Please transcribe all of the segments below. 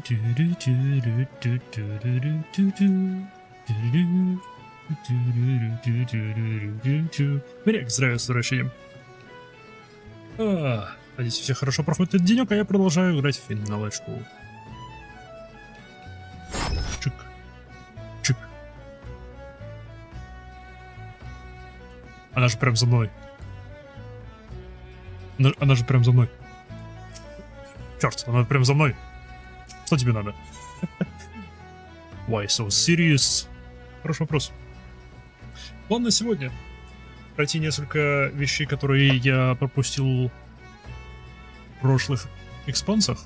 Привет, здравия с возвращением. Надеюсь, все хорошо проходит этот денек, а я продолжаю играть в финалочку. Чик. Чик. Она же прям за мной. Она же прям за мной. Черт, она прям за мной. Что тебе надо? Why so serious? Хороший вопрос. План на сегодня. Пройти несколько вещей, которые я пропустил в прошлых экспансах.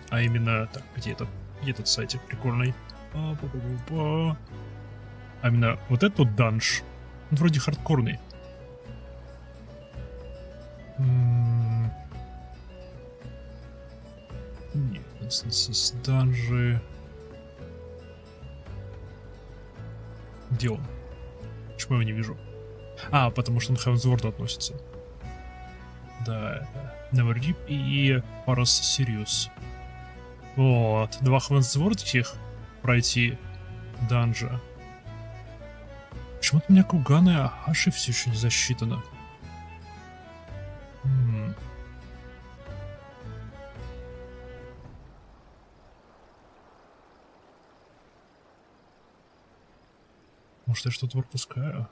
А именно... Так, где это? Где этот сайтик прикольный? А именно вот этот данж. Он вроде хардкорный. Нет, инстанс данжи. Где он? Почему я его не вижу? А, потому что он к Heaven's относится. Да, это Never Deep и POST-SBR. Вот, два Heaven's пройти данжа. Почему-то у меня Куганы и Ахаши все еще не засчитано. Может, я что-то пропускаю?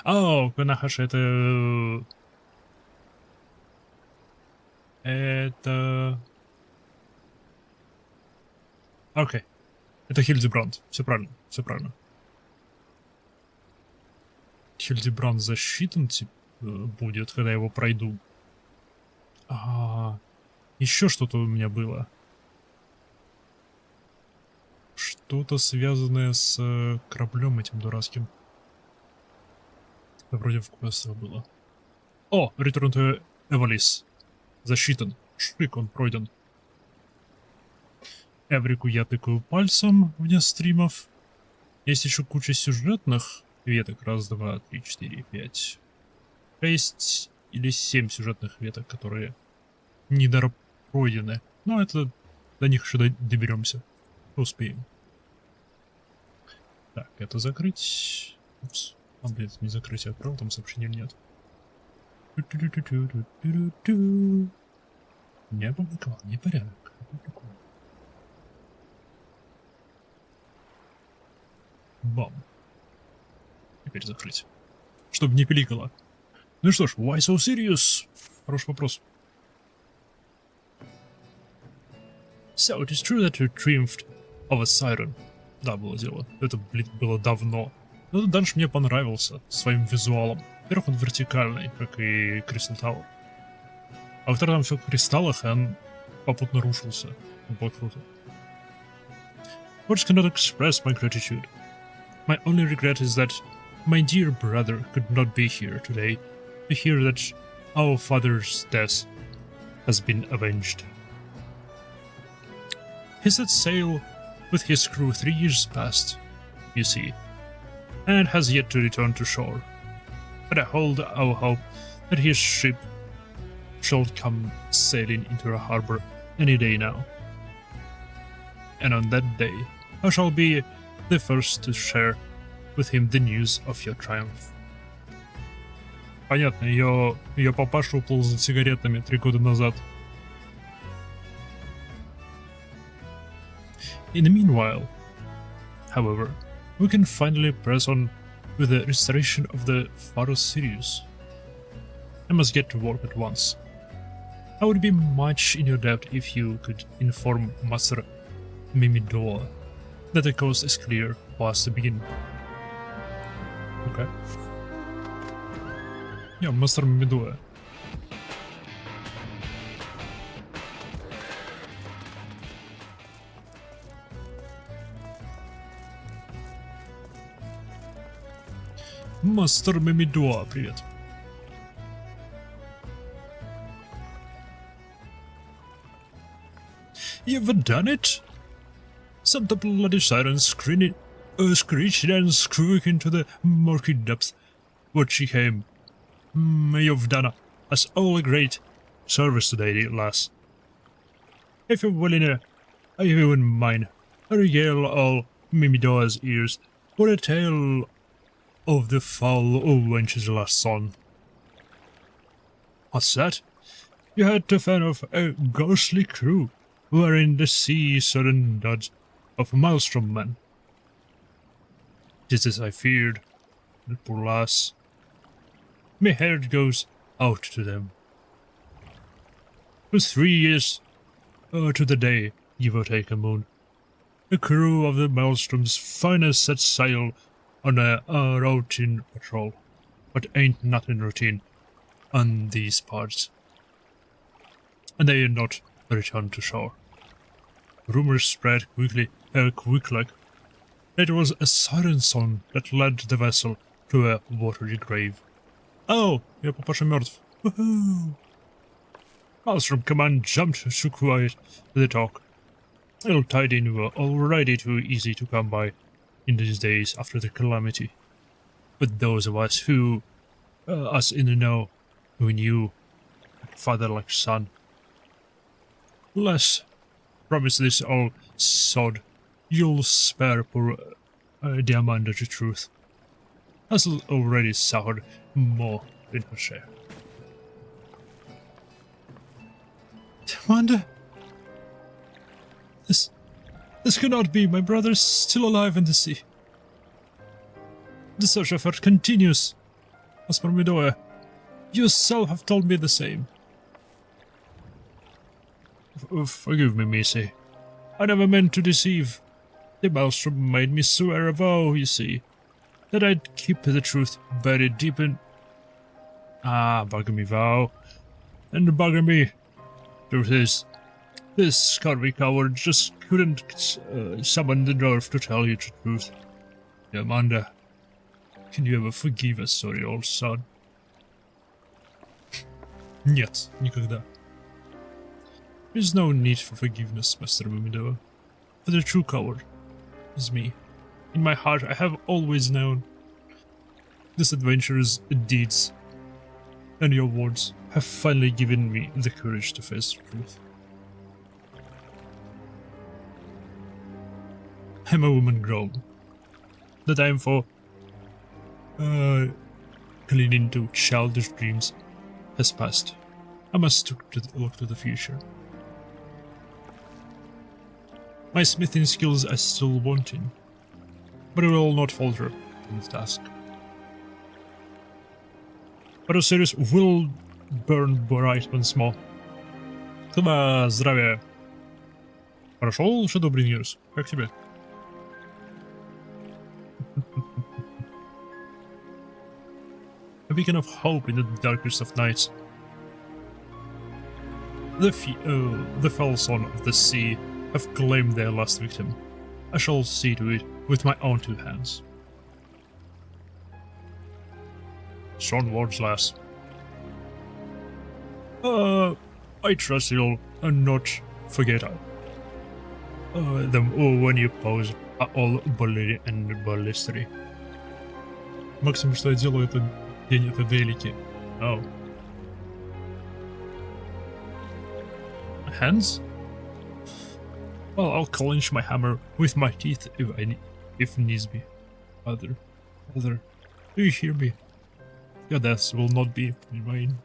О, Канахаши, это... Окей. Это Хильдебранд. Все правильно, все правильно. Хильдебранд засчитан будет, когда я его пройду. Еще что-то у меня было. Что-то связанное с кораблем этим дурацким. Это вроде в квестах было. О, Return to Evalis. Засчитан. Шик, он пройден. Эврику я тыкаю пальцем вне стримов. Есть еще куча сюжетных веток. Раз, два, три, четыре, пять. 6 или 7 сюжетных веток, которые недопройдены. Но это до них еще доберемся. Успеем. Так, это закрыть. Упс. Блин, не закрыть, я отправил, там сообщения нет. Не опубликовал, непорядок. Бам. Теперь закрыть. Чтобы не пиликало. Ну что ж, why so serious? Хороший вопрос. So, it is true that you triumphed over Siren. Да, было дело. Это, блин, было давно. Но этот данж мне понравился своим визуалом. Во-первых, он вертикальный, как и Crystal Tower. А во-вторых, там все в кристаллах, и он попутно рушился. Это было круто. Words cannot express my gratitude. My only regret is that my dear brother could not be here today to hear that our father's death has been avenged. He set sail with his crew 3 years past, you see, and has yet to return to shore. But I hold our hope that his ship shall come sailing into our harbor any day now. And on that day, I shall be the first to share with him the news of your triumph. Понятно, ее папаша уплыл за сигаретами 3 года назад. In the meanwhile, however, we can finally press on with the restoration of the Pharaoh series. I must get to work at once. I would be much in your debt if you could inform Master Mimidoa that the coast is clear past the beginning. Okay. Yeah, Master Mimidoa. Мастер Мимидуа, привет. You've done it? Sent the bloody siren screeching and screwing into the murky depths. What she came. You've done us all a great service today, lass. If you're willing, I wouldn't mind. I regale all Mimidoa's ears for a tale of the foul wench's last son. What's that? You had to fan of a ghostly crew, wherein the sea sudden duds of maelstrom men. This as I feared, the poor lass. My heart goes out to them. It was 3 years to the day, give or take a moon. The crew of the Maelstrom's finest set sail on a routine patrol, but ain't nothing routine on these parts. And they not returned to shore. Rumors spread quick like. It was a siren song that led the vessel to a watery grave. Oh, я папаша мертв. Woohoo! Maelstrom Command jumped to quiet the talk. Little tidings were already too easy to come by in these days after the calamity. But those of us who, us in the know, who knew, like father like son. Les, promise this old sod, you'll spare poor Diamanda the truth. Has already suffered more than her share. Diamanda? This cannot be. My brother's still alive in the sea. The search effort continues. As for Midoa, you yourself have told me the same. Forgive me, Missy. I never meant to deceive. The Maelstrom made me swear a vow, you see, that I'd keep the truth buried deep in... bugger me vow. And bugger me. Truth is, this scurvy coward just couldn't summon the nerve to tell you the truth. Amanda, can you ever forgive us, sorry old son? Нет, никогда. There's no need for forgiveness, Master Mimidoa. For the true coward is me. In my heart, I have always known this adventure's deeds, and your words have finally given me the courage to face the truth. I'm a woman grown. The time for clinging to childish dreams has passed. I must look to the future. My smithing skills are still wanting, but I will not falter in the task. But Osiris will burn bright once more. Тогда здравия. Прошел Shadowbringers? Как тебе? A beacon of hope in the darkest of nights. The fell son of the sea have claimed their last victim. I shall see to it with my own two hands. Strong words, lass. I trust you'll not forget them when you pose all bully and ballistery. Максимум, что я делаю, это день это делики. Oh. Hands? Well, I'll clench my hammer with my teeth if needs be. Other, do you hear me? Your deaths will not be in vain.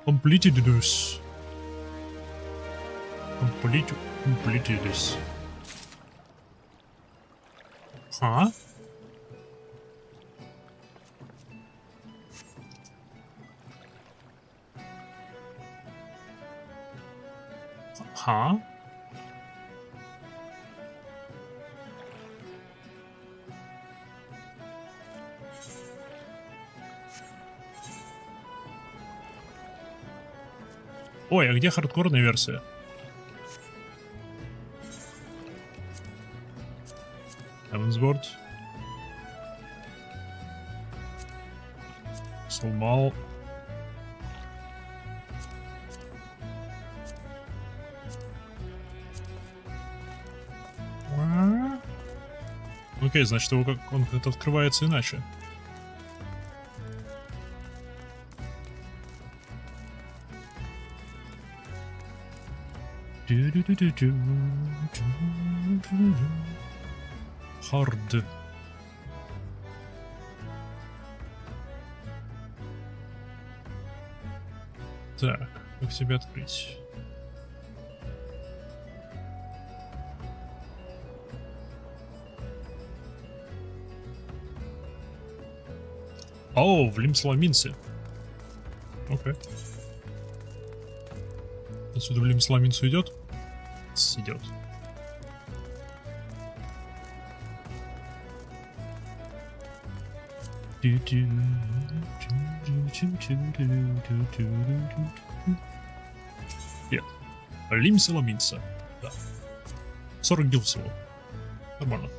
Completed this. Completed this. Huh? Huh? Ой, а где хардкорная версия? Heavensward. Сломал. Окей, значит, он как-то открывается иначе. Хард. Так, как себя открыть? О, в Лимсламинце. Окей. Отсюда в Лимсламинцу идет? Идет. Нет. Лимсламинца. Да. 40 гил всего. Нормально.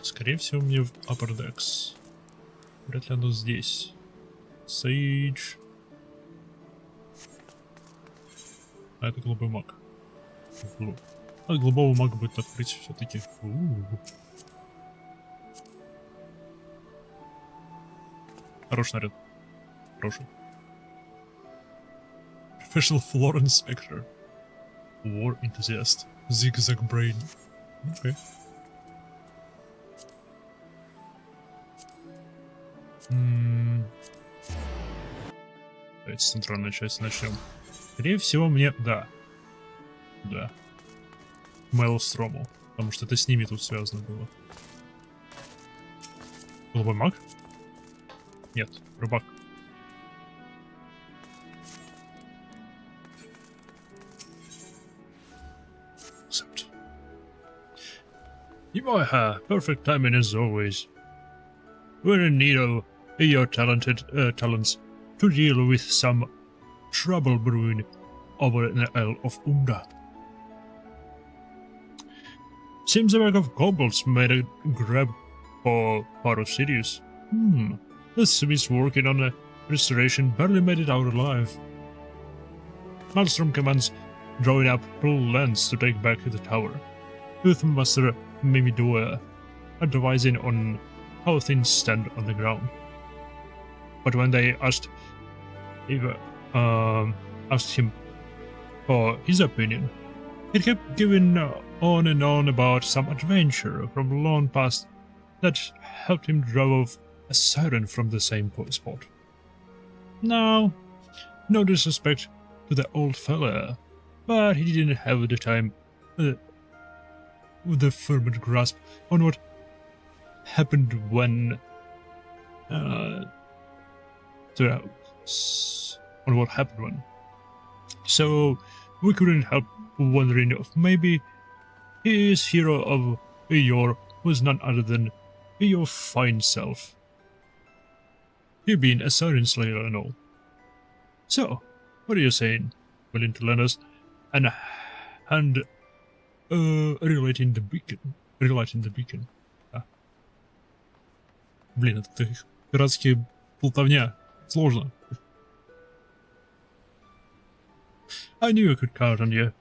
Скорее всего, мне в Upper Decks. Вряд ли оно здесь. Сейдж. А это голубой маг. А голубого мага будет открыть все-таки. Хороший наряд. Хороший. Professional Floor Inspector. War Enthusiast. Zigzag Brain. Окей. Давайте с центральной части начнем. Скорее всего, мне... Да. Да. Мэлстрому. Потому что это с ними тут связано было. Голубой маг? Нет, рыбак. Accept. Imoha, perfect timing as always. We're in need of your talents to deal with some trouble brewing over in the Isle of Unda. Seems a bag of kobolds made a grab for part of Sirius. The Smiths working on a restoration barely made it out alive. Maelstrom commands drawing up plans to take back the tower, with Master Mimidoa advising on how things stand on the ground. But when they asked him for his opinion, he kept giving on and on about some adventure from long past that helped him drive a siren from the same spot. Now, no disrespect to the old fella, but he didn't have the time with the firm grasp on what happened when so we couldn't help wondering if maybe his hero of yore was none other than your fine self. You being a siren slayer and all. So, what are you saying? Willing to lend us and relighting the beacon. Блин, это их пиратские болтовня. Сложно. I knew I could count on you.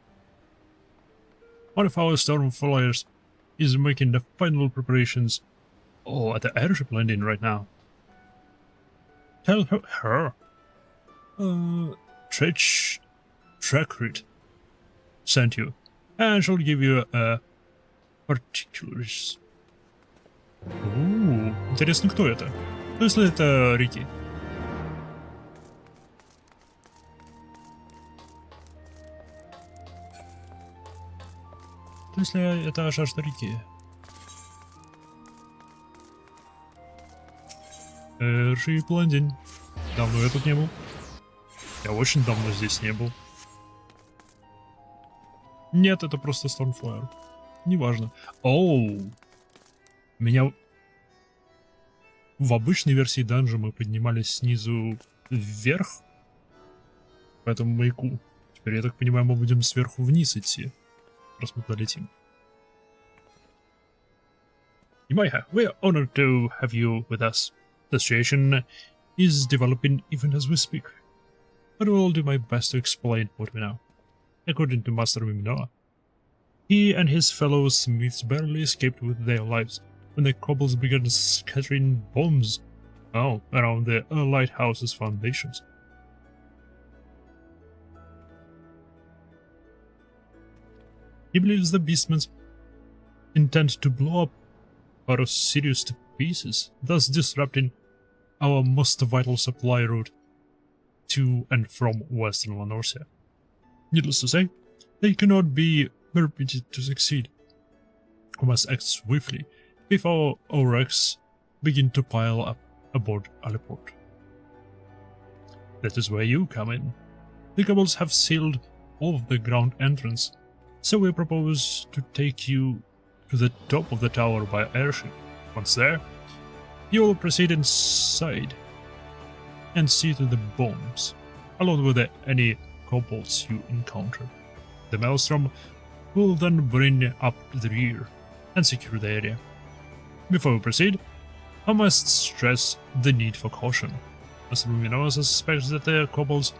One of our storm flyers is making the final preparations. Oh, at the airship landing right now. Tell her. Trackrit sent you, and she'll give you particulars. Интересно, кто это? Если это Рики. Если это жажда Рики. Блондин. Давно я тут не был. Я очень давно здесь не был. Нет, это просто Stormflyer. Неважно. Оу. Меня... В обычной версии данжа мы поднимались снизу вверх по этому маяку. Теперь, я так понимаю, мы будем сверху вниз идти, раз мы долетим. Imaiha, we are honored to have you with us. The situation is developing even as we speak, but I will do my best to explain what we know. according to Master Mimnoa. He and his fellow smiths barely escaped with their lives when the kobolds began scattering bombs around the lighthouse's foundations. He believes the beastmen intend to blow up our Sirius to pieces, thus disrupting our most vital supply route to and from Western Lanorsia. Needless to say, they cannot be permitted to succeed. We must act swiftly before our wrecks begin to pile up aboard Aleport. That is where you come in. The kobolds have sealed off the ground entrance, so we propose to take you to the top of the tower by airship. Once there, you will proceed inside and see to the bombs, along with any kobolds you encounter. The Maelstrom will then bring up the rear and secure the area. Before we proceed, I must stress the need for caution. As Luminosa suspects that the kobolds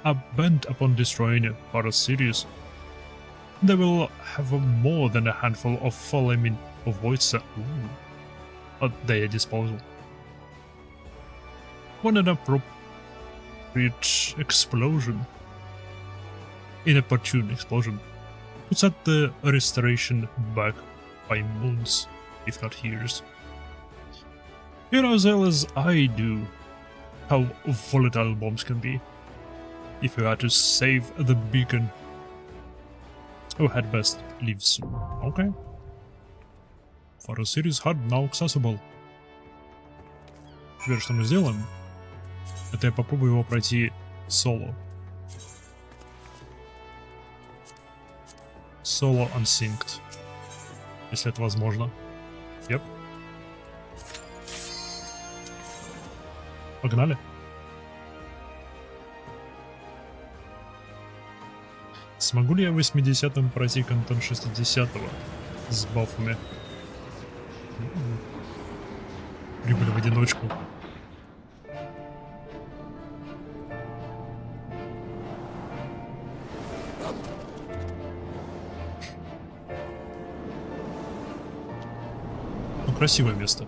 are bent upon destroying Parasirius. They will have more than a handful of flaming voids at their disposal. When an inopportune explosion puts at the restoration back by months, if not years. You know as well as I do how volatile bombs can be. If you are to save the beacon, you had best leave soon, okay? For a Sirius hard now accessible. Теперь что мы сделаем? Это я попробую его пройти соло. Solo unsynced. Если это возможно. Yep. Погнали. Смогу ли я в 80-м пройти контент 60-го с бафами? Прибыль в одиночку. Ну, красивое место.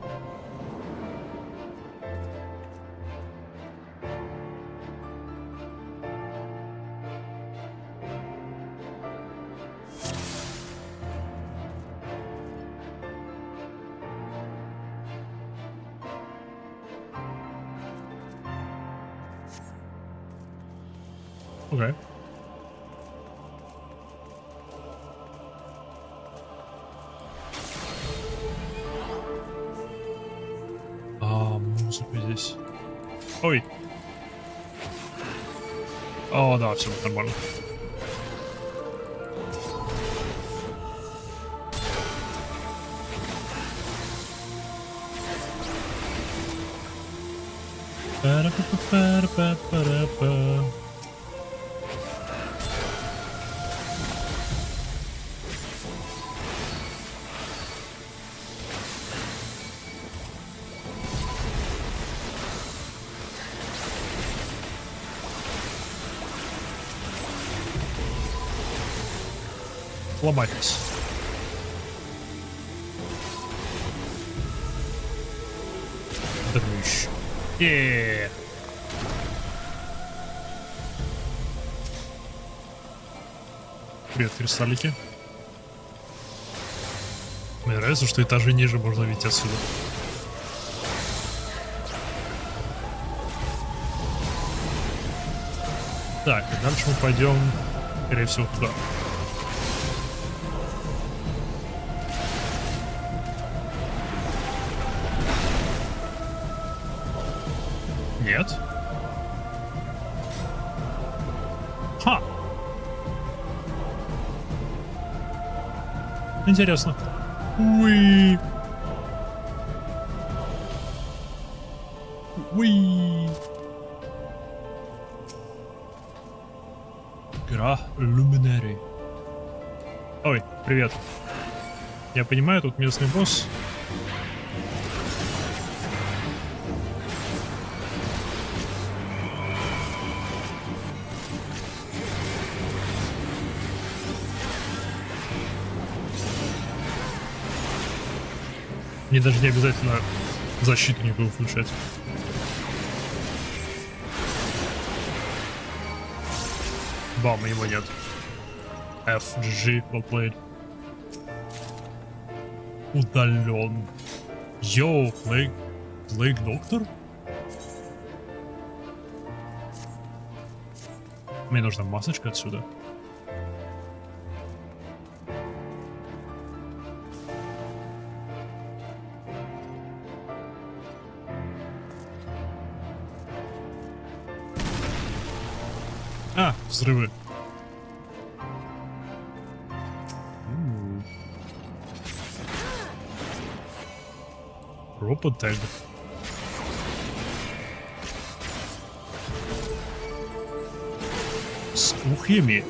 Okay. Музыка здесь. Ой. О, да, все нормально. Пара-па-па-пара-па-пара-па. Ломайтесь. Дрыщ. Привет, кристаллики. Мне нравится, что этажи ниже можно видеть отсюда. Так, и дальше мы пойдем, скорее всего, туда. Нет. Ха! Интересно. Уи! Уи! Игра Luminary. Ой, привет. Я понимаю, тут местный босс. Мне даже не обязательно защиту никакую включать. Бам, его нет. GG, well played. Удален. Йоу, Лейк Доктор? Мне нужна масочка отсюда. А, взрывы. Ропот тег. С ухьями.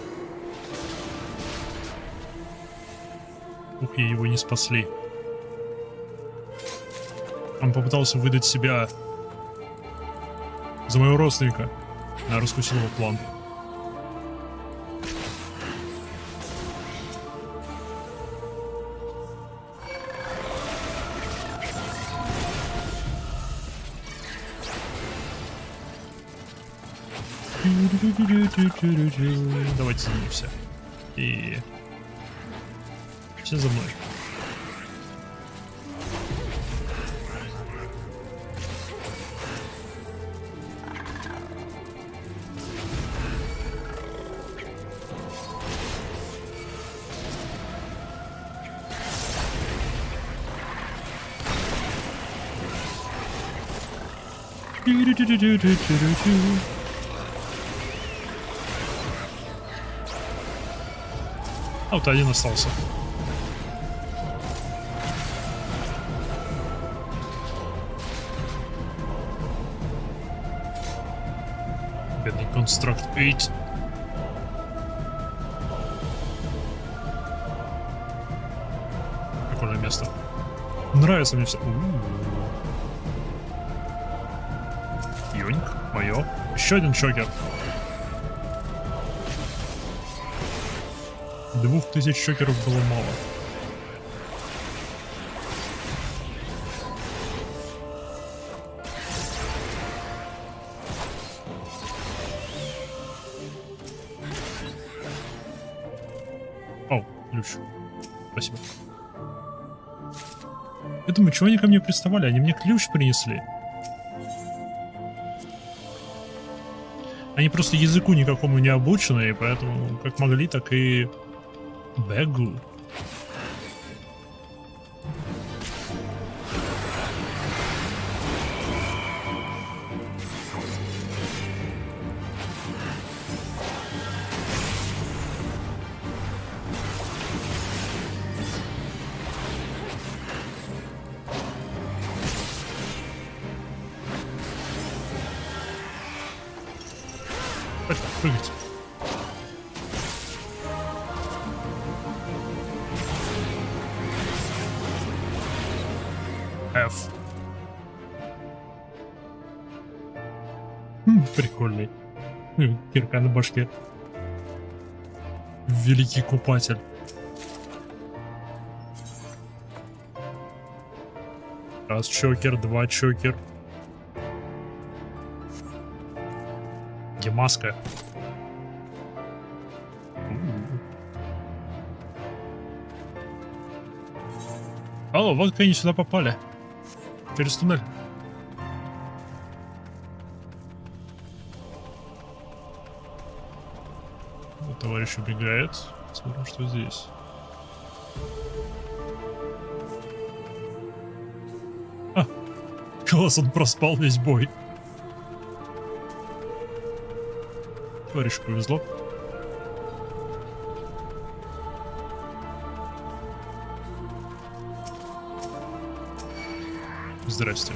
Ухи его не спасли. Он попытался выдать себя за моего родственника. Я раскусил его план. Давайте за мной все. И все за мной. А вот один остался. Бедный констракт 8. Прикольное место. Нравится мне все. Юнг, мое. Еще один шокер. 2000 шокеров было мало. О, ключ. Спасибо. Я думаю, чего они ко мне приставали? Они мне ключ принесли. Они просто языку никакому не обучены, и поэтому как могли, так и бегу. Прыгать. F. Прикольный. Кирка на башке. Великий купатель. Раз чокер, два чокер. Маска. Алло, вот как они сюда попали. Через туннель. Вот товарищ убегает. Смотрим, что здесь. А, класс, он проспал весь бой. Товарищу повезло. Здрасте.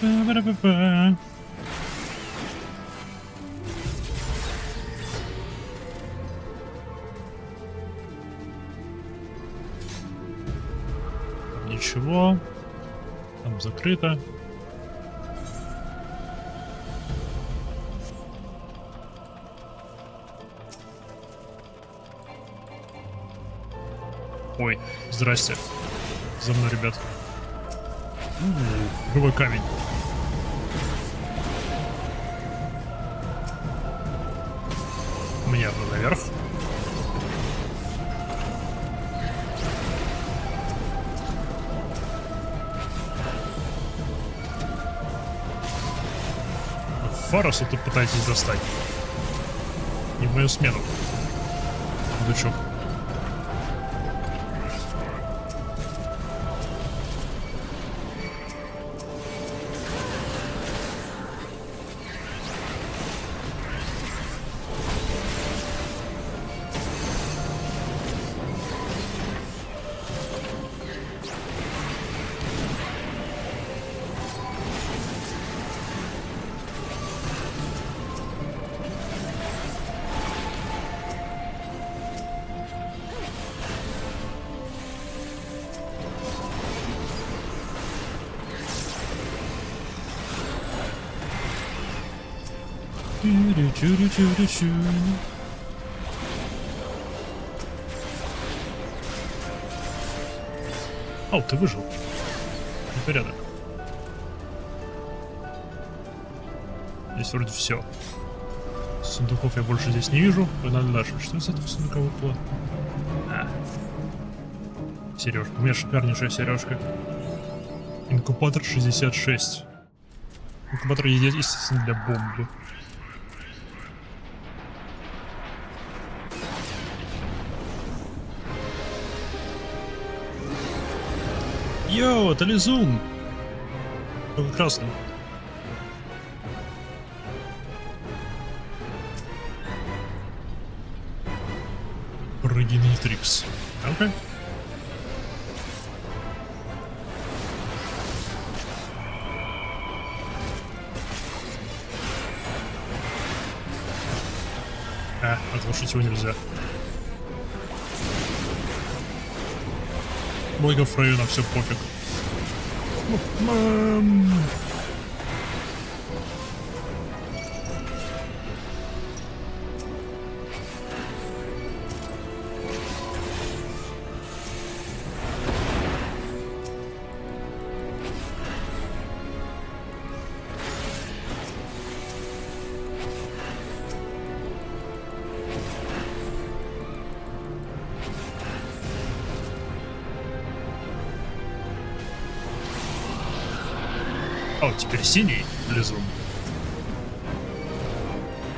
Ба-ба-ба-ба. Ничего. Там закрыто. Ой, здрасте. За мной, ребят. Живой камень. Мне одно наверх. Фараса тут пытаетесь достать. Не в мою смену. Дучок. О, ты выжил. Порядок. Здесь вроде все. Сундуков я больше здесь не вижу. Погнали дальше. Что из этого сундука выпало? Сережка. У меня шикарнейшая сережка. Инкубатор 66. Инкубатор, естественно, для бомбы. Йоу, это лизун! Только красный. Прогенитрикс. Окей. Оглушить его нельзя. Благо Фрейю на все пофиг. О, теперь синий лизун.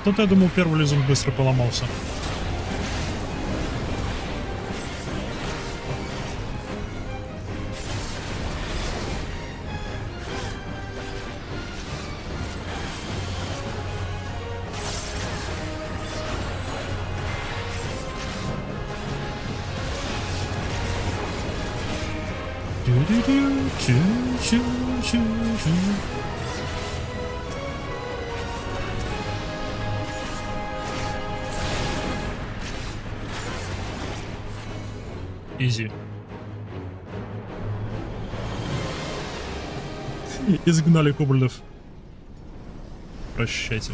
Тут, я думал, первый лизун быстро поломался. Изи. Изгнали кобальдов. Прощайте.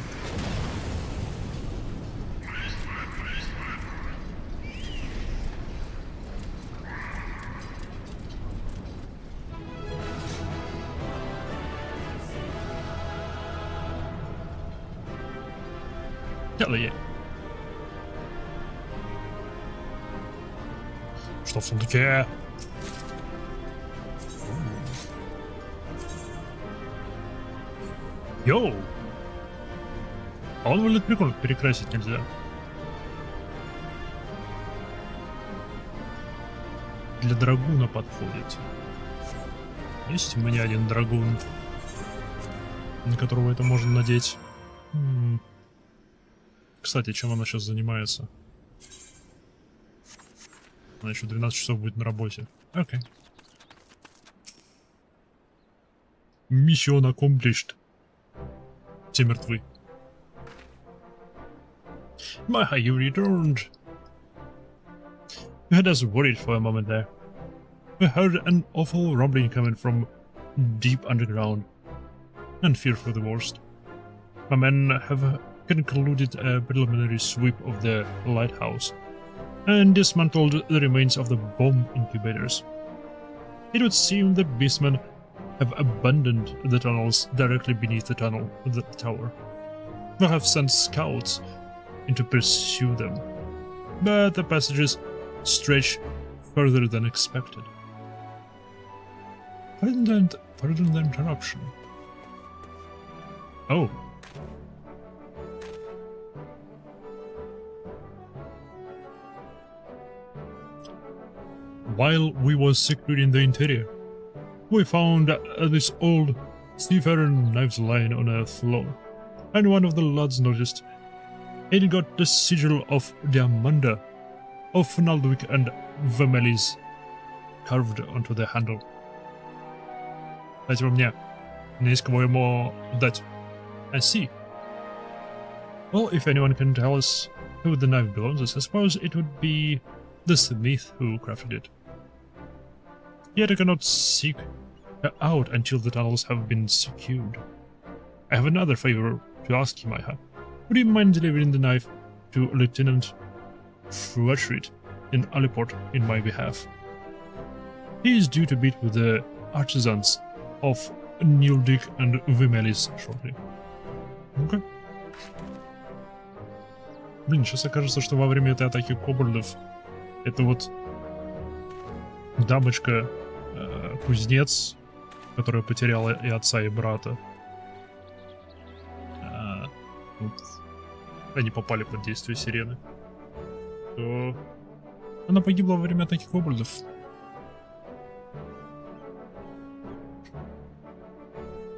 Hell. Что в сундуке? Йоу! А он выглядит прикольно, перекрасить нельзя. Для драгуна подходит. Есть у меня один драгун, на которого это можно надеть. Кстати, чем она сейчас занимается? Она еще 12 часов будет на работе. Окей. Mission accomplished. Все мертвы. Maha, you returned. I was worried for a moment there. I heard an awful rumbling coming from deep underground, and fear for the worst. My men have concluded a preliminary sweep of the lighthouse and dismantled the remains of the bomb incubators. It would seem the beastmen have abandoned the tunnels directly beneath the tower. They have sent scouts in to pursue them, but the passages stretch further than expected. Pardon the interruption. Oh. While we was securing the interior, we found this old seafarer knives lying on a floor, and one of the lads noticed it got the sigil of the Amanda of Naldwick and Vermelis carved onto the handle. Дайте мне, не есть кого ему дать. I see. Well, if anyone can tell us who the knife belongs, I suppose it would be the smith who crafted it. Yet I cannot seek her out until the tunnels have been secured. I have another favor to ask you, Maiha. Would you mind delivering the knife to Lieutenant Fruitrit in Aliport in my behalf? He is due to meet with the artisans of Nildik and Vimelis shortly. Ну-ка. Блин, сейчас окажется, что во время этой атаки кобальдов это вот дамочка кузнец, которая потеряла и отца, и брата. Вот, они попали под действие сирены. То она погибла во время атаки кобальдов.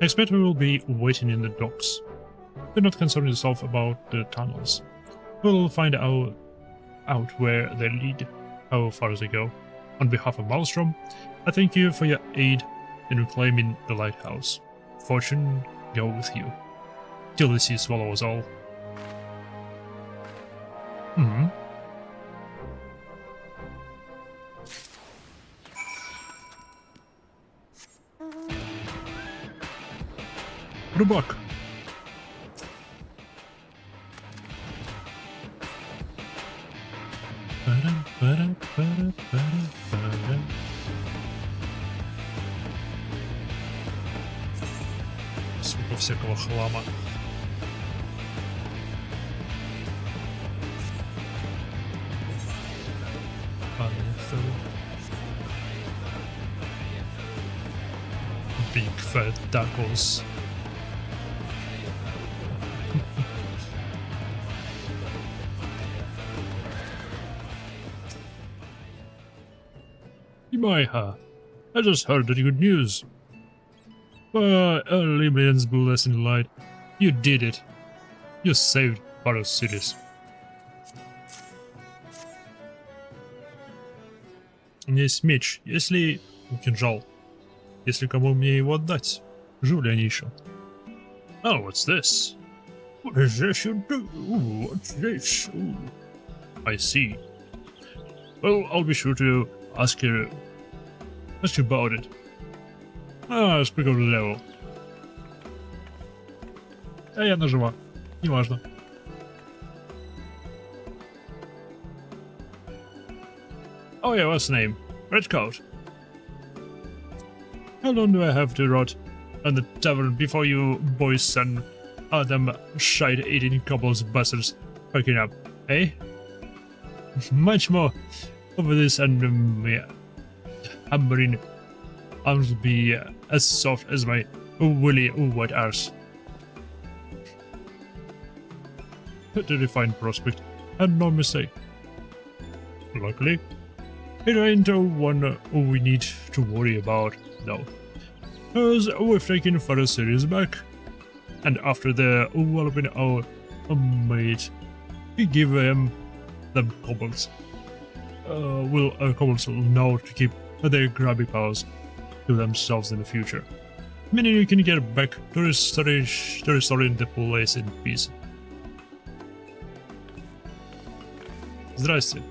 I expect we will be waiting in the docks. Do not concern yourself about the tunnels. We will find out where they lead, how far they go. On behalf of Maelstrom, I thank you for your aid in reclaiming the lighthouse. Fortune go with you, till the sea swallows all. Рыбак. Сколько всякого хлама. Big fat tacos. Maiha, I just heard the good news. Librian's blessing light. You did it. You saved Paros cities. У меня есть меч, если... кинжал. Если кому мне его отдать. Живы ли они еще? Oh, what's this? What is this you do? What's this? Ooh. I see. Well, I'll be sure to ask you about it. Speak of the devil. И она жива. Неважно. Oh yeah, what's the name? Redcoat. How long do I have to rot on the tavern before you boys send them shite-eating couples bastards fucking up, eh? Much more over this and hammering arms will be as soft as my woolly white arse. A refined prospect, and no mistake. Luckily, it ain't one we need to worry about, no. As we've taken further series back, and after the walloping our mate, we give them cobbles. Cobbles will know to keep their grabby powers to themselves in the future. Meaning you can get back to restoring the place in peace. Здрасте.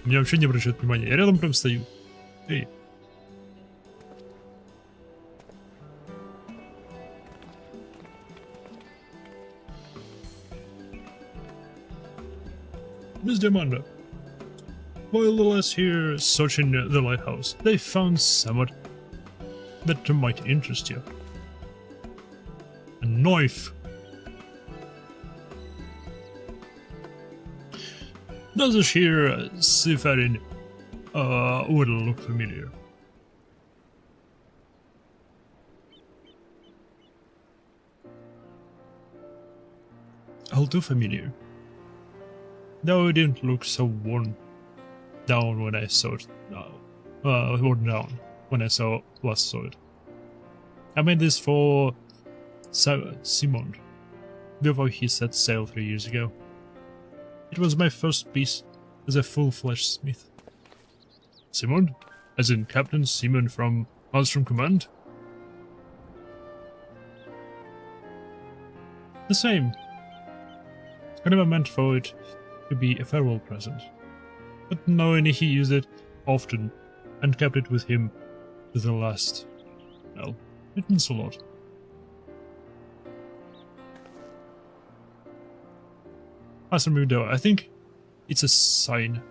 Меня вообще не обращают внимания. Я рядом прям стою. Эй, Miss Amanda, while the lads here searching the lighthouse, they found somewhat that might interest you. A knife. Does this here seafaring would look familiar? All too familiar. Though it didn't look so worn down when I saw it. Worn down when I last saw it. I made this for Simon before he set sail 3 years ago. It was my first piece as a full-fledged smith. Simon? As in Captain Simon from Maelstrom Command? The same. I never meant for it to be a farewell present, but knowing he used it often and kept it with him to the last, well, it means a lot. As a though, I think it's a sign.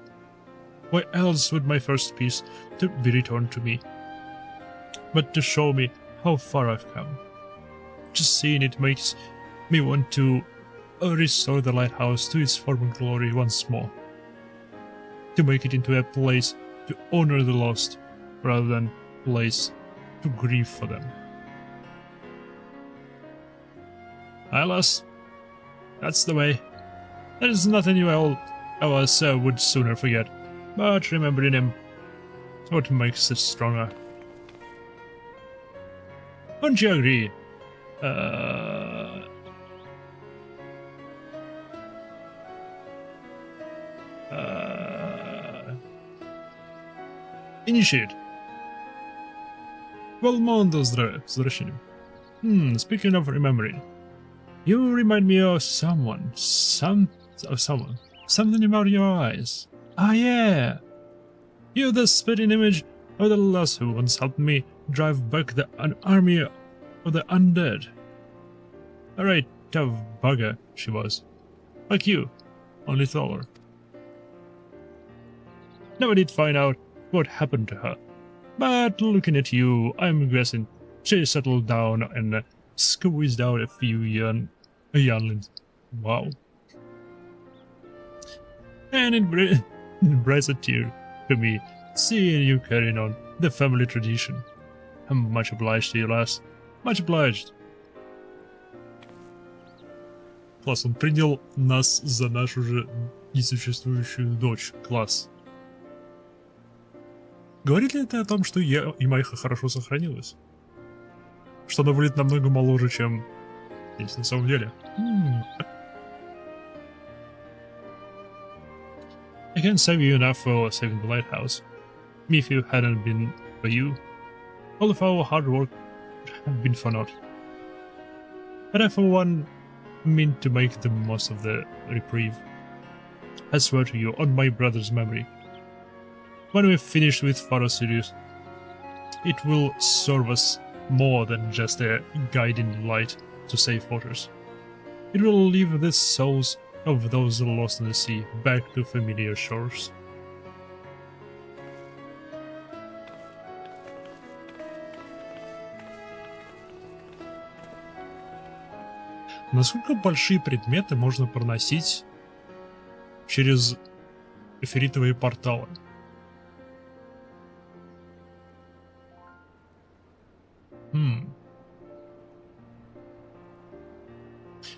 Why else would my first piece to be returned to me? But to show me how far I've come. Just seeing it makes me want to restore the lighthouse to its former glory once more. To make it into a place to honor the lost, rather than a place to grieve for them. Alas, that's the way. There's nothing you all of us would sooner forget, but remembering him is what makes it stronger. Don't you agree? Initiate. Волмонто здравия, с возвращением. Speaking of remembering, you remind me of someone. Something about your eyes. Ah, yeah. You're the spitting image of the lass who once helped me drive back an army of the undead. A right tough bugger she was. Like you, only taller. Never did find out what happened to her, but looking at you, I'm guessing she settled down and squeezed out a few younglings. Wow. And it brings a tear to me seeing you carrying on the family tradition. I'm much obliged to you, lass. Much obliged. Класс, он принял нас за нашу же несуществующую дочь. Класс. Говорит ли это о том, что я и Майха хорошо сохранилась? Что она выглядит намного моложе, чем есть на самом деле? I can't save you enough for saving the lighthouse. If it hadn't been for you, all of our hard work would have been for naught. But I for one mean to make the most of the reprieve. I swear to you, on my brother's memory, when we've finished with Faro series, it will serve us more than just a guiding light to safe waters. It will leave the souls of those lost in the sea back to familiar shores. Насколько большие предметы можно проносить через эфиритовые порталы?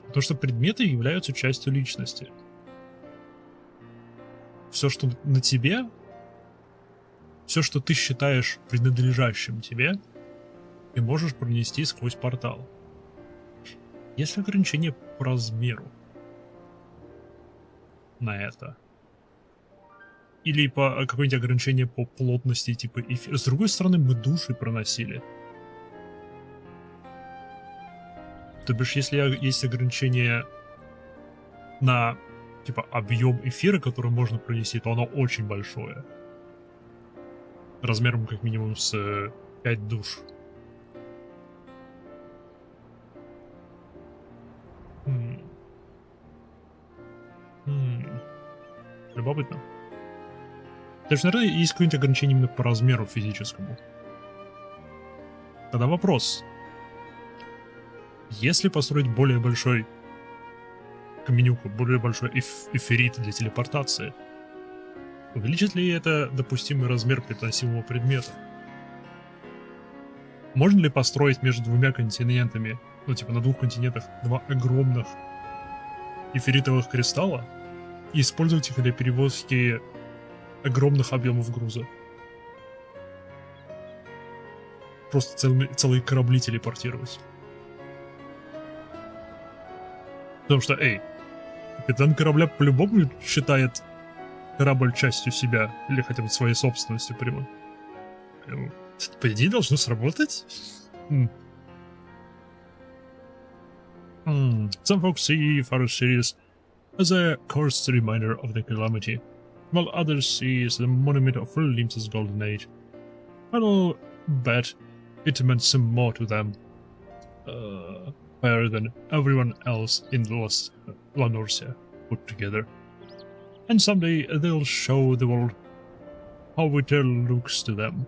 Потому что предметы являются частью личности. Все, что на тебе, все, что ты считаешь принадлежащим тебе, ты можешь пронести сквозь портал. Есть ли ограничение по размеру на это? Или по какое-нибудь ограничение по плотности типа эфира? С другой стороны, мы души проносили. То бишь, если есть ограничение на типа объем эфира, который можно пронести, то оно очень большое. Размером как минимум с 5 душ. Даже, наверное, есть какое-нибудь ограничение именно по размеру физическому. Тогда вопрос. Если построить более большой каменюку, более большой эфирит для телепортации, увеличит ли это допустимый размер переносимого предмета? Можно ли построить между двумя континентами, ну типа на двух континентах, два огромных эфиритовых кристалла и использовать их для перевозки огромных объемов груза? Просто целые корабли телепортировать. Потому что, капитан корабля по-любому считает корабль частью себя, или хотя бы своей собственностью прямо. По идее, должно сработать. Some folks see furry series as a coarse reminder of the calamity, while others see the monument of Lindsay's golden age. I'll bet it meant some more to them, better than everyone else in La Norcia put together. And someday they'll show the world how it looks to them,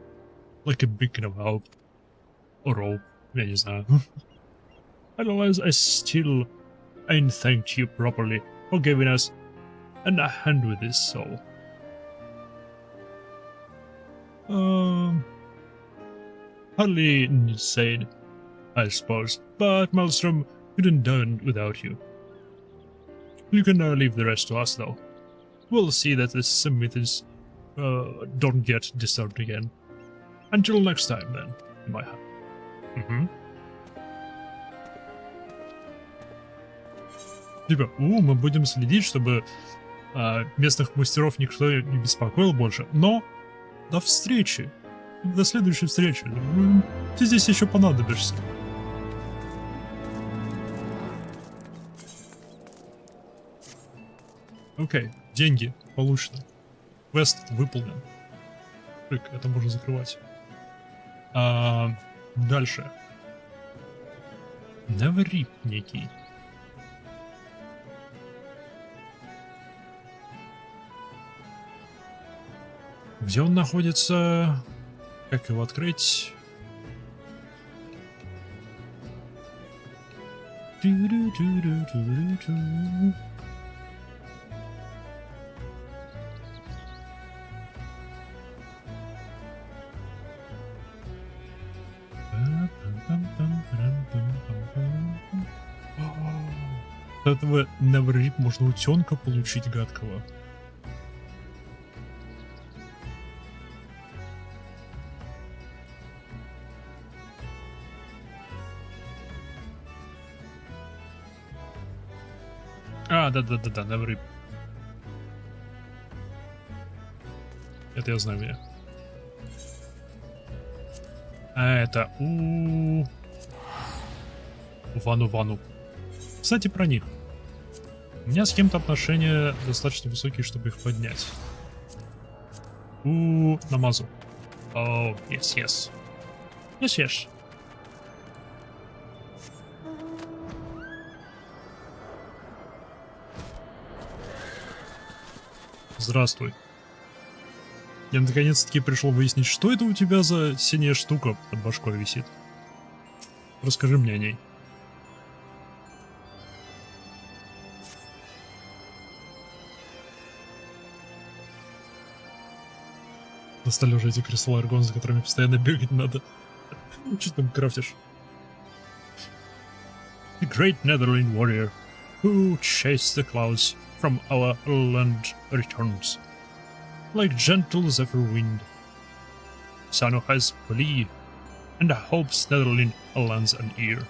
like a beacon of hope, or hope, я не знаю. Otherwise, I still ain't thanked you properly for giving us a hand with this soul. Hardly insane, I suppose, but Maelstrom couldn't done without you. You can leave the rest to us, though. We'll see that the Semites don't get disturbed again. Until next time, then, in my hand. Типа, мы будем следить, чтобы местных мастеров никто не беспокоил больше, но до встречи, до следующей встречи. Ты здесь еще понадобишься. Окей, деньги получено. Квест выполнен. Это можно закрывать. Дальше. Never некий. Где он находится? Как его открыть? От этого Never можно утенка получить гадкого. Да, Never. Это я знаю я. А это Вану. Кстати, про них. У меня с кем-то отношения достаточно высокие, чтобы их поднять. Намазу. Oh, yes. Yes. Здравствуй. Я наконец-таки пришел выяснить, что это у тебя за синяя штука под башкой висит. Расскажи мне о ней. Достали уже эти кристаллы аргона, за которыми постоянно бегать надо. Что ты там крафтишь? The great Netherland warrior who chased the clouds from our land returns, like gentle zephyr wind. Son who has plea, and hopes Netherland lends an ear.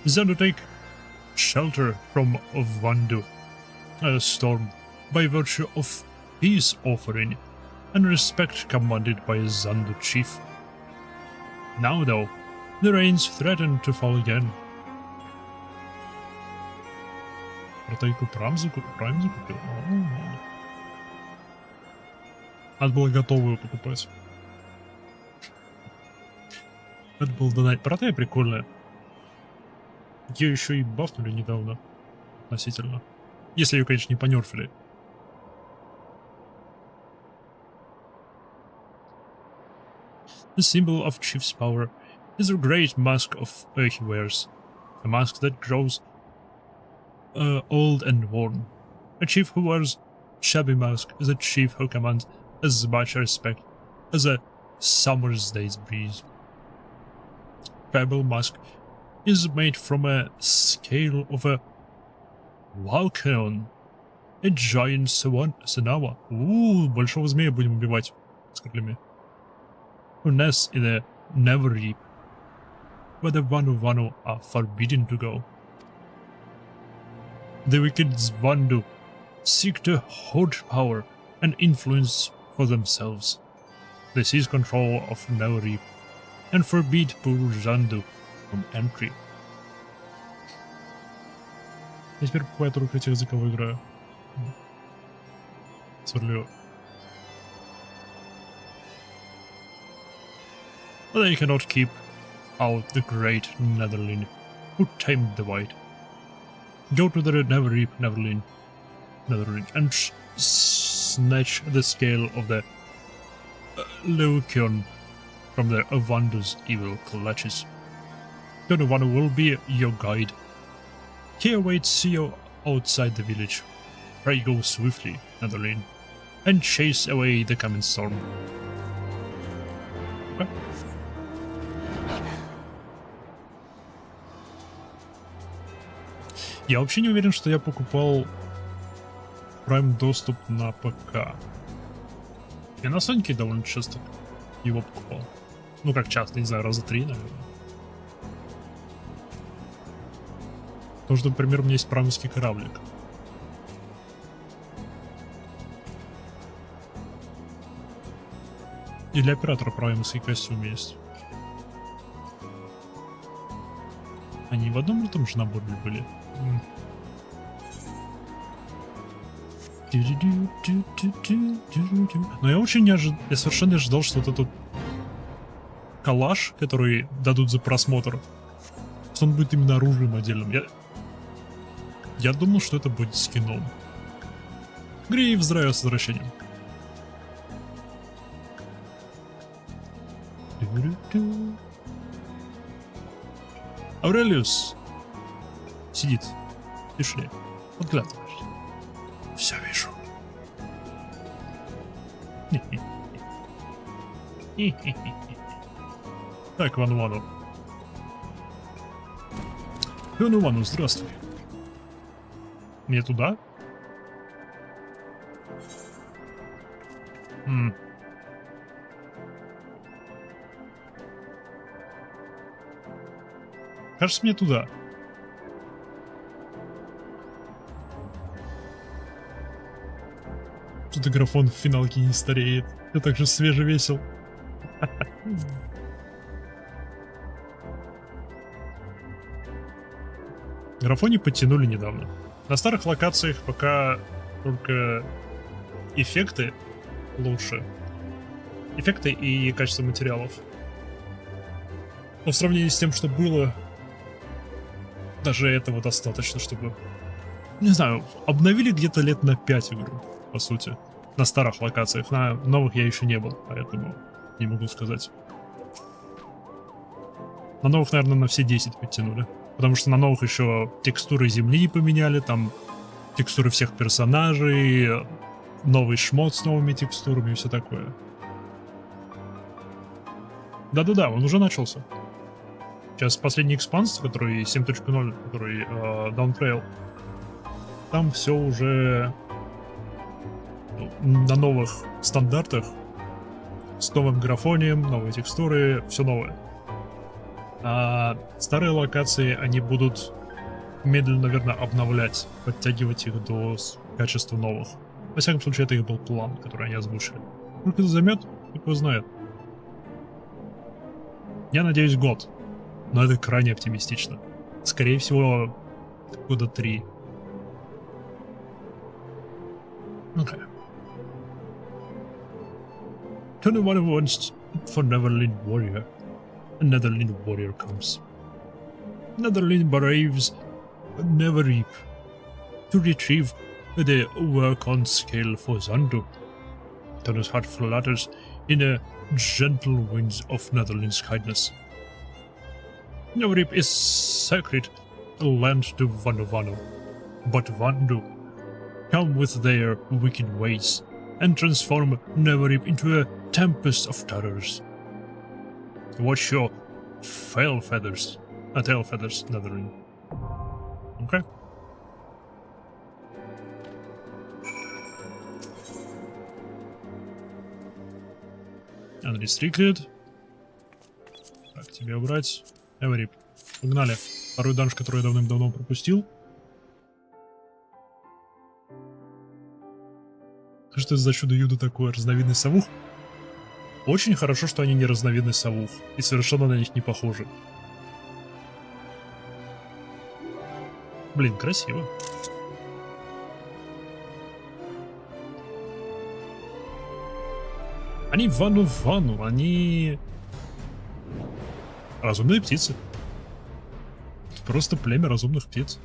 Then to take shelter from Vandu, a storm, by virtue of peace offering and respect commanded by Zandu chief. Now though, the rains threaten to fall again. Протейку Прайм закупил? Надо было готовую покупать. Это был донат. Протея прикольная. Ее еще и бафнули недавно. Относительно. Если ее, конечно, не понерфили. The symbol of Chief's power is the great mask he wears, a mask that grows old and worn. A chief who wears shabby mask is a chief who commands as much respect as a summer's day's breeze. Tribal mask is made from a scale of a Walkion, a giant Sanawa. Большого змея будем убивать с крыльями. Who nests in a Never Reap, where the Vanu are forbidden to go. The wicked Zvandu seek to hoard power and influence for themselves. They seize control of Never Reap and forbid poor Zandu from entry. Я теперь покупаю только этих языков играю. Сверлю. They cannot keep out the great Netherling who tamed the white. Go to the Never Reap Netherling and snatch the scale of the Leukion from the Avandu's evil clutches. Donovan will be your guide. He awaits you outside the village. Pray go swiftly, Netherling, and chase away the coming storm. Okay. Я вообще не уверен, что я покупал Prime доступ на ПК. Я на Соньке довольно часто его покупал. Ну как часто, не знаю, раза 3, наверное. Потому что, например, у меня есть прамовский кораблик. И для оператора прамовский костюм есть. Они в одном и том же наборе были. Но я очень я совершенно не ожидал, что вот этот коллаж, который дадут за просмотр, что он будет именно оружием отдельным. Я думал, что это будет скином. Греев, здравия, с возвращением. Аурелиус сидит, пишет, подглядывает. Все вижу. Так, Вану. Вану, здравствуй. Мне туда? Кажется, мне туда. Что-то графон в финалке не стареет. Я так же свеже весел. Графони подтянули недавно. На старых локациях пока только эффекты лучше. Эффекты и качество материалов. Но в сравнении с тем, что было, даже этого достаточно, чтобы... Не знаю, обновили где-то лет на 5 игру, по сути. На старых локациях. На новых я еще не был, поэтому не могу сказать. На новых, наверное, на все 10 подтянули. Потому что на новых еще текстуры земли поменяли, там текстуры всех персонажей, новый шмот с новыми текстурами и все такое. Да-да-да, он уже начался. Сейчас последний экспанс, который 7.0, который Downtrail, там все уже на новых стандартах, с новым графонием, новые текстуры, все новое. А старые локации, они будут медленно, наверное, обновлять, подтягивать их до качества новых. Во всяком случае, это их был план, который они озвучили. Сколько это займет, кто знает. Я надеюсь, год. Но это крайне оптимистично. Скорее всего, года 3. Okay. Anyone who wants for Netherland Warrior. A Netherland Warrior comes. Netherland braves Never Reap to retrieve the work on scale for Zandu. Tono's heart flutters in a gentle wind of Netherlands kindness. Neverip is sacred land to Vanu, but Vandu come with their wicked ways and transform Neverip into a tempest of terrors. Watch your tail feathers, Netherin. Okay. Unrestricted. Так, тебе убрать. Neverip. Погнали. Второй данж, который я давным-давно пропустил. Что это за чудо-юдо такое? Разновидность совух? Очень хорошо, что они не разновидность совух. И совершенно на них не похожи. Блин, красиво. Они вану-вану, они... разумные птицы. Просто племя разумных птиц.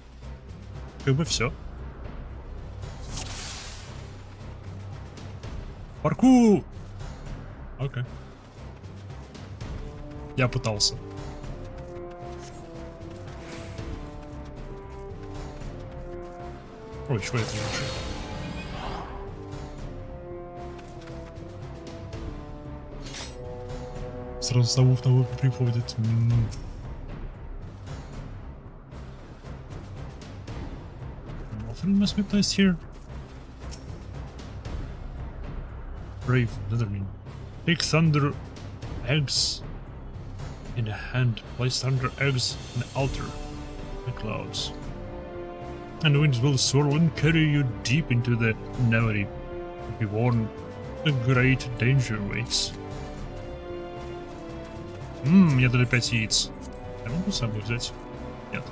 Как бы все. Парку! Окей. Я пытался. Ой, чего это вообще? Сразу совух на приходит. Nothing must be placed here. Brave Netherling. Take thunder eggs in a hand. Place thunder eggs in the altar. The clouds. And winds will swirl and carry you deep into the Neverip. Be warned, a great danger waits. Мне дали 5 яиц. Я могу с собой взять? Нет.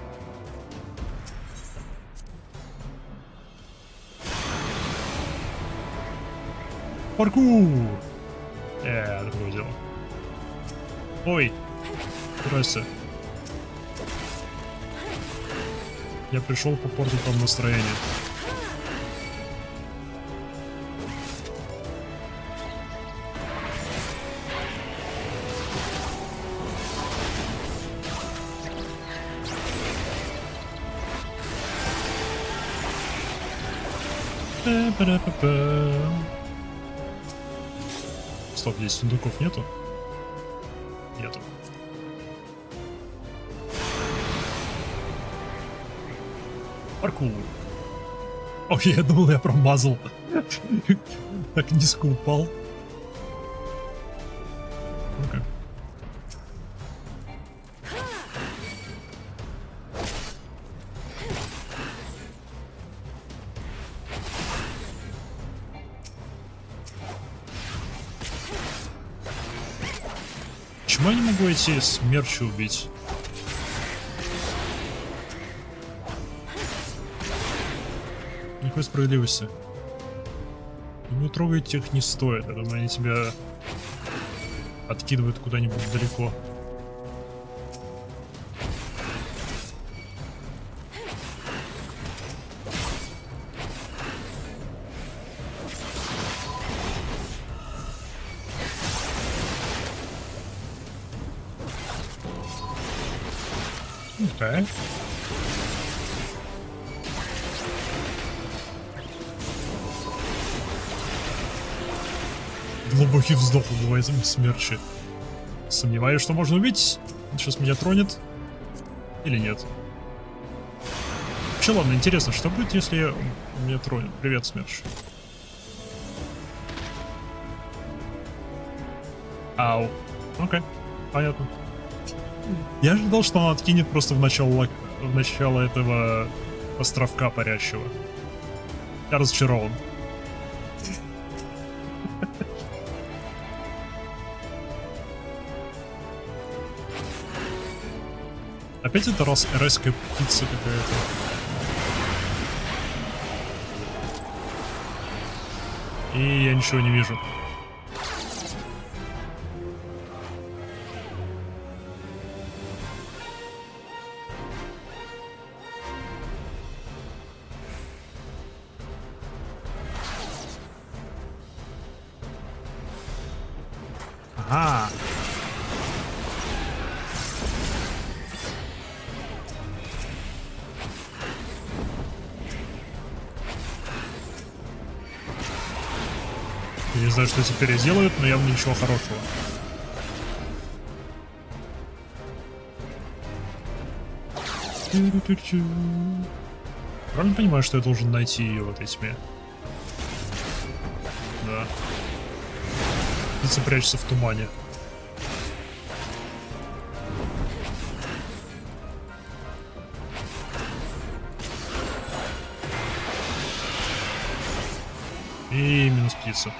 Паркур! Такое дело. Ой! Здрасте. Я пришел попортить вам настроение. Стоп, здесь сундуков нету? Нету. Паркур. Ох, я думал, я промазал. Так низко упал. Ну-ка. Почему я не могу эти смерчи убить? Никакой справедливости. Думаю, трогать их не стоит. Я думаю, они тебя откидывают куда-нибудь далеко. Окей. Глубокий вздох убивает смерчи. Сомневаюсь, что можно убить. Он сейчас меня тронет. Или нет. Вообще, ладно, интересно, что будет, если меня тронет? Привет, смерч. Ау. Окей, понятно. Я ожидал, что он откинет просто в начало этого островка парящего. Я разочарован. Опять это райская птица какая-то. И я ничего не вижу. Ага. Я не знаю, что теперь делают, но явно ничего хорошего. Правильно понимаю, что я должен найти ее в этой тьме? Да. Птица прячется в тумане. И минус птица.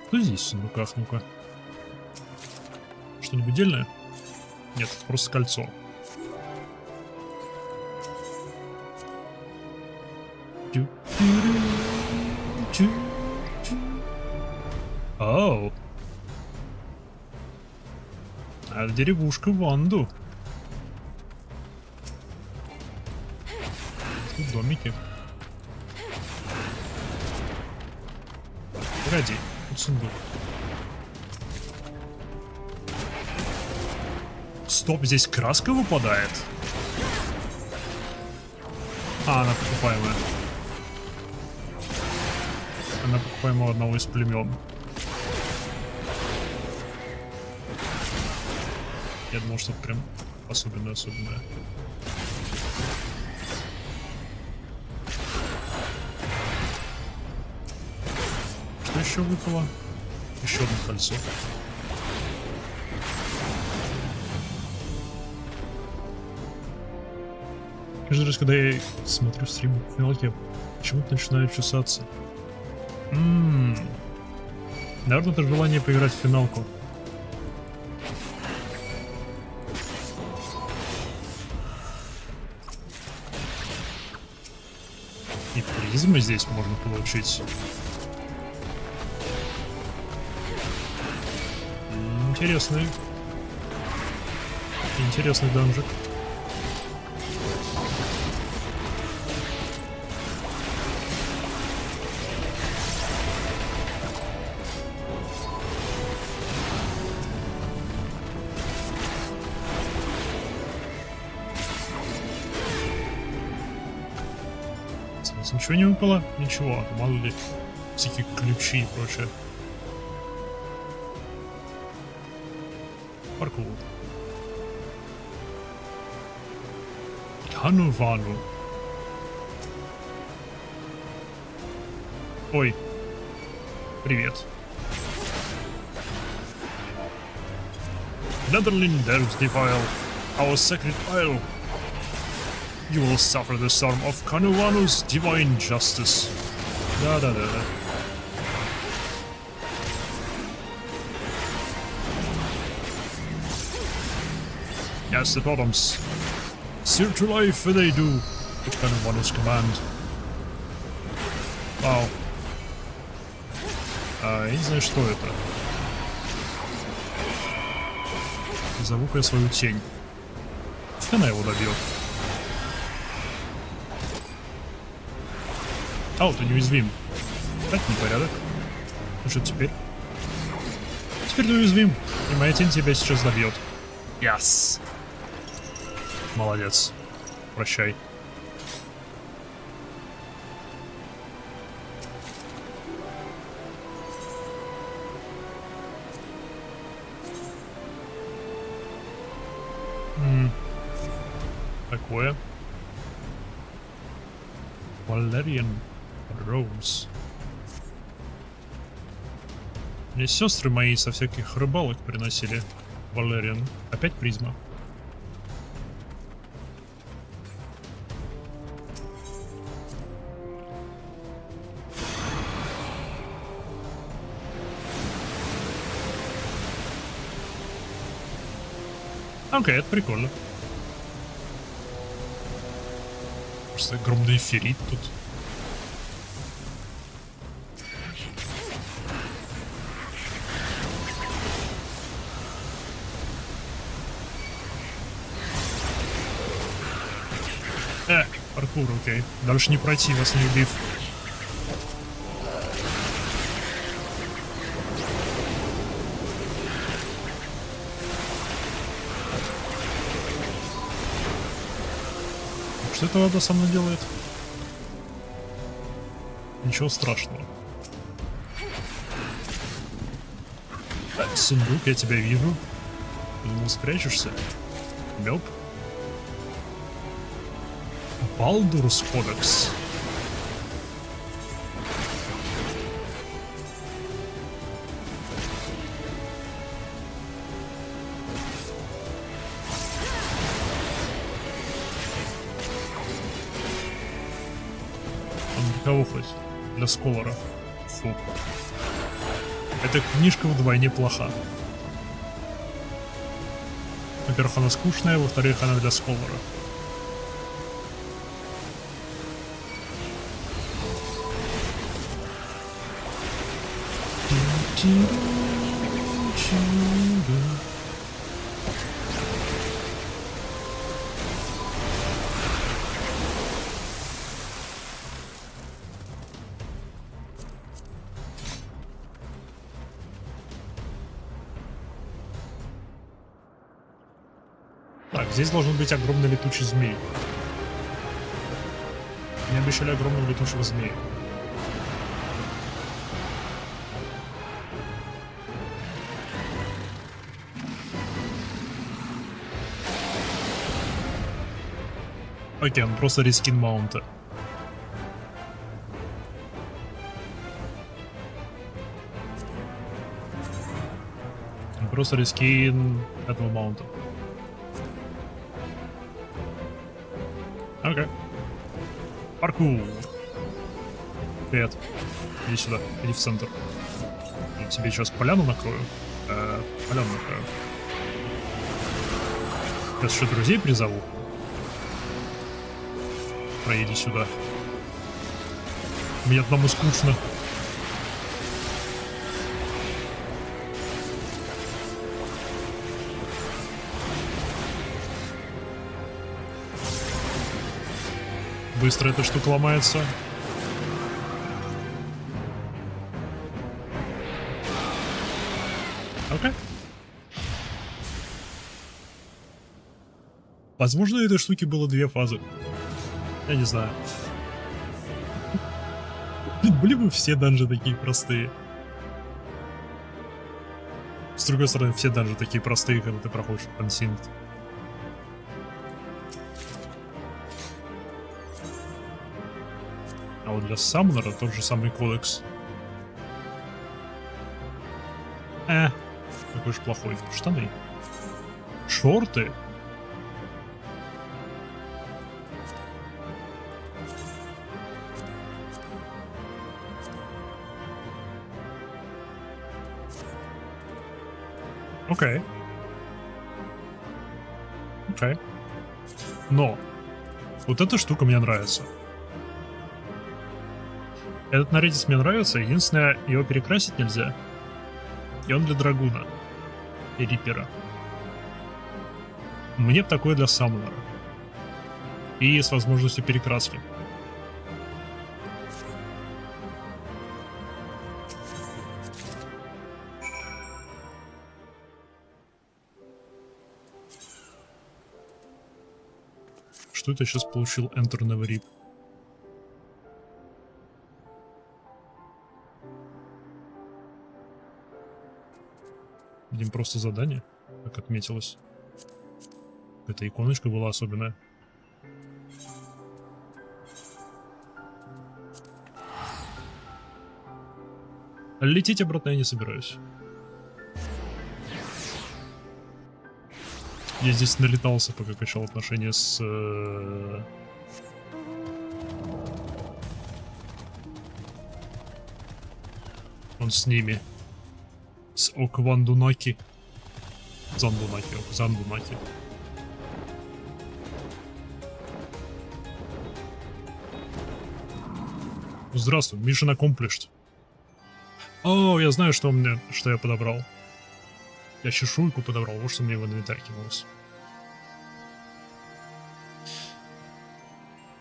Что здесь в сундуках? Ну-ка. Что-нибудь дельное? Нет, это просто кольцо. Оу. А деревушка Ванду. Тут домики. Погоди, тут сундук. Стоп, здесь краска выпадает? А, она покупаемая. Она покупаемая у одного из племен. Я думал, что это прям особенное. Что еще выпало? Еще одно кольцо. Каждый раз, когда я смотрю стрим в финалке, почему-то начинаю чесаться. Наверное, это желание поиграть в финалку. И призмы здесь можно получить. Интересный данжик. Ничего не выпало? Ничего, мало ли всякие ключи и прочее. Паркур. Канувану. Ой. Привет. Netherland dares defile our sacred isle. You will suffer the storm of Kanuwanu's divine justice. Да-да-да. Yes, the bottoms. Sear to life they do. Which Kanuwanu's command. Вау. Я не знаю, что это. Зову-ка я свою тень. Пусть она его добьет. Ау, ты неуязвим. Так, непорядок. Ну что теперь? Теперь ты уязвим. И моя тень тебя сейчас добьет. Яс. Молодец. Прощай. Такое. Valerian Rose. Мне сестры мои со всяких рыбалок приносили Valerian. Опять призма. Окей, это прикольно. Просто огромный феррит тут. Паркур, окей. Дальше не пройти, вас не убив. Что это вода со мной делает? Ничего страшного. Так, сундук, я тебя вижу. Думал, спрячешься? Мёб. Балдурс Кодекс. Для кого хоть? Для сколора. Фу. Эта книжка вдвойне плоха. Во-первых, она скучная, во-вторых, она для сколора. Так, здесь должен быть огромный летучий змей. Мне обещали огромного летучего змея. Окей, он просто рескин маунта. Он просто рескин этого маунта. Окей. Паркур. Привет. Иди сюда, иди в центр. Я тебе сейчас поляну накрою. Поляну накрою. Сейчас еще друзей призову. Проеди сюда. Мне одному скучно. Быстро эта штука ломается. Окей. Возможно, у этой штуки было две фазы. Я не знаю. Были бы все данжи такие простые. С другой стороны, все данжи такие простые, когда ты проходишь Unsynct. А вот для Саммонера тот же самый кодекс. Какой же плохой. Штаны. Шорты. Окей. Окей. Но вот эта штука мне нравится. Этот нарядец мне нравится. Единственное, его перекрасить нельзя. И он для драгуна. И рипера. Мне бы такое для саммонера. И с возможностью перекраски. Что это сейчас получил Enter Never Rip? Видим просто задание, как отметилось. Эта иконочка была особенная. Лететь обратно я не собираюсь. Я здесь налетался, пока качал отношения с... Он с ними. С Оквандунаки. Зандунаки, Окзандунаки. Здравствуй, Mission Accomplished. О, я знаю, что я подобрал. Я чешуйку подобрал, вот что мне в инвентарь кинулось.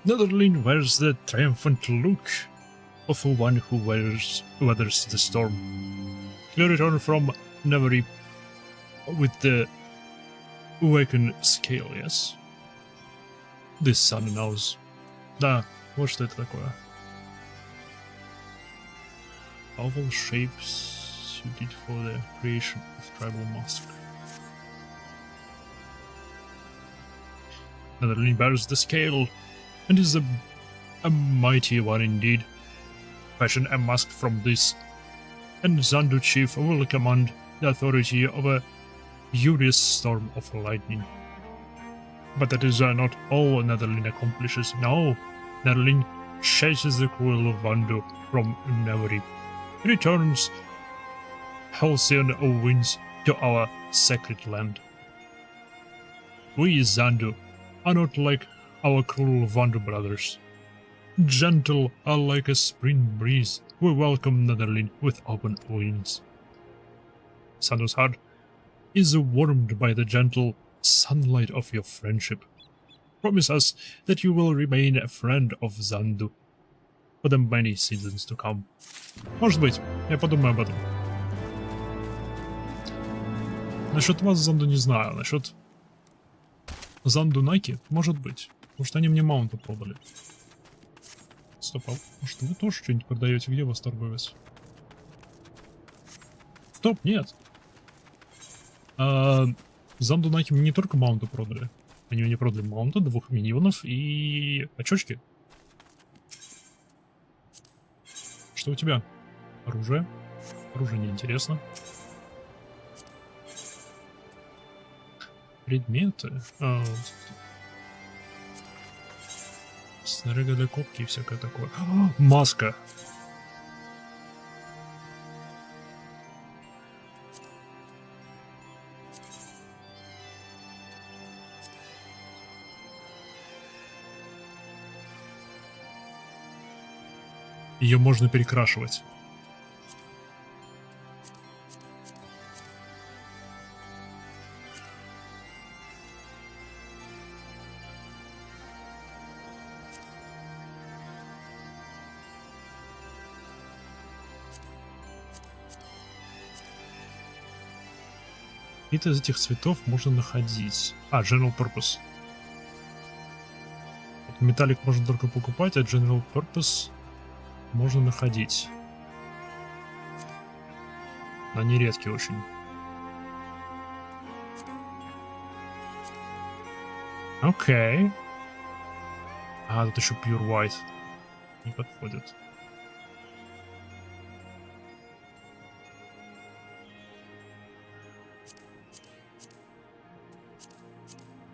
Netherling wears the triumphant look of one who weathers the storm. You return from Nevery with the awakened scale, yes? This sun knows. Да, вот что это такое. Oval shapes suited for the creation of tribal mask. Netherling bears the scale, and is a mighty one indeed. Fashion a mask from this, and Zandu chief will command the authority of a furious storm of lightning. But that is not all Netherling accomplishes. No, Netherling chases the cruel Vandu from Nevery, returns halcyon winds to our sacred land. We Zandu are not like our cruel Vandu brothers. Gentle are like a spring breeze, we welcome Netherling with open wings. Zandu's heart is warmed by the gentle sunlight of your friendship. Promise us that you will remain a friend of Zandu for the many seasons to come. Может быть, я подумаю об этом. Насчет вас, Занду, не знаю. Насчет Занду Наки, может быть. Потому что они мне маунты продали. Стоп, а может вы тоже что-нибудь продаете? Где у вас торговец? Стоп, нет. Занду Наки мне не только маунты продали. Они мне продали маунта, 2 миньонов и очочки. Что у тебя? Оружие? Оружие неинтересно. Предметы. Снаряга для копки и всякое такое. Маска. Ее можно перекрашивать. Какие-то из этих цветов можно находить. General Purpose. Металлик можно только покупать, а General Purpose можно находить. Они редкие очень. Окей. Тут еще Pure White. Не подходит.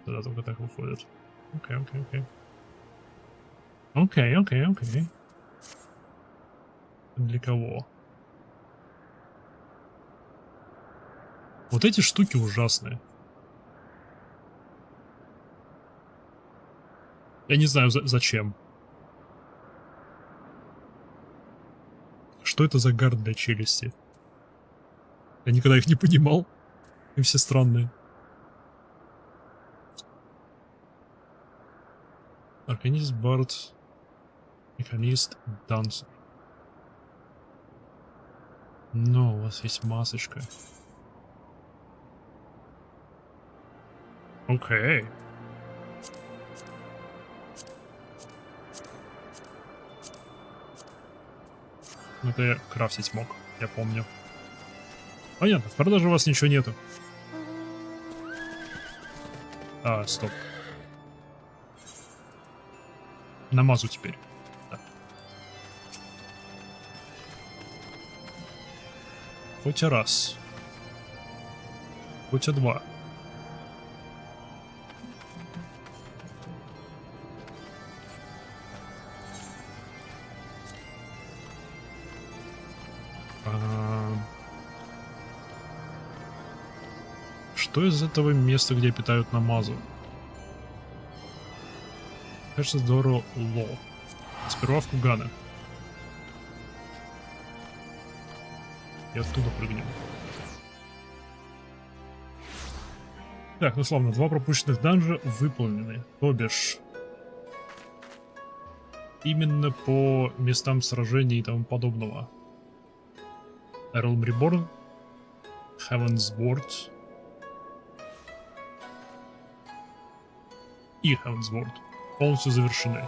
Тогда только так выходит. Окей. Для кого? Вот эти штуки ужасные. Я не знаю, зачем. Что это за гард для челюсти? Я никогда их не понимал. И все странные. Арканист, бард, механист, дансер. Но у вас есть масочка. Окей. Это я крафтить мог, я помню. Понятно, в продаже у вас ничего нету. Стоп. Намазу теперь. Да. Хоть раз. Хоть 2. Что из этого места, где питают намазу? Кажется, здорово ло. Сперва в Куганы. И оттуда прыгнем. Так, ну славно, 2 пропущенных данжа выполнены. То бишь, именно по местам сражений и тому подобного. Realm Reborn, Heaven's Ward и Heaven's Ward. полностью завершены.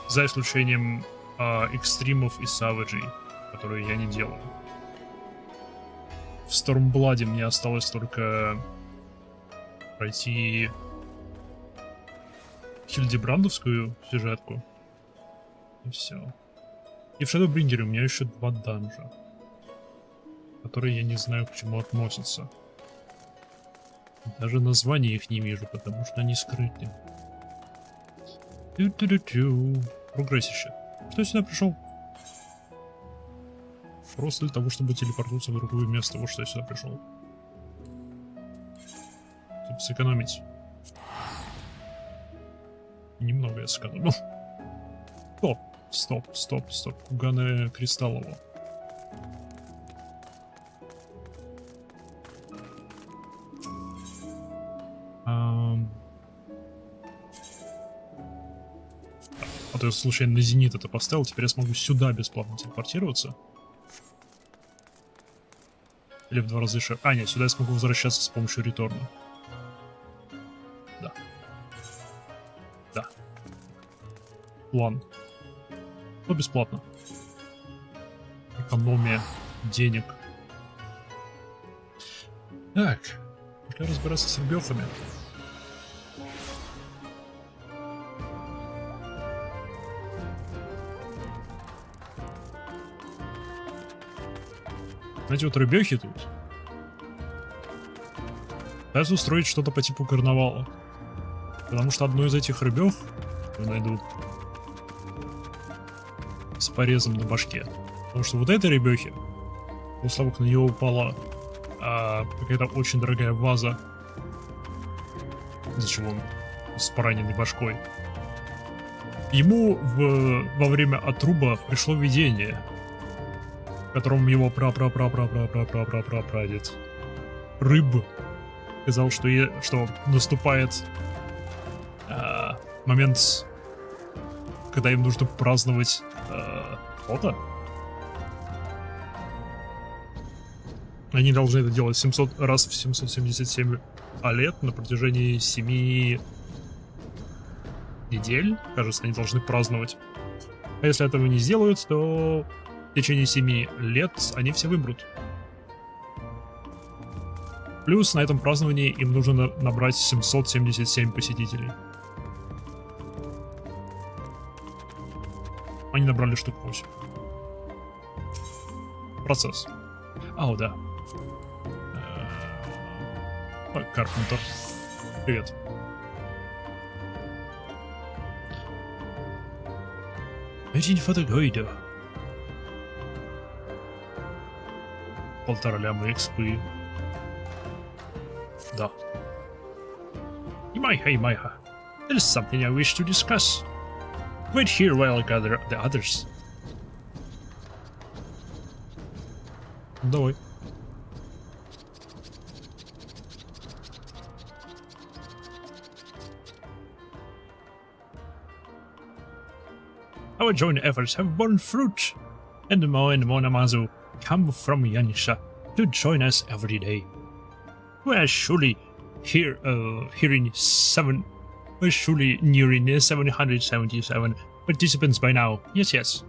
За исключением экстримов и саваджей, которые я не делаю. В Stormblood мне осталось только пройти Хильдебрандовскую сюжетку. И все. И в Shadowbringers у меня еще 2 данжа, которые я не знаю, к чему относятся. Даже названия их не вижу, потому что они скрыты. Прогрессище. Что я сюда пришел? Просто для того, чтобы телепортнуться в другое место. Вот что я сюда пришел. Чтобы сэкономить. Немного я сэкономил. Стоп. Куганы Кристаллово. А то я случайно на Зенит это поставил, теперь я смогу сюда бесплатно телепортироваться. Или в 2 раза дешевле. А, нет, сюда я смогу возвращаться с помощью реторна. Да. План. Но бесплатно. Экономия денег. Так. Нужно разбираться с рыбёхами. Знаете, вот рыбёхи тут пытаются устроить что-то по типу карнавала. Потому что одну из этих рыбёх я найду с порезом на башке. Потому что вот этой рыбёхи, после того, как на неё упала какая-то очень дорогая ваза, из-за чего он с пораненной башкой, ему во время отруба пришло видение, в котором его прадед рыб сказал, что наступает момент, когда им нужно праздновать фото. Они должны это делать 700 раз в 777 лет на протяжении 7 недель. Кажется, они должны праздновать. А если этого не сделают, то в течение 7 лет они все вымрут. Плюс на этом праздновании им нужно набрать 777 посетителей. Они набрали штук 8. Процесс. Ау, да. Карпентер. Привет. Один фотогайда. 1,5 ляма экспы. Да. Майха. There is something I wish to discuss. Wait here while I gather the others. Давай. Our joint efforts have borne fruit, and Mo and Monamazu come from Yanisha to join us every day. We are surely nearing 777 participants by now. Yes.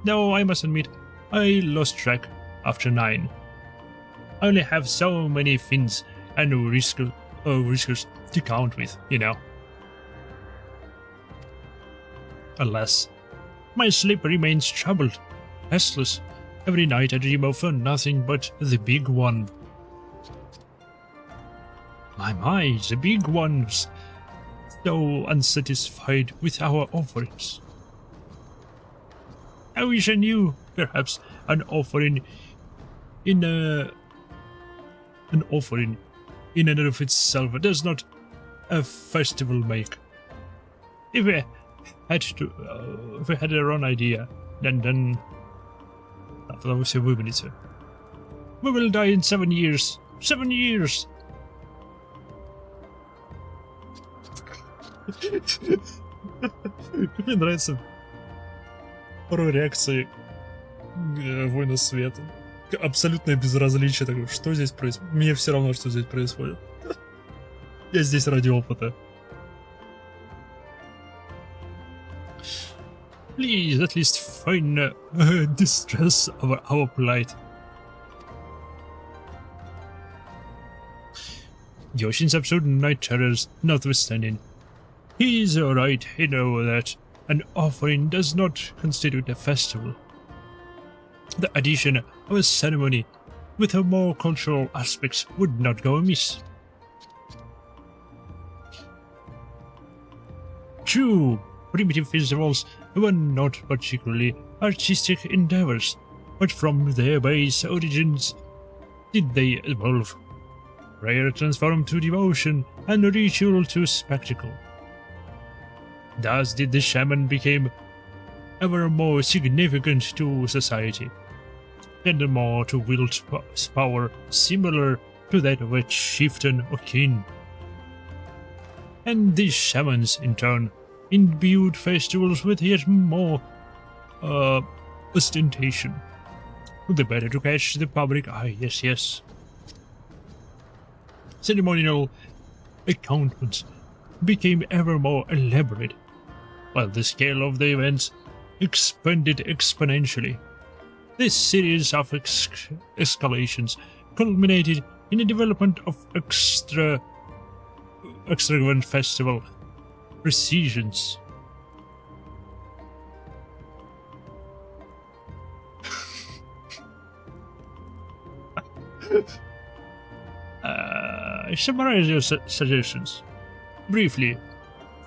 Though I must admit, I lost track after 9. I only have so many fins and riskers to count with, you know. Alas, my sleep remains troubled, restless. Every night I dream of nothing but the big one. My, the big ones, so unsatisfied with our offerings. I wish I knew, perhaps, an offering in and of itself does not a festival make. If we had our own idea, then тогда вы все выберете. We will die in 7 years. 7 years. Мне нравится порой реакции Воина Света. Абсолютное безразличие такое. Что здесь происходит? Мне все равно, что здесь происходит. Я здесь ради опыта. Please at least find distress of our plight. Yoshin's absurd night terrors notwithstanding, he's alright, he knows that an offering does not constitute a festival. The addition of a ceremony with a more cultural aspects would not go amiss. True, primitive festivals were not particularly artistic endeavors, but from their base origins did they evolve. Prayer transformed to devotion and ritual to spectacle. Thus did the shaman become ever more significant to society, and more to wield power similar to that of a chieftain or king. And these shamans, in turn, imbued festivals with yet more ostentation, the better to catch the public eye. Yes. Ceremonial accoutrements became ever more elaborate, while the scale of the events expanded exponentially. This series of escalations culminated in the development of extravagant festival processions. Summarize your suggestions. Briefly,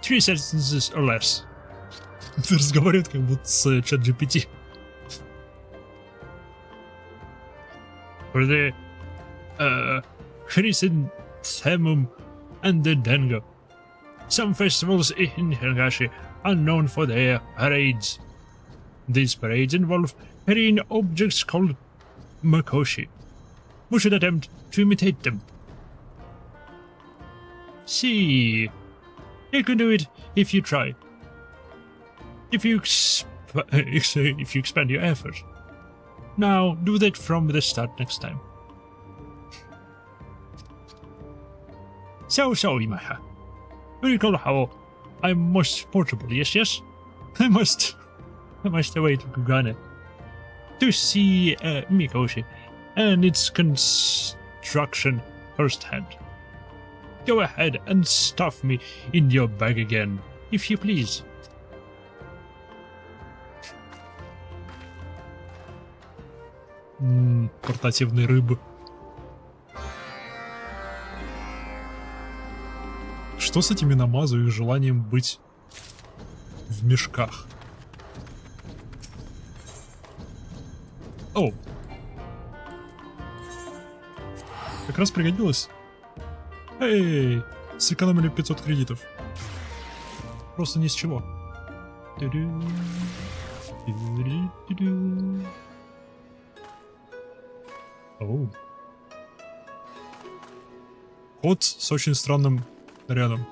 3 sentences or less. Разговаривает как будто с чат GPT. For the chrysanthemum and the dango. Some festivals in Higashi are known for their parades. These parades involve carrying objects called makoshi. We should attempt to imitate them. See, you can do it if you try. If you expand your effort. Now, do that from the start next time. So, Imaha. You recall how I'm most portable, yes? I must away to Kugane to see Mikoshi and its construction firsthand. Go ahead and stuff me in your bag again, if you please. Портативный рыб. Что с этими намазу и желанием быть в мешках? О! Как раз пригодилось. Эй! Сэкономили 500 кредитов. Просто ни с чего. Оу. Кот с очень странным рядом.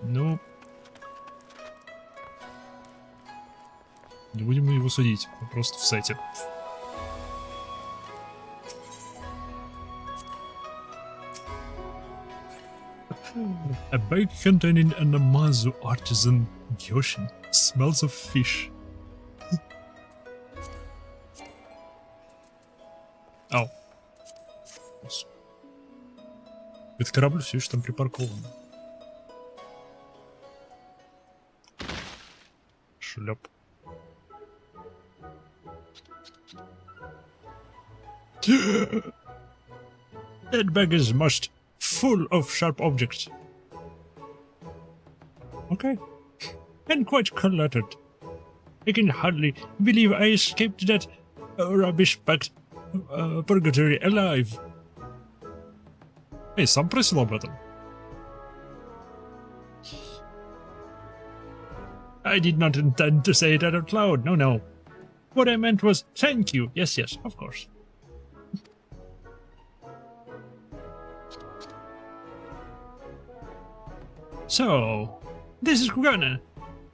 Ну... Не будем его судить, просто в сете. A bag containing an Amazu artisan Yoshin smells of fish. Ау. Этот корабль все еще там припаркован. Шлеп. That bag is mushed, full of sharp objects. Okay. And quite cluttered. I can hardly believe I escaped that rubbish-packed purgatory alive. Эй, сам просил об этом. I did not intend to say it out loud, no. What I meant was thank you. Yes, of course. So, this is Kugane.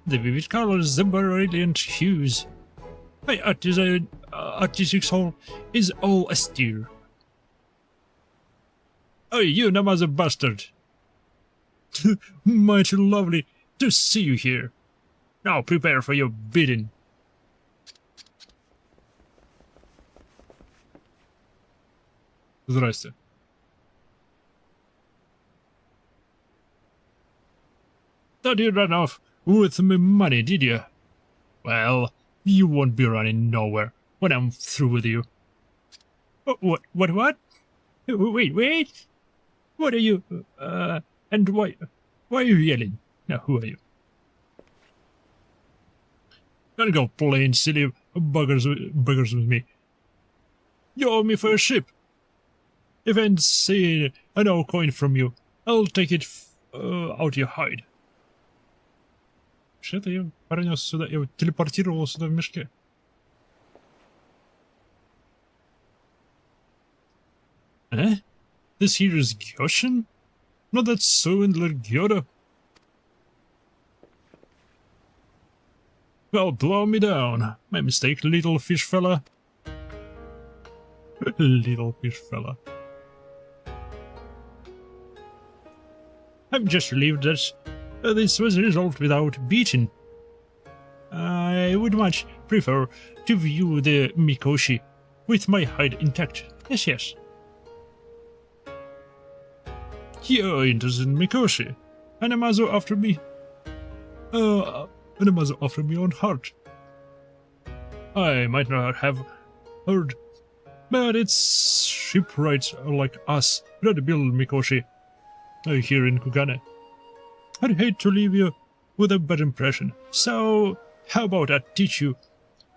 The vivid colors, the brilliant hues. My artistic soul is all astir. Oh, you Namazu bastard! Mighty lovely, to see you here. Now prepare for your bidding. Здрасте. Thought you ran off with my money, did you? Well, you won't be running nowhere when I'm through with you. What? Wait. What are you, and why are you yelling? Now, who are you? Don't go playing silly buggers with me. You owe me for a ship. If I see a no coin from you, I'll take it out your hide. Что-то я пронес сюда, я телепортировал сюда в мешке. Eh? This here is Gyoshin? No, that's Swindler Gyoda. Well, blow me down. My mistake, little fish fella. Little fish fella. I'm just relieved that this was resolved without beating. I would much prefer to view the Mikoshi with my hide intact. Yes. You're interested in Mikoshi. Anamazo after me. Anamazo after me on heart. I might not have heard, but it's shipwrights like us that build Mikoshi here in Kugane. I'd hate to leave you with a bad impression, so how about I teach you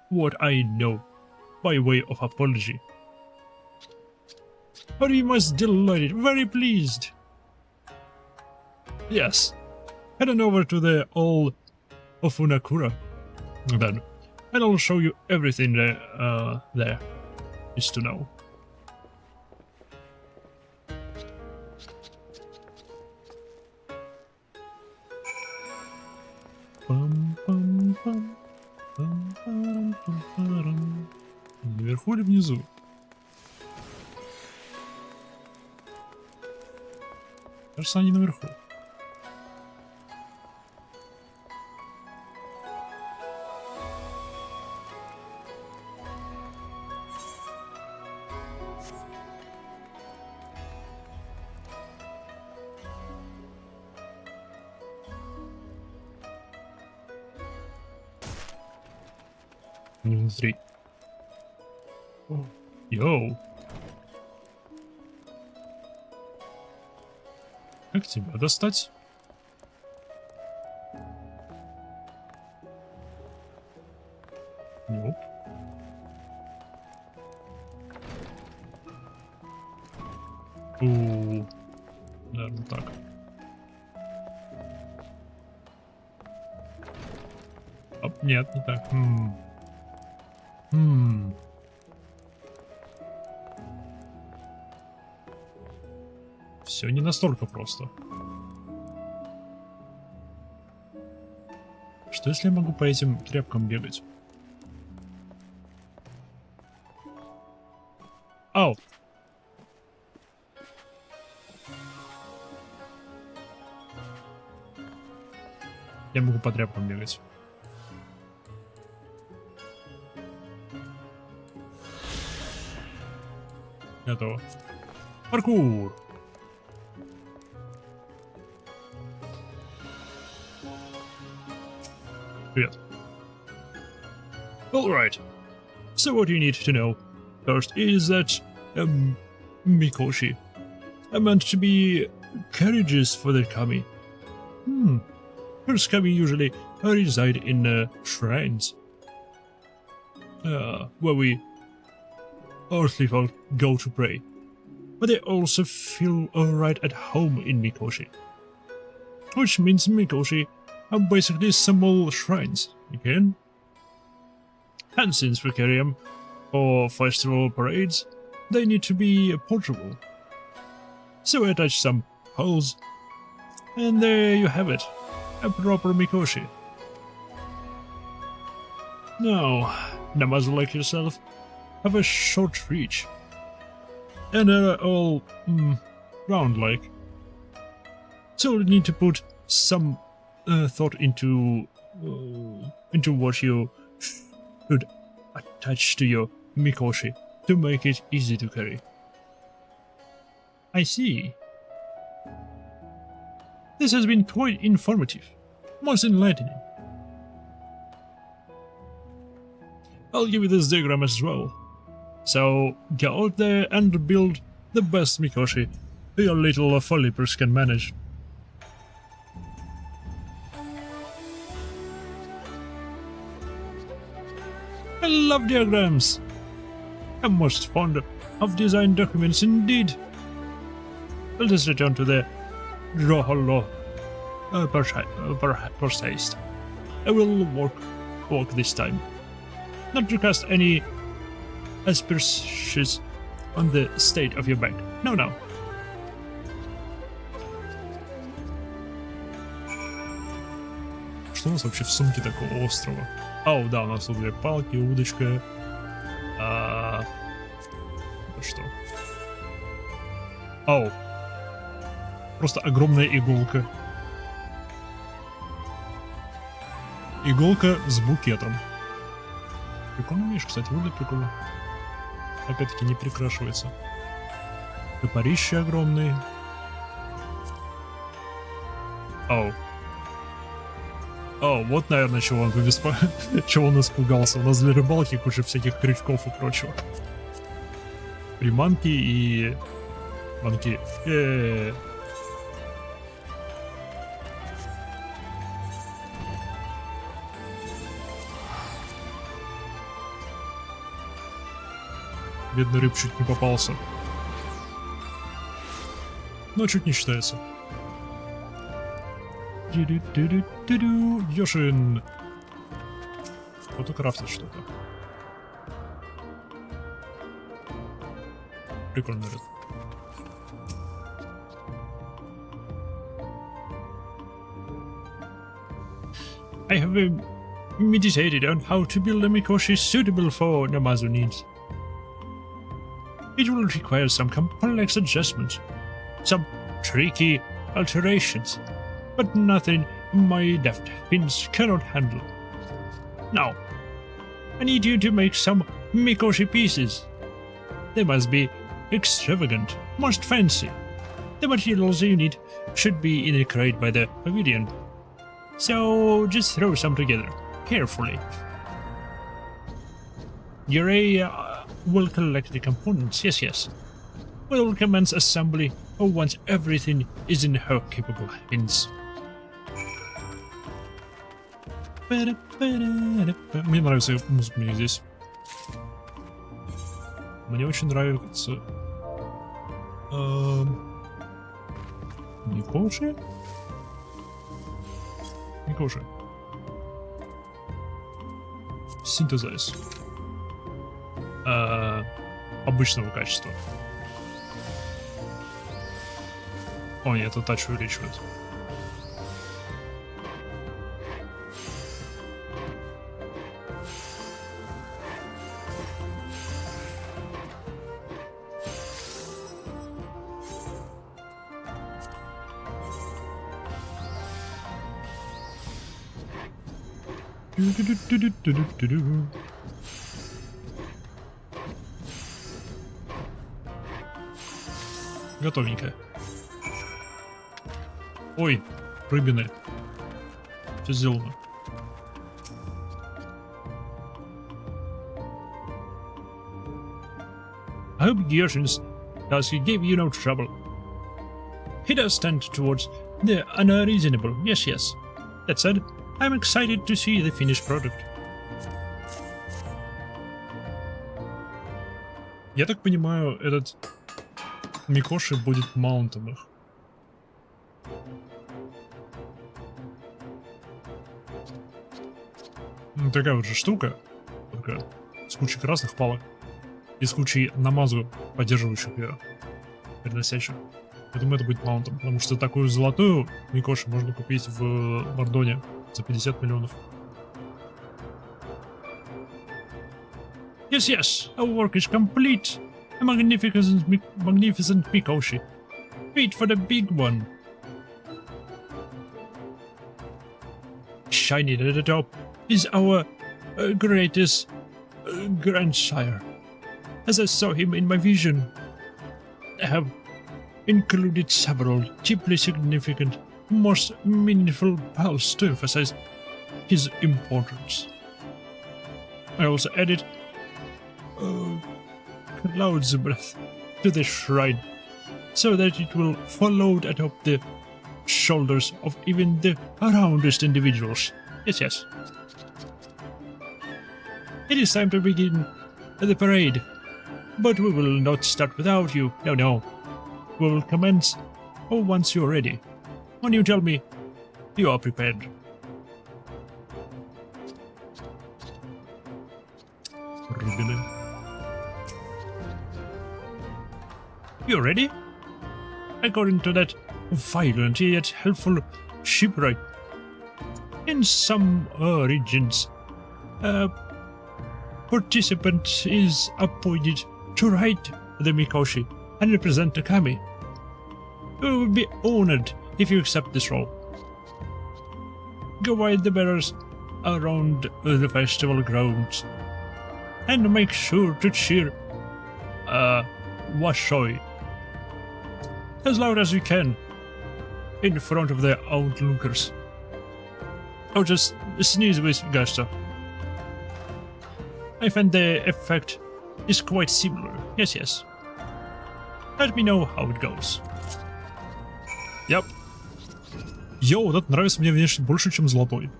what I know by way of apology? Are you most delighted, very pleased? Yes, head on over to the old Ofunakura then, and I'll show you everything there is to know. Наверху или внизу? Кажется, они наверху. Внутри. Йоу. Как тебя достать? Nope. Наверное, так. Оп, нет, не так. Все не настолько просто. Что если я могу по этим тряпкам бегать? Ау! Я могу по тряпкам бегать. Готово. Паркур! Привет. Alright. So what you need to know first is that Mikoshi are meant to be carriages for the kami. First kami usually reside in shrines, where we earthly folk go to pray, but they also feel alright at home in Mikoshi, which means Mikoshi are basically small shrines, again. And since we carry them for festival parades, they need to be portable. So I attach some holes, and there you have it, a proper Mikoshi. Now, Namazu like yourself have a short reach, and are all round-like, so we need to put some thought into what you should attach to your Mikoshi to make it easy to carry. I see. This has been quite informative, most enlightening. I'll give you this diagram as well. So go out there and build the best Mikoshi your little Folipers can manage. I love diagrams. I'm most fond of design documents indeed. I'll just return to the draw hollow persist. I will walk this time. Not to cast any aspersions on the state of your bank. No, no. Что у нас вообще в сумке такого острова? О, да, у нас тут 2 палки, удочка. Это что? Оу. Просто огромная иголка. Иголка с букетом. Прикольная вещь, кстати, выглядит прикольно. Опять-таки не прикрашивается. Топорища огромные. Оу. О, вот, наверное, чего он чего он испугался. У нас для рыбалки куча всяких крючков и прочего. Приманки и... манки. Бедный рыб чуть не попался. Но чуть не считается. Йошин. Кто-то крафтит что-то. Прикольно, ребят. I have meditated on how to build a Mikoshi suitable for Namazu needs. It will require some complex adjustments, some tricky alterations, but nothing my deft pins cannot handle. Now, I need you to make some Mikoshi pieces. They must be extravagant, most fancy. The materials you need should be in a crate by the pavilion. So just throw some together, carefully. Yurei will collect the components, yes. We'll commence assembly once everything is in her capable hands. Мне нравится музыка у них здесь. Мне очень нравится... Микоши? Микоши. Синтезайз. Обычного качества. О, нет, это тач увеличивает. Готовенько. Ой, рыбины. Все сделано. I hope Gyoshin's task gave you no trouble. He does tend towards the unreasonable, yes. That said, I'm excited to see the finished product. Я так понимаю, этот Микоши будет маунтом их. Ну, такая вот же штука, только с кучей красных палок и с кучей намазу, поддерживающих ее, переносящих. Я думаю, это будет маунтом, потому что такую золотую Микоши можно купить в Мордоне за 50 миллионов. Yes, our work is complete. A magnificent Mikoshi. Wait for the big one. shining at the top is our greatest grandsire. As I saw him in my vision, I have included several deeply significant, most meaningful bells to emphasize his importance. I also added cloud's breath to the shrine, so that it will float atop the shoulders of even the roundest individuals. Yes. It is time to begin the parade, but we will not start without you. No. We will commence once you are ready. When you tell me you are prepared. Really? You ready? According to that violent yet helpful shipwright, in some regions, a participant is appointed to ride the Mikoshi and represent the kami. We will be honored if you accept this role. Go guide the bearers around the festival grounds and make sure to cheer Washoi as loud as you can in front of the onlookers. Or just sneeze with gusto. I find the effect is quite similar. Yes. Let me know how it goes. Yep. Йоу, вот это нравится мне внешне больше, чем золотой.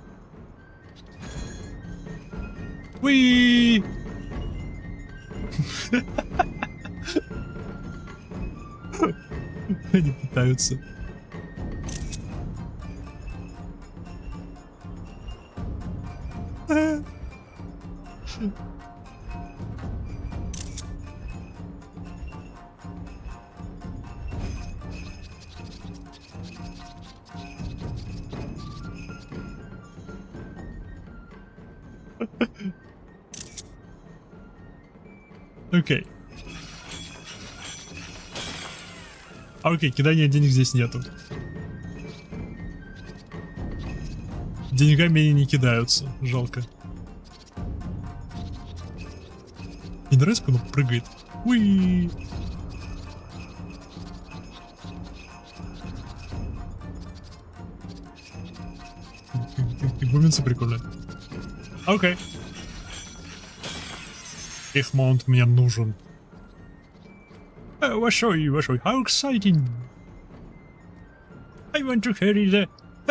Уи! Они пытаются. Окей. Окей, кидания денег здесь нету. Деньгами они не кидаются, жалко. Не нравится, как он прыгает. Уи! Буминцы прикольные. Окей. Их маунт мне нужен. Washoi, how exciting! I want to carry the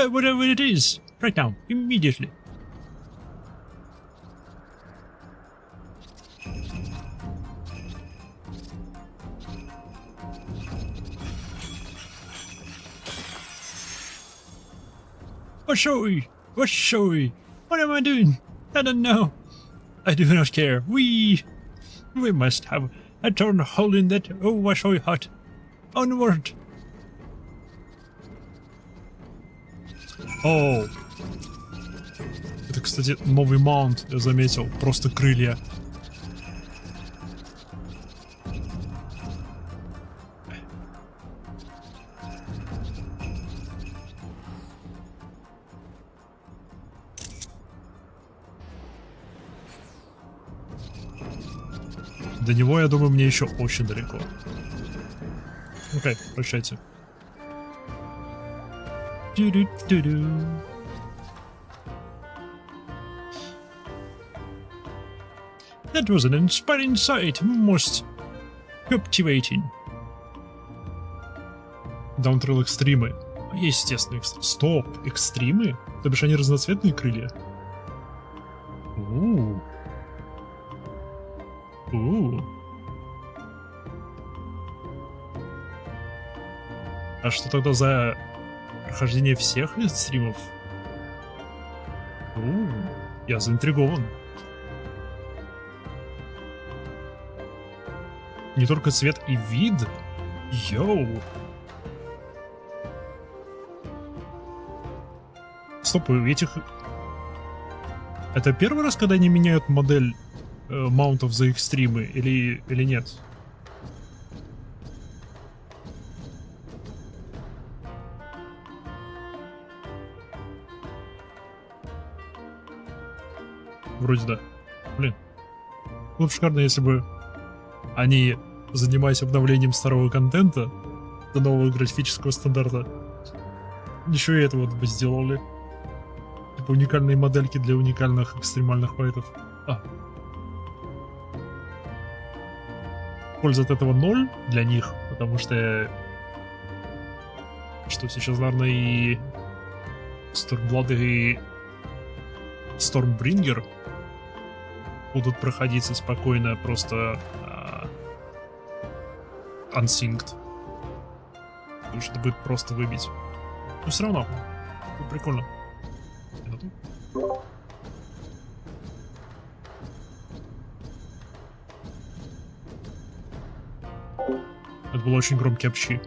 whatever it is right now, immediately. Washoi, what am I doing? I don't know. I do not care. We must have a town hall in that Washoi hut. Onward. О, это, кстати, новый маунт, я заметил, просто крылья. До него, я думаю, мне еще очень далеко. Окей, прощайте. That was an inspiring sight, most captivating. Даунтрелл экстримы. Естественно, стоп, экстримы? То бишь они разноцветные крылья? А что тогда за прохождение всех стримов? Я заинтригован. Не только цвет и вид. Йоу. Стоп, у этих... Это первый раз, когда они меняют модель маунтов за их стримы, или нет? Вроде да. Блин. Было бы шикарно, если бы они, занимаясь обновлением старого контента до нового графического стандарта, еще и это вот бы сделали. Типа уникальные модельки для уникальных экстремальных файтов. Польза от этого 0 для них, потому что сейчас, наверное, и Stormblood и Stormbringer будут проходиться спокойно, просто unsynced. Потому что это будет просто выбить. Но все равно, будет прикольно. Это был очень громкий общий.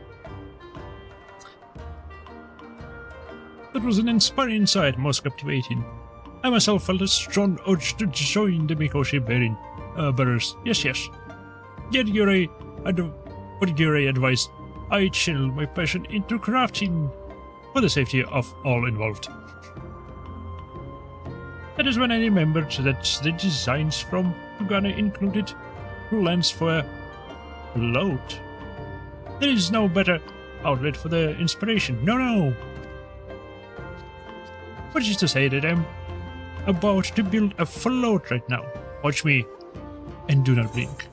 That was an inspiring sight, most captivating. I myself felt a strong urge to join the Mikoshi bearers. Yes. With your advice, I channeled my passion into crafting for the safety of all involved. That is when I remembered that the designs from Uganda included lens for float. There is no better outlet for the inspiration. No. Which is to say that I'm about to build a float right now. Watch me and do not blink.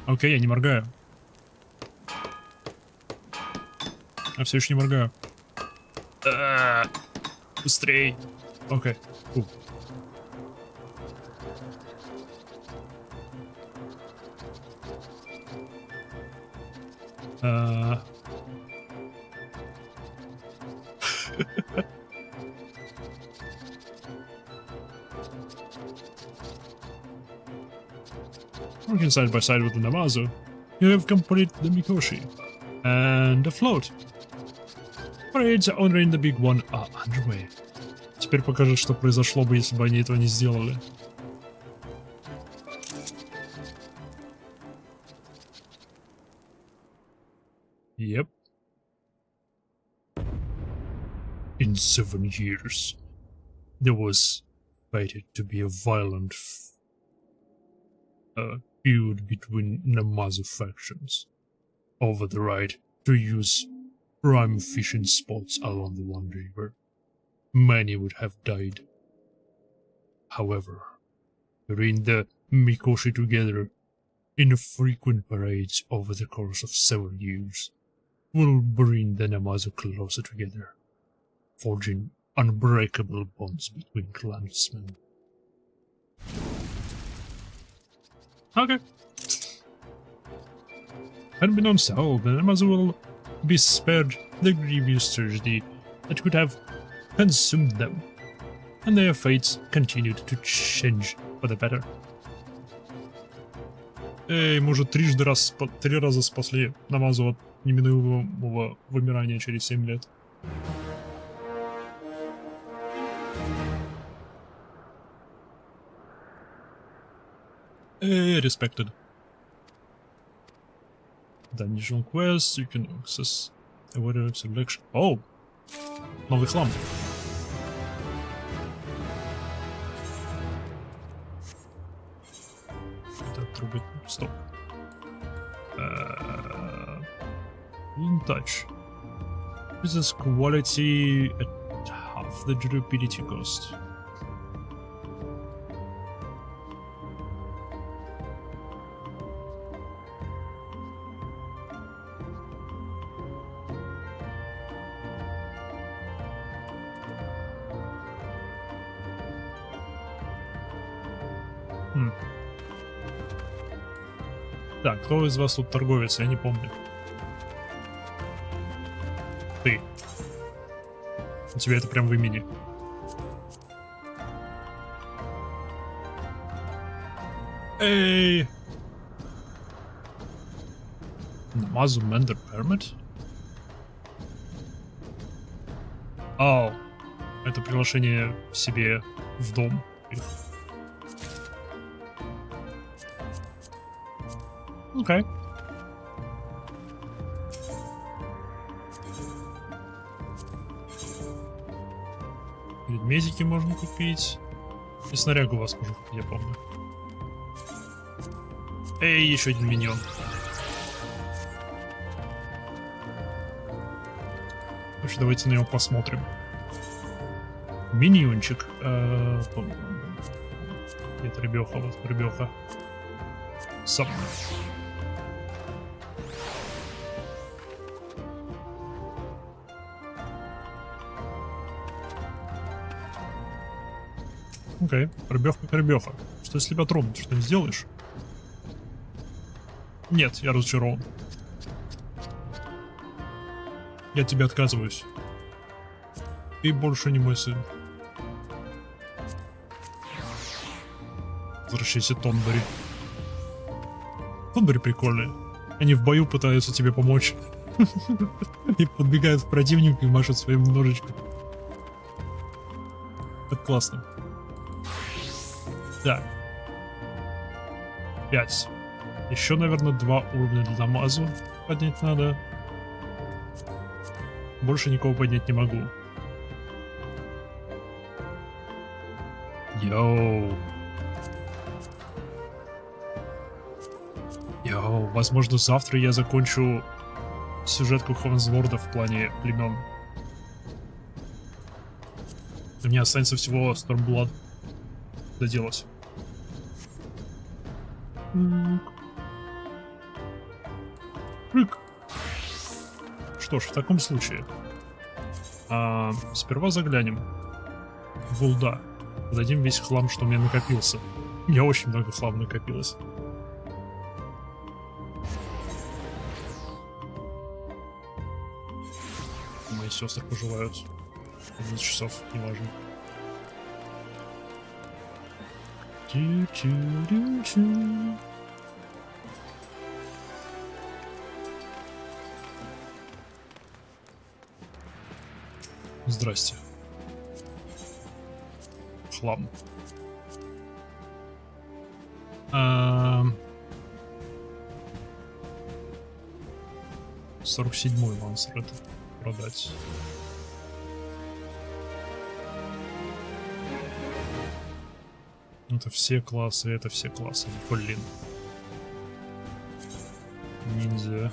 Окей, я не моргаю. Я все еще не моргаю. Быстрей. Окей. Working side by side with the Namazo, you have completed the Mikoshi and the float. Parades honoring the big one are underway. Теперь покажет, что произошло бы, если бы они этого не сделали. Yep. In 7 years, there was fated to be a violent feud between Namazu factions over the right to use prime fishing spots along the One River. Many would have died. However, during the Mikoshi together, in frequent parades over the course of several years, will bring the Namazu closer together, forging unbreakable bonds between clansmen. Okay. Unbeknownst to all, the Namazu will be spared the grievous tragedy that could have consumed them, and their fates continued to change for the better. Мы уже три раза спасли Намазу от неминуемого вымирания через 7 лет. Respected. Dungeon quest, you can access a wider selection. Oh! Новый хлам. Это трубы. Стоп. Touch. This is quality at half the durability cost. Так, кто из вас тут торговец? Я не помню. Ты. У тебя это прям в имени. Эй! Намазу Mender Permit? Ау. Это приглашение себе в дом. Окей. Предметики можно купить. И снарягу у вас можно купить, я помню. Эй, еще один миньон. Короче, давайте на него посмотрим. Миньончик. Это ребеха, вот ребеха. Сам. Окей, ребеха. Что если тебя тронут, что не сделаешь? Нет, я разочарован. Я тебе отказываюсь. Ты больше не мой сын. Возвращайся, Тонбери. Тонбери прикольные. Они в бою пытаются тебе помочь. И подбегают к противнику и машут своим ножичком. Это классно. Так. 5. Еще, наверное, 2 уровня для дамазу поднять надо. Больше никого поднять не могу. Йоу. Йоу, возможно, завтра я закончу сюжетку Ховенсворда в плане племен. У меня останется всего Stormblood доделать. Рык. Что ж, в таком случае сперва заглянем в Улда. Подадим весь хлам, что у меня накопился. У меня очень много хлама накопилось. Мои сестры пожелают 11 часов, неважно. Здрасте. Хлам. 47-й лансер это продать. Это все классы, это все классы. Блин. Ниндзя.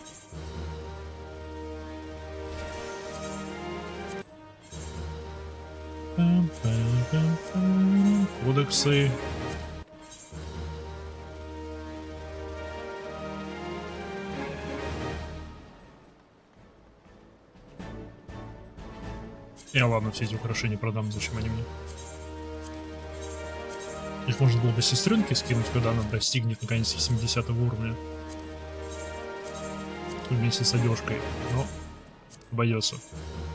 Кодексы. Я ладно, все эти украшения продам, зачем они мне? Их можно было бы сестренке скинуть, когда она достигнет наконец 70 уровня. Вместе с одежкой, но обойдется.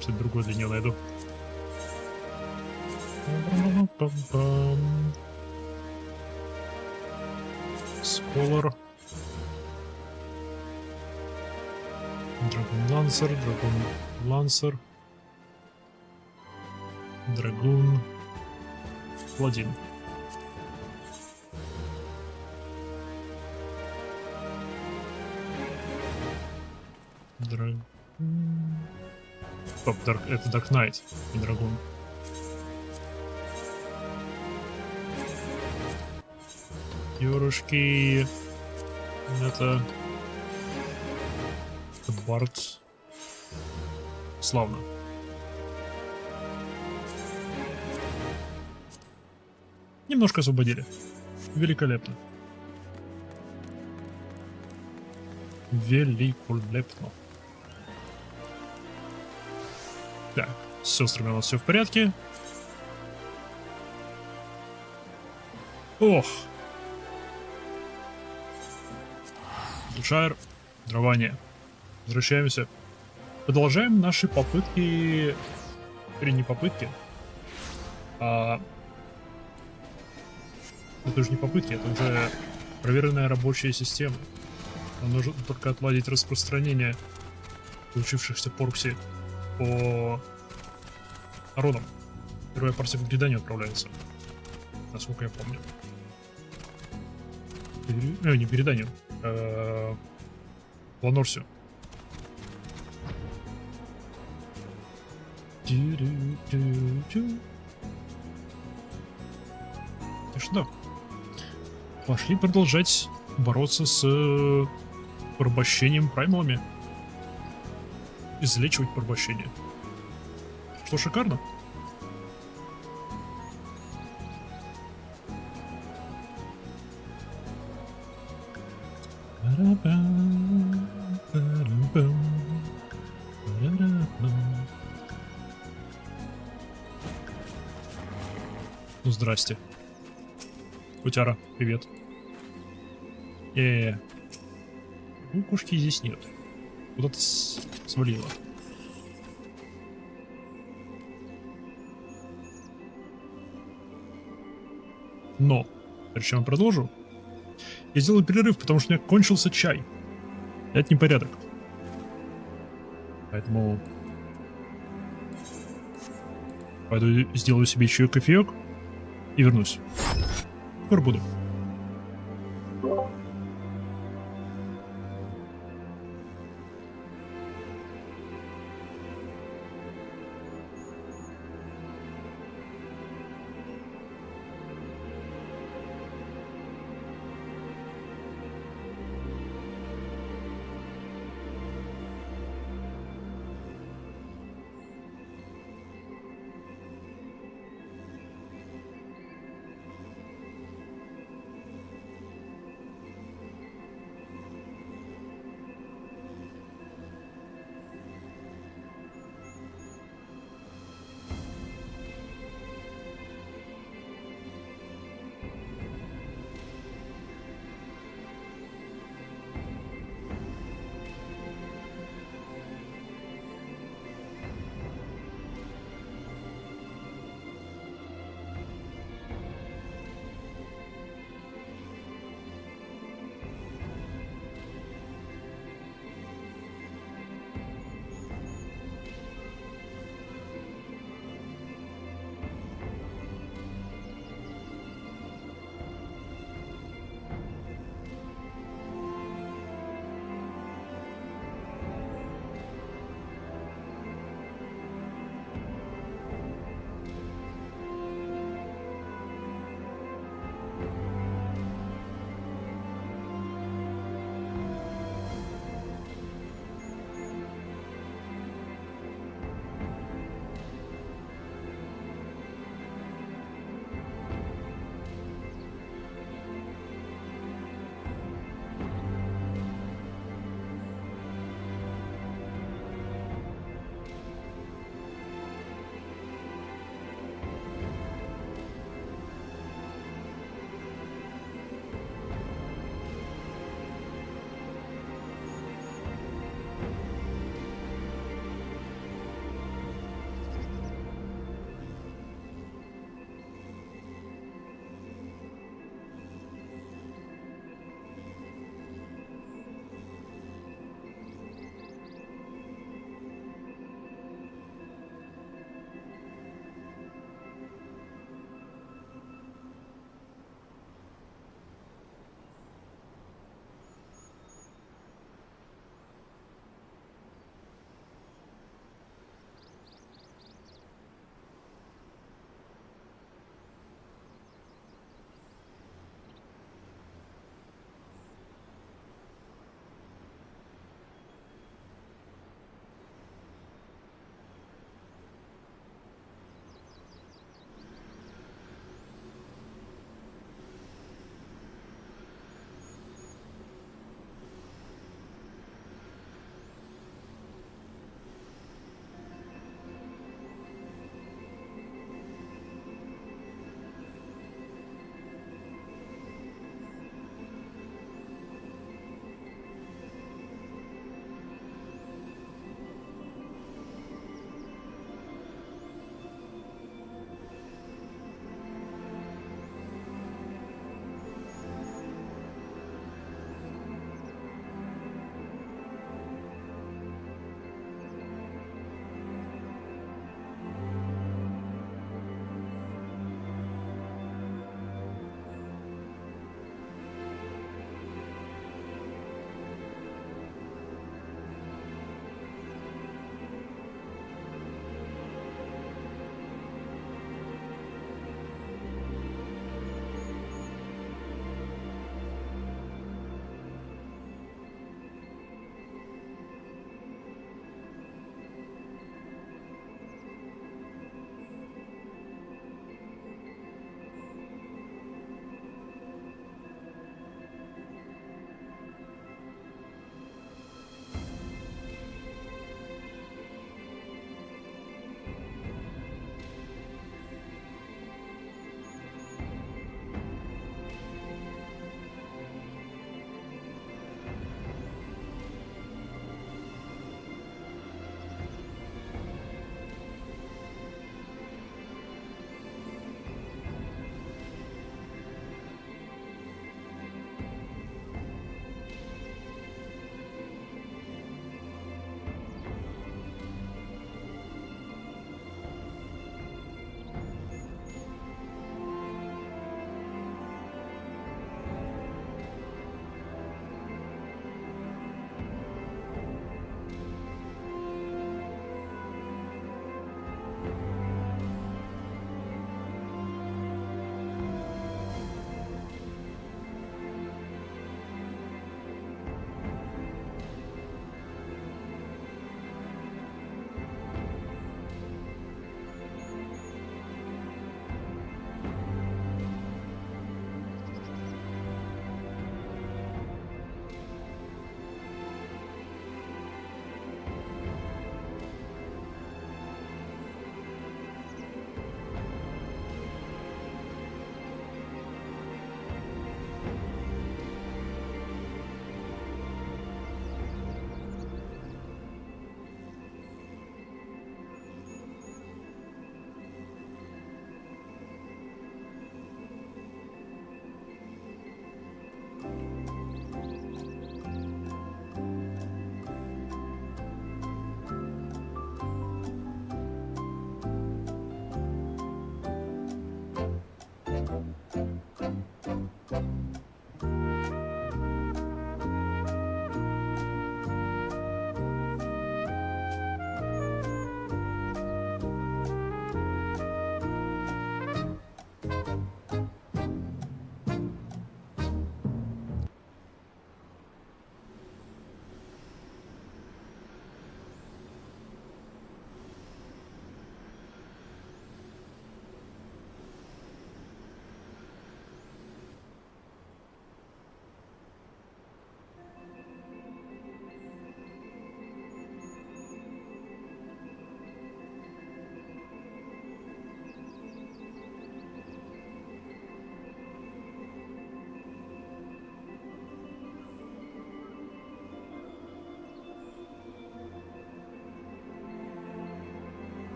Что-то другое для нее найду. Сколор. Драгун Лансер, Драгун Лансер. Драгун. Паладин. Драгун. Стоп, это Dark Knight, не Драгун. Ёрушки. Это Барт. Славно. Немножко освободили. Великолепно. Великолепно. Так, с сестрами у нас все в порядке. Ох. Шайр, дарование. Возвращаемся. Продолжаем наши попытки. Или не попытки. Это уже не попытки, это уже проверенная рабочая система. Нам нужно только отладить распространение получившихся поркси по народам. Первая партия в Гриданию отправляется. Насколько я помню. Не Гриданию. Планорсию. Так что да. Пошли продолжать бороться с порабощением праймами. Излечивать порабощение. Что шикарно. Ну, здрасте. Кутяра, привет. Ну, кошки здесь нет. Куда-то свалила. Но, прежде чем я продолжу, я сделаю перерыв, потому что у меня кончился чай. Это непорядок. Поэтому пойду сделаю себе еще кофеек и вернусь. Скоро буду.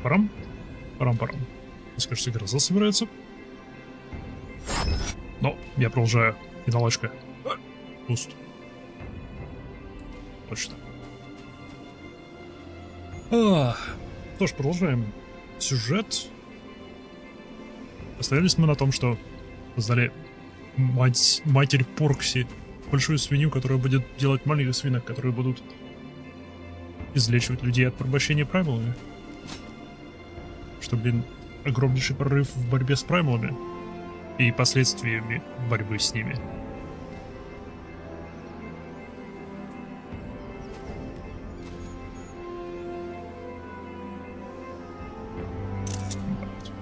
Парам-парам. Парам-парам. Мне кажется, гроза собирается. Но я продолжаю. Финалочка. Пуст. Точно. Что ж, продолжаем. Сюжет. Остановились мы на том, что создали матерь Поркси. Большую свинью, которая будет делать маленьких свинок, которые будут излечивать людей от порабощения праймалами. Что, блин, огромнейший прорыв в борьбе с праймалами и последствиями борьбы с ними.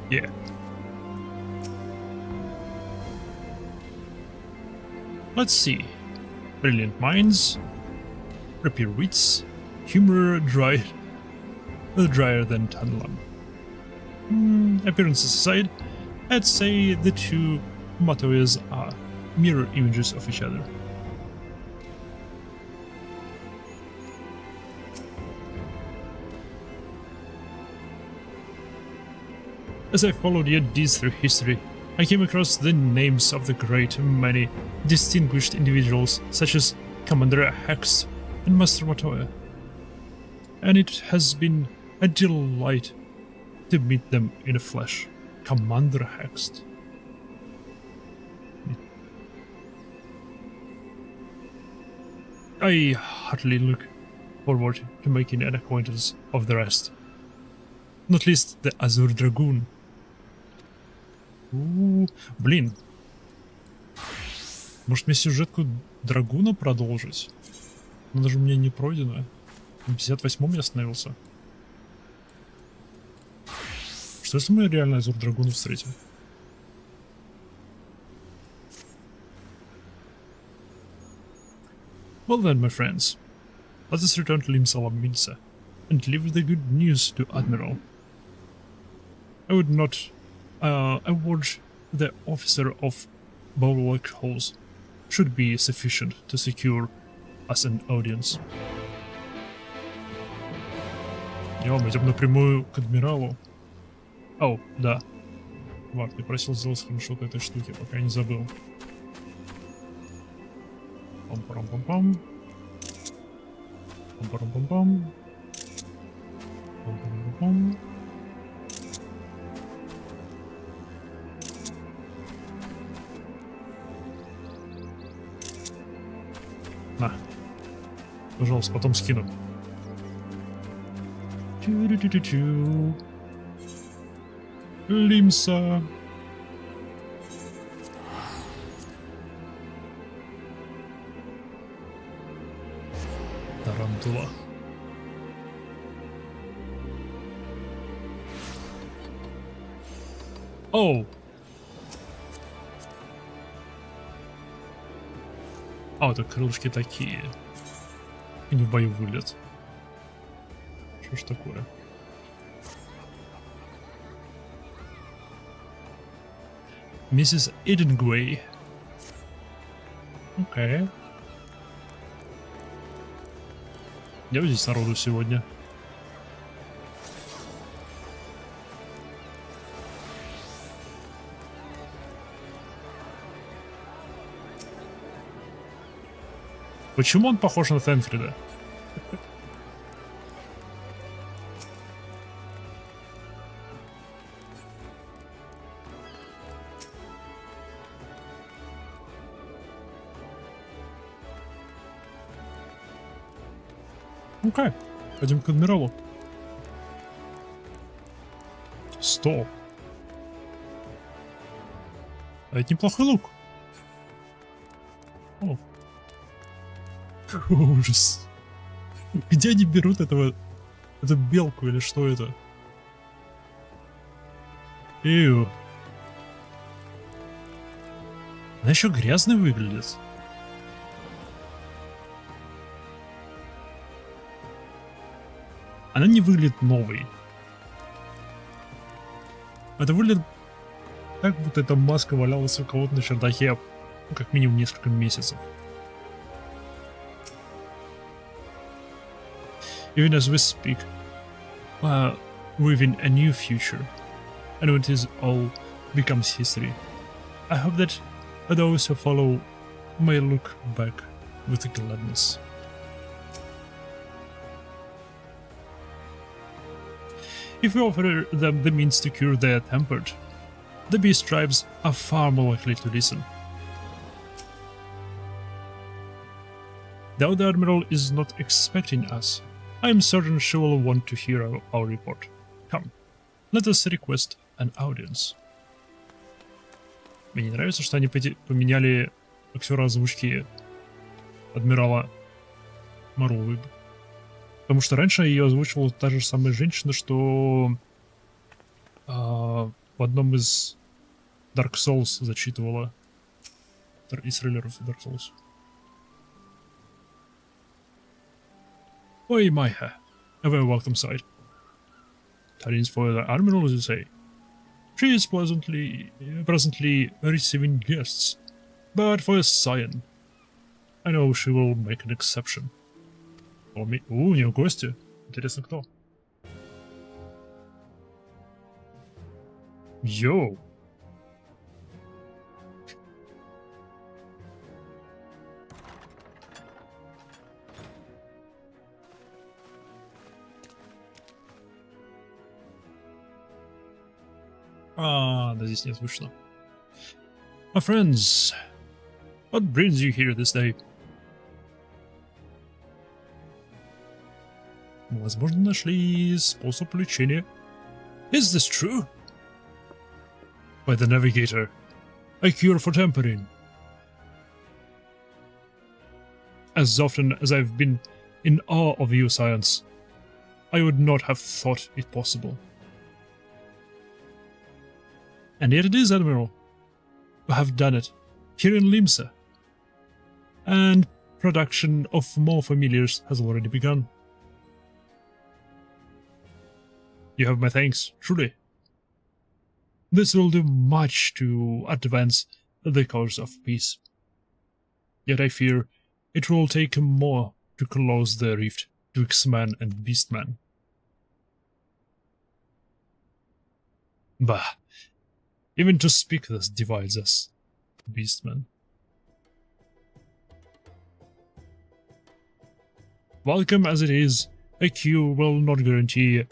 Yeah. Let's see. Brilliant minds, rapier wits, humor drier than Tanlam. Appearances aside, I'd say the two mottos are mirror images of each other. As I followed your deeds through history, I came across the names of the great many distinguished individuals such as Commander Hex and Master Matoya, and it has been a delight to meet them in the flesh. Commander Hex. I heartily look forward to making an acquaintance of the rest, not least the Azure Dragoon. Блин. Может мне сюжетку Драгуна продолжить? Она даже у меня не пройдена. На 58-м я остановился. Что если мы реально Азур Драгуна встретим? Well then, my friends. Let us return to Lim Salam Minsa and deliver the good news to Admiral. I would not award the officer of Bowlock Halls should be sufficient to secure us an audience. Мы идем напрямую к адмиралу. О, да. Вард, я просил сделать скриншот этой штуки, пока я не забыл. Пам-парам-пам-пам. Пам-парам-пам-пам. Пам-парам-пам-пам. На. Пожалуйста, потом скину. Чу-ру-ту-ту-чу. Лимса. Тарантула. Оу. А, это крылышки такие. И не в бою вылет. Что ж такое? Миссис Иденгуэй. Окей. Я здесь народу сегодня. Почему он похож на Тенфрида? Окей, пойдем к адмиралу. Стоп. А это неплохой лук. О. Ужас. Где они берут эту белку или что это? Иу. Она еще грязной выглядит. Она не выглядит новой. Это выглядит так, будто эта маска валялась у кого-то на чердаке, ну, как минимум несколько месяцев. Even as we speak, within a new future, and when this all becomes history, I hope that those who follow may look back with gladness. If we offer them the means to cure their temper, the beast tribes are far more likely to listen. Though the Admiral is not expecting us, I am certain she will want to hear our report. Come, let us request an audience. Мне не нравится, что они поменяли актера озвучки Адмирала Моровой. Потому что раньше ее озвучивала та же самая женщина, что в одном из Dark Souls зачитывала из трейлеров Dark Souls. Oi, Maiha. A very welcome sight. Tidings for the Admiral, as you say. She is presently receiving guests, but for a Scion, I know she will make an exception. У нее гости. Интересно, кто? Йоу! Да здесь не слышно. My friends, what brings you here this day? Возможно, нашли способ лечения. Is this true? By the Navigator, a cure for tampering. As often as I've been in awe of you, science, I would not have thought it possible. And yet it is, Admiral. You have done it, here in Limsa. And production of more familiars has already begun. You have my thanks, truly. This will do much to advance the cause of peace. Yet I fear it will take more to close the rift twixt man and beastman. Bah, even to speak thus divides us, beastman. Welcome as it is, a cure will not guarantee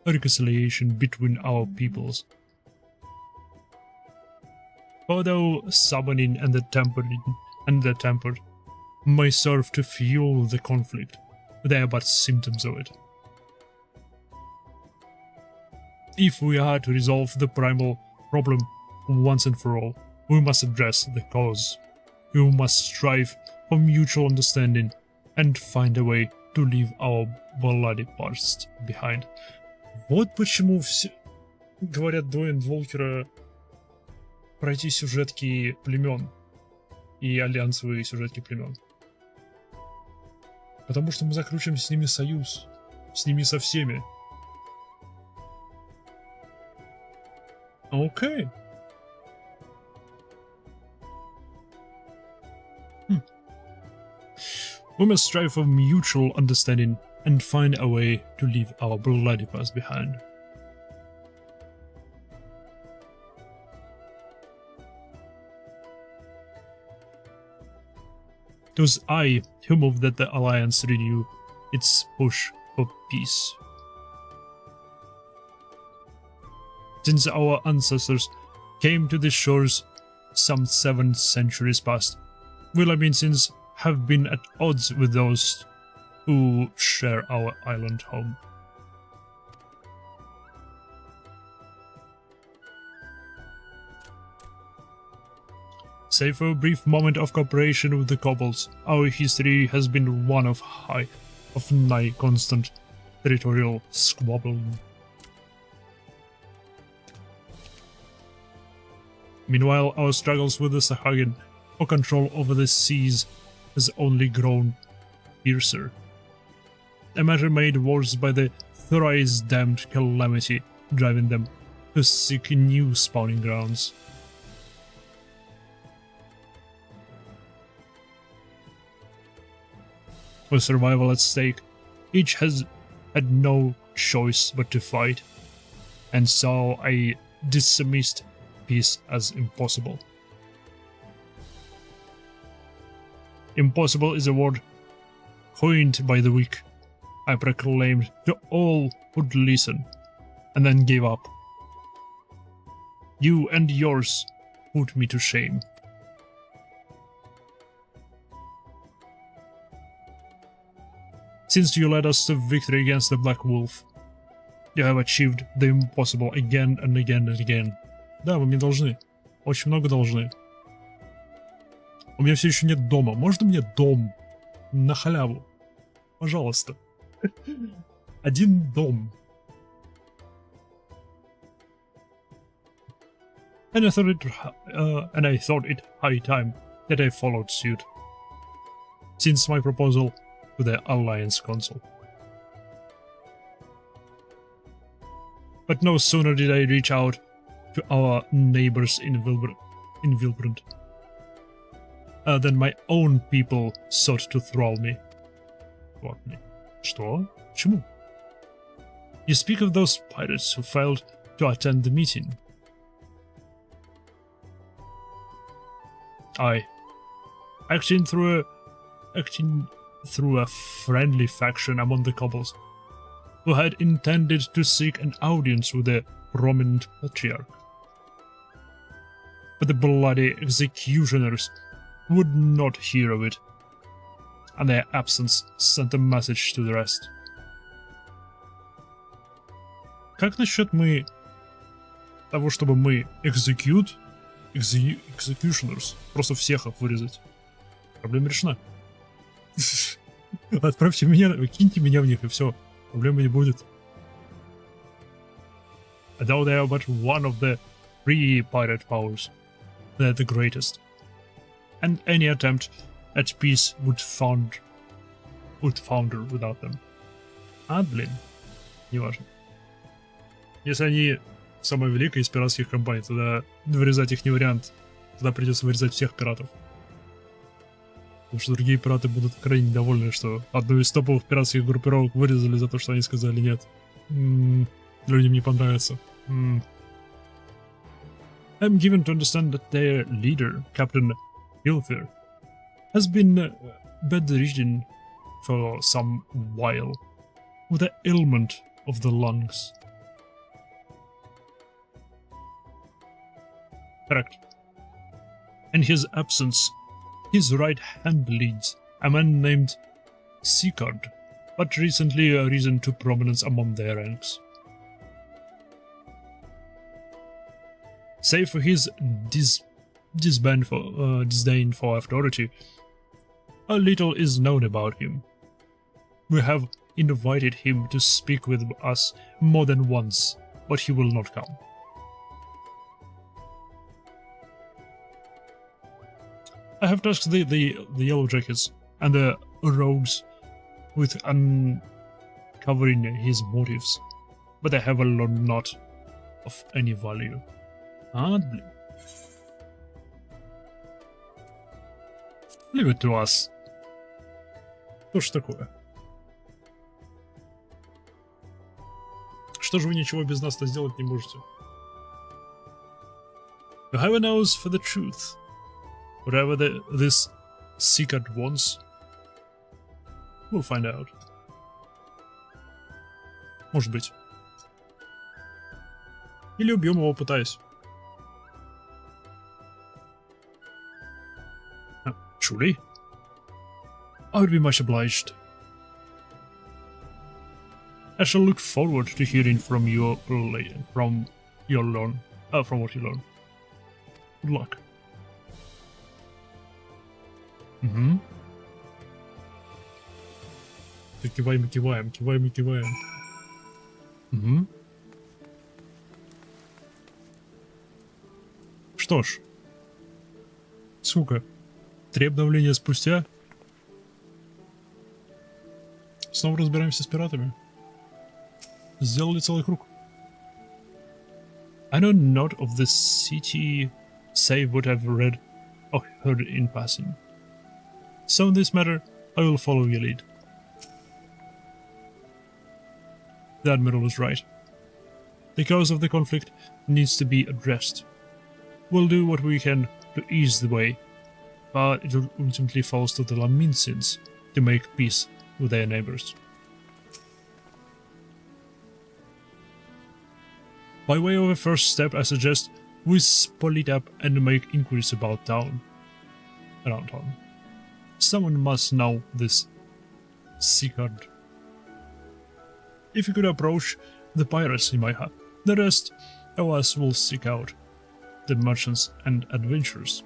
a reconciliation between our peoples. Although summoning and the tempered may serve to fuel the conflict, they are but symptoms of it. If we are to resolve the primal problem once and for all, we must address the cause. We must strive for mutual understanding and find a way to leave our bloody past behind. Вот почему все говорят до Эндволкера пройти сюжетки племен и альянсовые сюжетки племен. Потому что мы заключим с ними союз, с ними со всеми. Окей. We must strive for mutual understanding and find a way to leave our bloody past behind. It was I who moved that the Alliance renew its push for peace. Since our ancestors came to these shores some 7 centuries past, Willamensins have been at odds with those who share our island home. Save for a brief moment of cooperation with the kobolds, our history has been one of nigh constant territorial squabbling. Meanwhile, our struggles with the Sahagin for control over the seas has only grown fiercer. A matter made worse by the thrice damned calamity driving them to seek new spawning grounds. With survival at stake, each has had no choice but to fight, and so I dismissed peace as impossible. Impossible is a word coined by the weak. I proclaimed to all who'd listen, and then gave up. You and yours put me to shame. Since you led us to victory against the Black Wolf, you have achieved the impossible again and again and again. Да, вы мне должны. Очень много должны. У меня все еще нет дома. Можно мне дом? На халяву. Пожалуйста. Один дом. And I thought it high time that I followed suit. Since my proposal to the Alliance Council. But no sooner did I reach out to our neighbors in Vilbrand than my own people sought to thrall me. What? Что? Почему? You speak of those pirates who failed to attend the meeting. Aye. Acting through a friendly faction among the couples, who had intended to seek an audience with the prominent patriarch. But the bloody executioners would not hear of it, and their absence sent a message to the rest. Как насчет того, чтобы мы executioners, просто всех их вырезать? Проблема решена. Отправьте меня, киньте меня в них, и все. Проблемы не будет. Though they are but one of the 3 pirate powers, they're the greatest. And any attempt at peace would founder without them. Блин. Неважно. Если они самая великая из пиратских компаний, тогда вырезать их не вариант. Тогда придется вырезать всех пиратов. Потому что другие пираты будут крайне недовольны, что одну из топовых пиратских группировок вырезали за то, что они сказали нет. Людям не понравится. I'm given to understand that their leader, Captain Hilfer, has been bedridden for some while with the ailment of the lungs. Correct. In his absence, his right hand leads a man named Sicard, but recently risen to prominence among their ranks. Save for his disdain for authority, a little is known about him. We have invited him to speak with us more than once, but he will not come. I have tasked the Yellow Jackets and the Rogues with uncovering his motives, but they have not of any value. Блин. Leave it to us. Что ж такое? Что же вы ничего без нас-то сделать не можете? Whoever knows for the truth, whatever this secret wants, we'll find out. Может быть. Или убьем его, пытаясь. Truly? I would be much obliged. I shall look forward to hearing from you from what you learn. Good luck. Киваем. Что ж. Сука. 3 обновления спустя. Снова разбираемся с пиратами. Сделали целый круг. I know not of the city save what I've read or heard in passing. So in this matter, I will follow your lead. The Admiral was right. The cause of the conflict needs to be addressed. We'll do what we can to ease the way, but it ultimately falls to the Laminsins to make peace with their neighbors. By way of a first step, I suggest we split up and make inquiries about around town. Someone must know this secret. If you could approach the pirates in my hut, the rest of us will seek out the merchants and adventurers.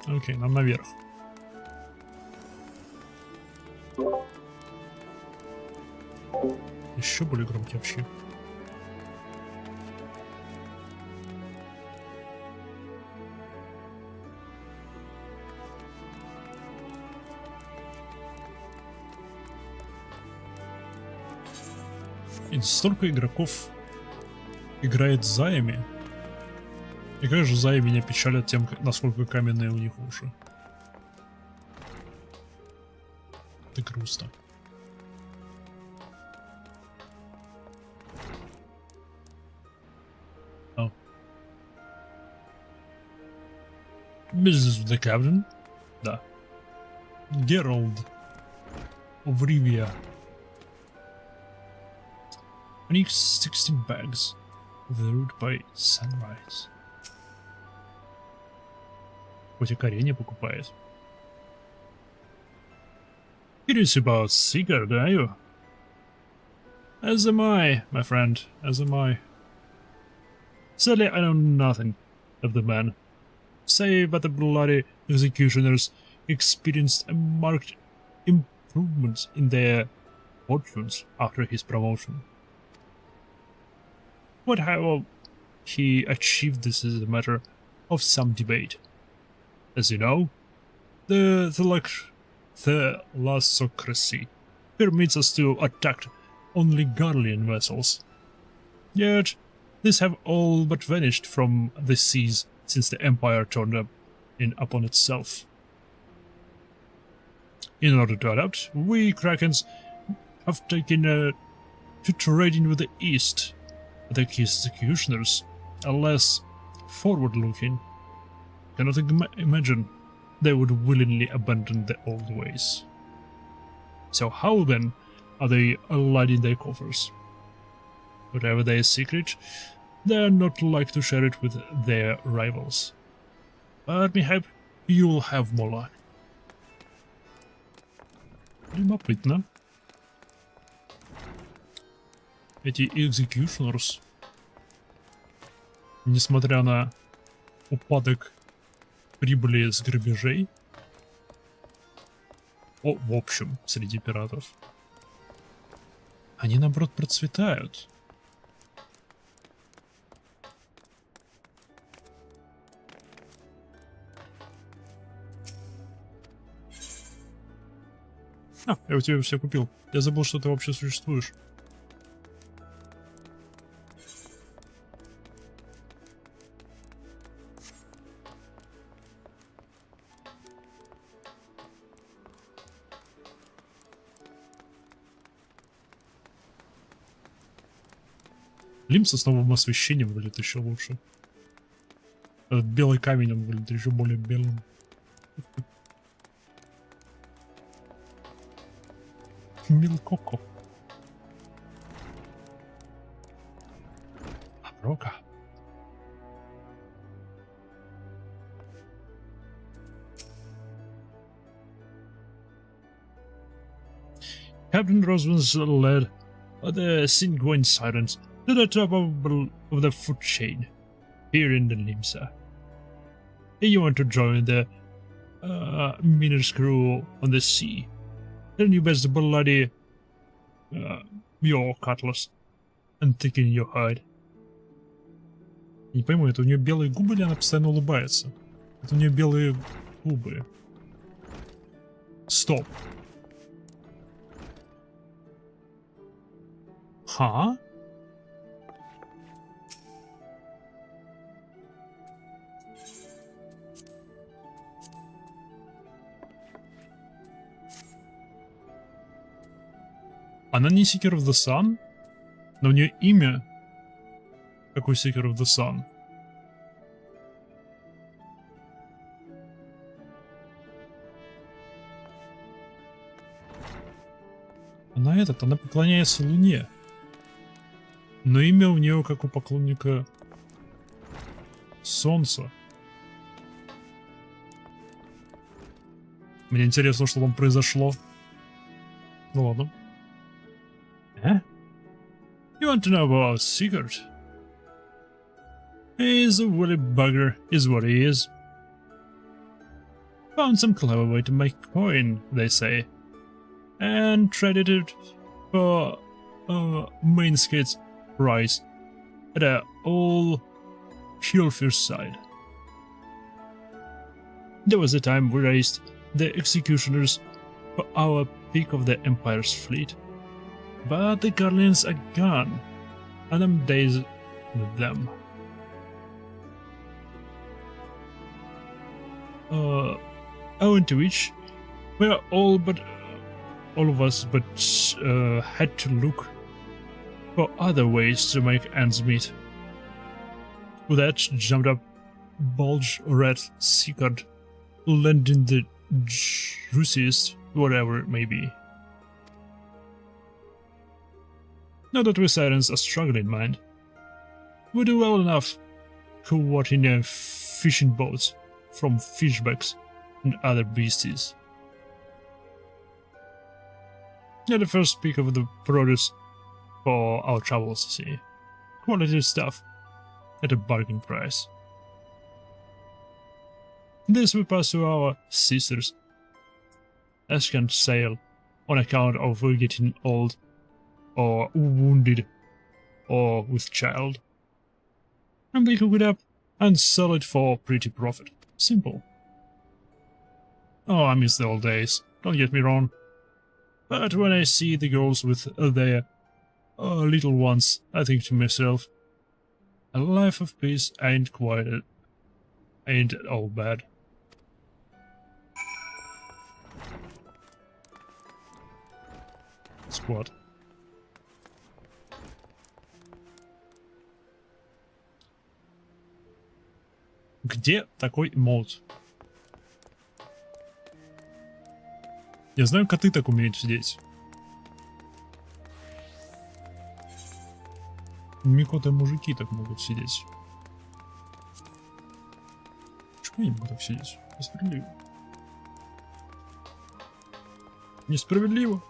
Окей, нам наверх. Еще более громкий вообще. И столько игроков играет Заями. И как же Зая меня печалят тем, насколько каменные у них уши. Это грустно. Oh. Business with the captain? Да. Gerald of Rivia. I need 16 bags of the route by sunrise. Хоть и коренья покупает. Curious about Sigurd, are you? As am I, my friend, as am I. Sadly, I know nothing of the man, save that the bloody executioners experienced a marked improvement in their fortunes after his promotion. But how he achieved this is a matter of some debate. As you know, the thalassocracy permits us to attack only Garlean vessels. Yet, these have all but vanished from the seas since the Empire turned up upon itself. In order to adapt, we Krakens have taken to trading with the East. The executioners are less forward-looking. Cannot imagine they would willingly abandon the old ways. So how then are they lighting their coffers? Whatever their secret, they are not like to share it with their rivals. But mayhap you will have more luck. Любопытно. Эти executioners, несмотря на упадок прибыли с грабежей, в общем, среди пиратов, они, наоборот, процветают. Я у тебя все купил. Я забыл, что ты вообще существуешь. Лимса с новым освещением выглядит еще лучше. Этот белый камень, он выглядит еще более белым. Милкоко. Рока. Captain Rosman's led the Singuin Sirens to the top of the food chain here in the Limsa. If you want to join the miners' crew on the sea, then you best bloody your cutlass and thicken your hide. Не пойму, это у нее белые губы или она постоянно улыбается? Это у нее белые губы. Стоп. Ха? Она не Seeker of the Sun, но у нее имя как у Seeker of the Sun. Она поклоняется Луне. Но имя у нее как у поклонника Солнца. Мне интересно, что там произошло. Ну ладно. You want to know about Secret? He's a woolly bugger, is what he is. Found some clever way to make coin, they say. And traded it for a main skate's price at a all Pulfir side. There was a time we raised the executioners for our peak of the Empire's fleet. But the Guardians are gone, and I'm days with them. Owing to which, we're all of us had to look for other ways to make ends meet. With that jumped up bulge red secret, lending the juiciest, whatever it may be. Not that we silence a struggling mind. We do well enough co-watching fishing boats from fishbacks and other beasties. Not the first speak of the produce for our travels, see. Quality stuff at a bargain price. This we pass to our sisters, as can't sail on account of getting old, or wounded, or with child. And they cook it up and sell it for pretty profit. Simple. Oh, I miss the old days, don't get me wrong. But when I see the girls with their little ones, I think to myself, a life of peace ain't all bad. Squad. Где такой эмоут? Я знаю, коты так умеют сидеть. Микоты мужики так могут сидеть. Почему я не могу так сидеть? Несправедливо. Несправедливо.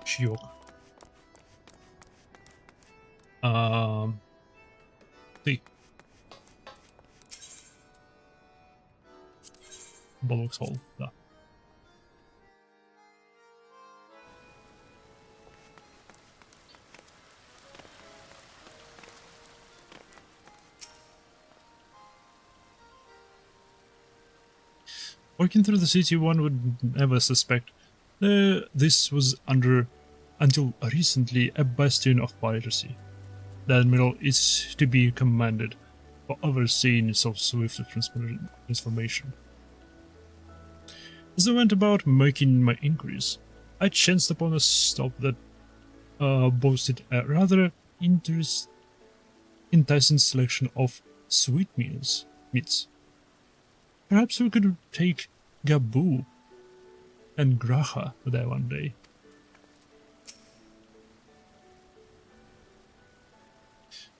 Чьёк. Ты. Балоксол, да. Walking through the city, one would never suspect this was until recently a bastion of piracy. The admiral is to be commended for overseeing so swift transformation. As I went about making my inquiries, I chanced upon a stop that boasted a rather enticing selection of sweet meats. Perhaps we could take Gaboo and Graha there one day.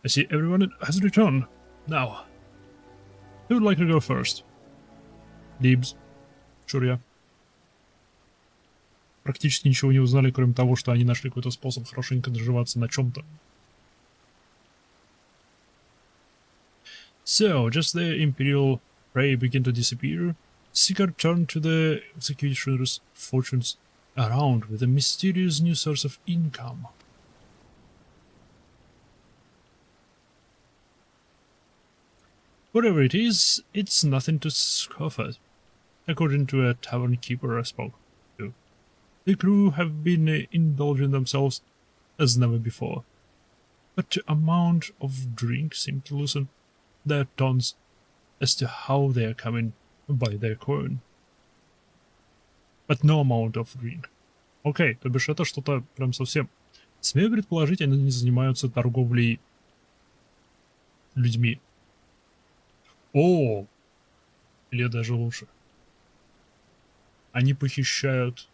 I see everyone has returned. Now, who would like to go first? Dibs. Шурья. Практически ничего не узнали, кроме того, что они нашли какой-то способ хорошенько наживаться на чем-то. So, just the Imperial prey began to disappear, Seeker turned to the executioner's fortunes around with a mysterious new source of income. Whatever it is, it's nothing to scoff at, according to a tavern keeper I spoke to. The crew have been indulging themselves as never before, but the amount of drink seemed to loosen their tongues as to how they are coming by their coin. but no amount of green. Окей, то бишь это что-то прям совсем... Смею предположить, они не занимаются торговлей людьми. О! Или даже лучше. Они похищают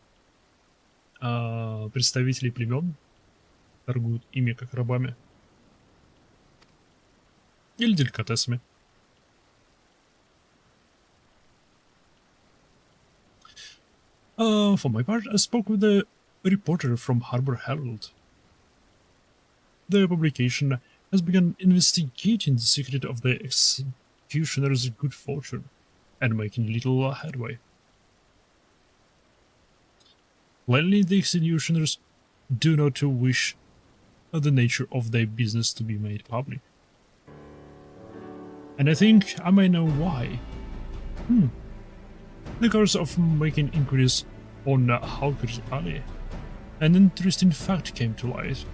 представителей племен, торгуют ими как рабами. Или деликатесами. For my part, I spoke with a reporter from Harbor Herald. The publication has begun investigating the secret of the executioner's good fortune and making little headway. Plainly, the executioners do not wish the nature of their business to be made public. And I think I may know why. In the course of making inquiries on Hawker's Alley, an interesting fact came to light.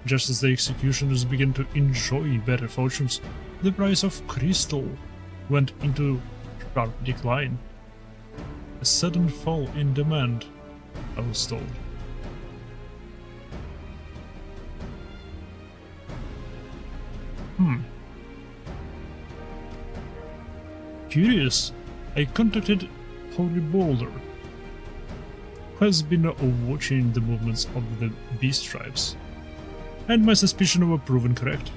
Just as the executioners began to enjoy better fortunes, the price of crystal went into sharp decline. A sudden fall in demand, I was told. Curious, I contacted Holy Boulder, who has been watching the movements of the beast tribes, and my suspicions were proven correct.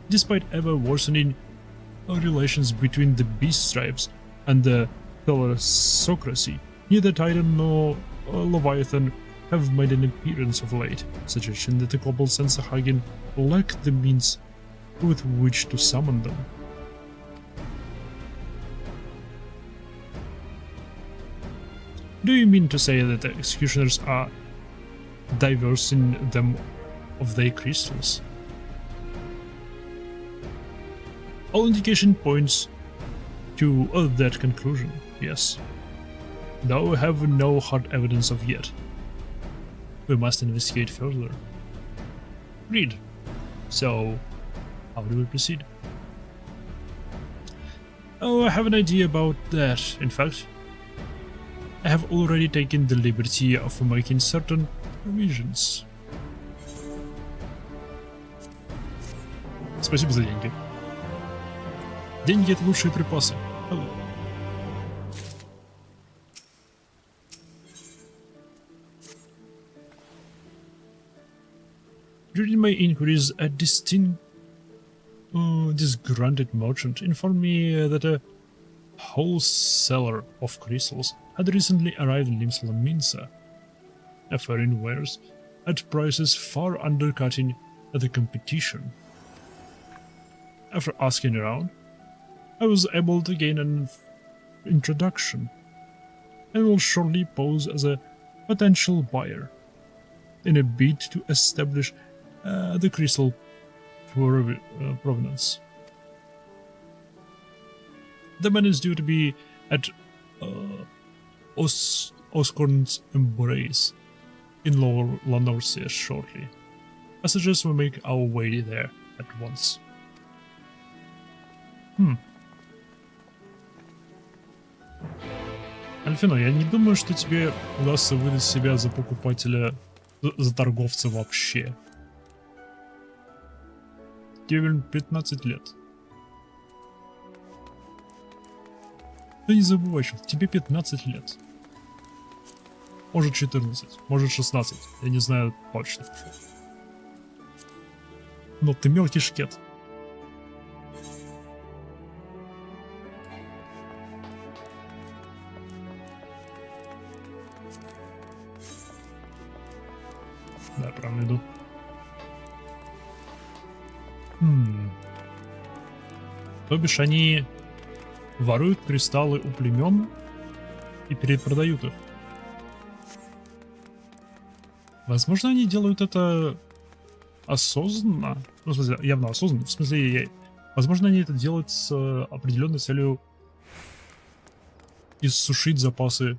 Despite ever worsening relations between the beast tribes and the thalassocracy, neither Titan nor Leviathan have made an appearance of late, suggesting that the global Sensahagen lack the means with which to summon them. Do you mean to say that the executioners are diversing them of their crystals? All indication points to that conclusion, yes. Though we have no hard evidence of yet. We must investigate further. Read. So, how do we proceed? Oh, I have an idea about that. In fact, I have already taken the liberty of making certain provisions. Спасибо за деньги. Деньги — это лучшие припасы. Hello. During my inquiries, a disgruntled merchant informed me that a wholesaler of crystals had recently arrived in Limsla Minsa, offering wares at prices far undercutting the competition. After asking around, I was able to gain an introduction and will shortly pose as a potential buyer in a bid to establish the crystal provenance. The man is due to be at Oscorn's Embrace in Lower Lanorcia shortly. I suggest we make our way there at once. Альфино, я не думаю, что тебе удастся выдать себя за покупателя, за торговца вообще. Тебе 15 лет. Ты не забывай, что тебе 15 лет. Может 14, может 16, я не знаю точно. Но ты мелкий шкет. Да, правильно иду. То бишь они воруют кристаллы у племен и перепродают их. Возможно, они делают это осознанно. Ну, в смысле, явно осознанно. В смысле, возможно, они это делают с определенной целью иссушить запасы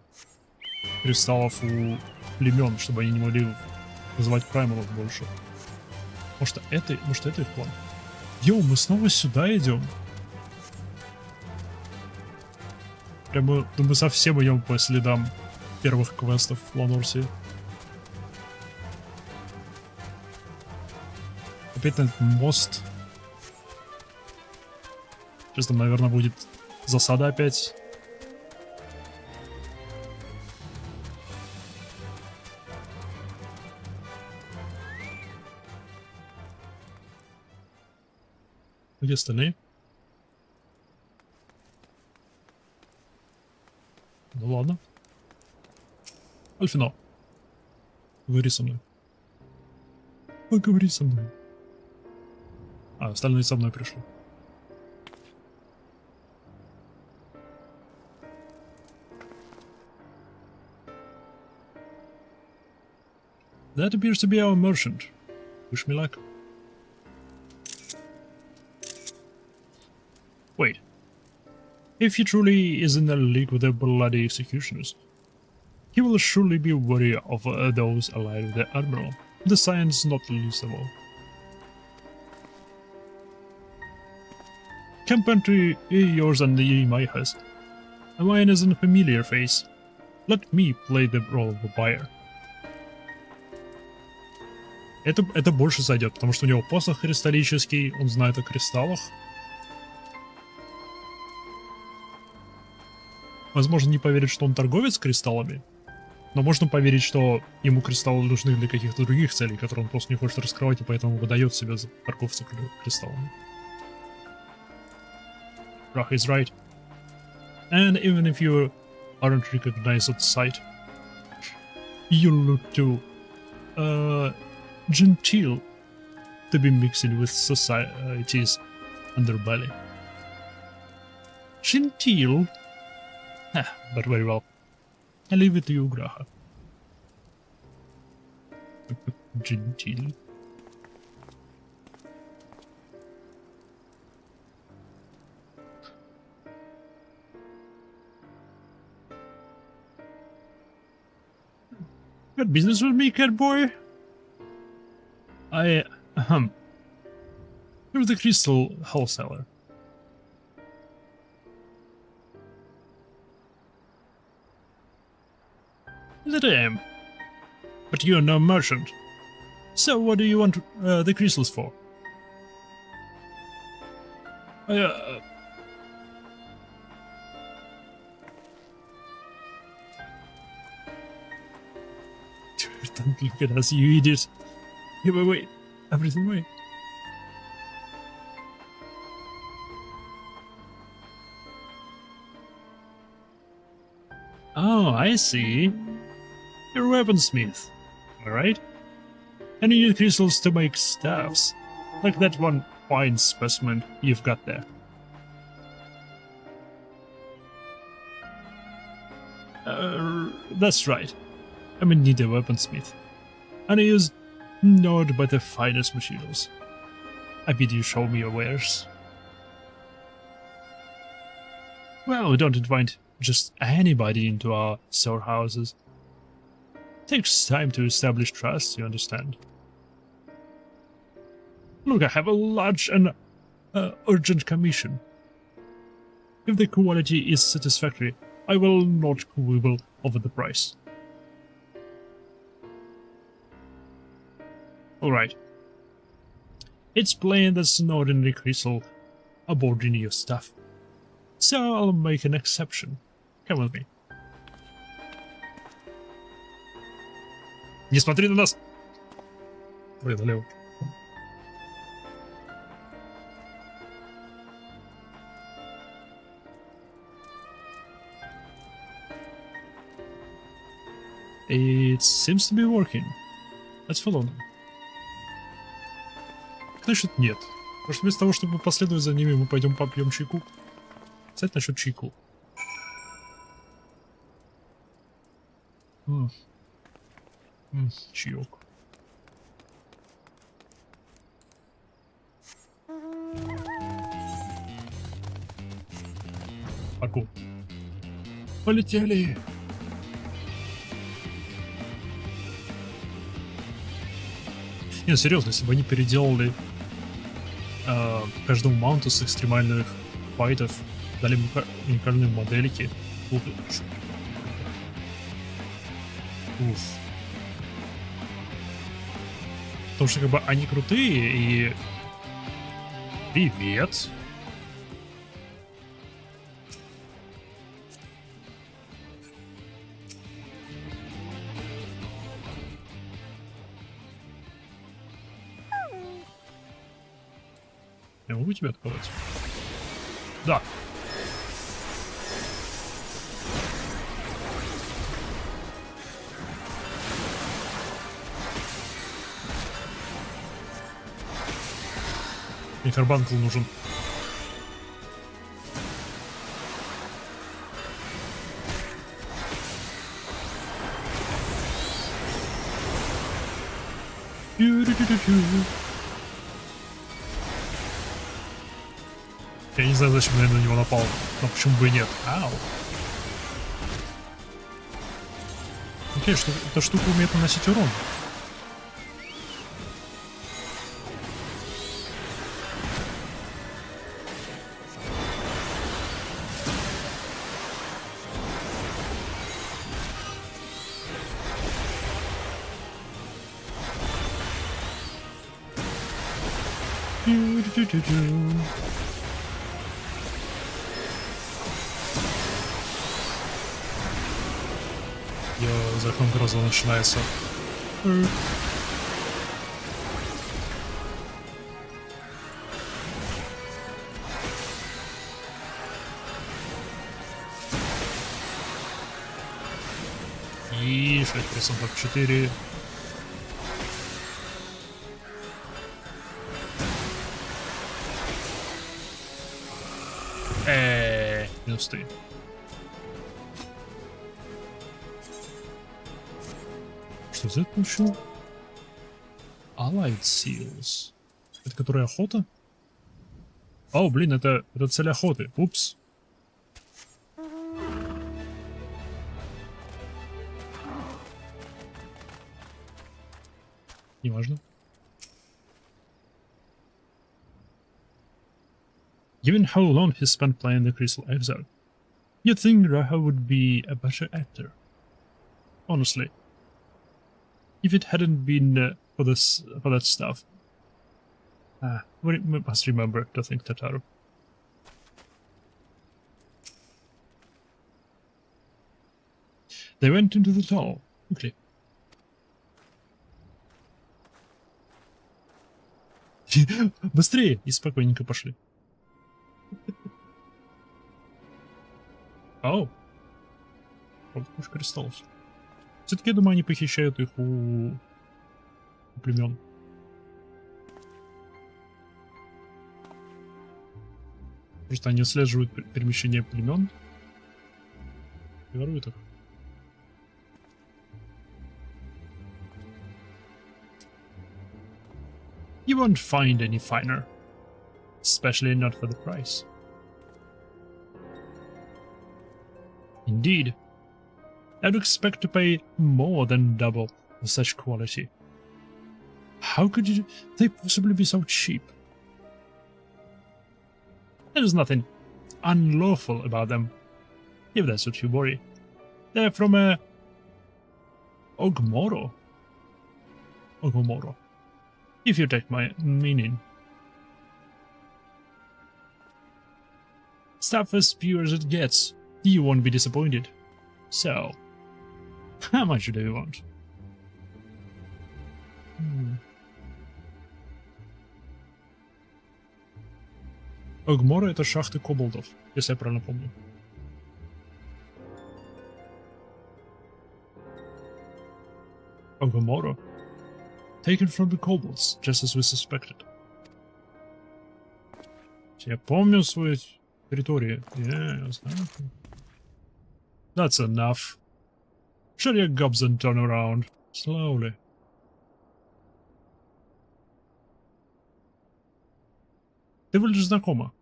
кристаллов у племен, чтобы они не могли вызывать праймалов больше. Может, это их план? Йоу, мы снова сюда идем. Прямо, мы совсем идем по следам первых квестов в Ланорсе. Опять на этот мост. Сейчас там, наверное, будет засада опять. Где остальные? Ну ладно. Альфино. Говори со мной. Поговори со мной. А, остальные со мной пришли. That appears to be our merchant. Wish me luck. Wait. If he truly is in a league with the bloody executioners, he will surely be wary of those allied with the Admiral. The science not the least of all. Company yours and my has. Mine is a familiar face. Let me play the role of a buyer. Это больше зайдет, потому что у него посох кристаллический, он знает о кристаллах. Возможно, не поверить, что он торговец кристаллами, но можно поверить, что ему кристаллы нужны для каких-то других целей, которые он просто не хочет раскрывать, и поэтому выдает себя за торговца кристаллами. Rach is right. And even if you aren't recognized at sight, you look too genteel to be mixing with society's underbelly. Genteel? But very well. I leave it to you, Graha. Genteel. Got business with me, cat boy? You're the crystal wholesaler. That I am. But you're no merchant. So what do you want the crystals for? Don't look at us, you idiot. Yeah, wait. Everything wait. Oh, I see. You're a weaponsmith, alright? And you need crystals to make staffs, like that one fine specimen you've got there. That's right. I'm indeed a weaponsmith, and I use naught but the finest materials. I bid you show me your wares. Well, we don't invite just anybody into our storehouses. It takes time to establish trust, you understand. Look, I have a large and urgent commission. If the quality is satisfactory, I will not quibble over the price. Alright. It's plain there's no ordinary crystal aboard in your stuff. So I'll make an exception. Come with me. Не смотри на нас! Ой, налево. It seems to be working. Let's follow them. Значит, нет. Может, вместо того, чтобы последовать за ними, мы пойдем попьем чайку? Кстати, насчет чайку. Чаек. Аку. Полетели! Не, серьезно, если бы они переделали каждому маунту с экстремальных файтов, дали уникальные модельки, Уф. Потому что как бы они крутые и... Привет. Я могу тебя открывать? Да. Мне карбанкл нужен. Я не знаю, зачем я на него напал, но почему бы и нет. Ау. Окей, что эта штука умеет наносить урон. За окном гроза начинается. И 6% 4. Минус 3. Что за это получил? Allied Seals. Это которая охота? О, блин, это цель охоты. Упс. Неважно. Given how long he spent playing the Crystal Exile, you'd think Raha would be a better actor. Honestly. If it hadn't been for that stuff. We must remember to think Tataru. They went into the tunnel quickly. Быстрее! И спокойненько пошли. Оу. Вот уж кристаллов. Все-таки, я думаю, они похищают их у племен. Просто они отслеживают перемещение племен и воруют их. You won't find any finer, especially not for the price. Indeed, I'd expect to pay more than double for such quality. How could they possibly be so cheap? There's nothing unlawful about them, if that's what you worry. They're from Ogmoro. If you take my meaning. Stuff as pure as it gets, you won't be disappointed. So, how much do you want? Огмора — это шахты кобальдов, если я правильно помню. Огмора. Taken from the kobolds, just as we suspected. Я помню свою территорию. Я знаю. That's enough. Shut your gobs and turn around. Slowly. Ты выглядишь знакомо.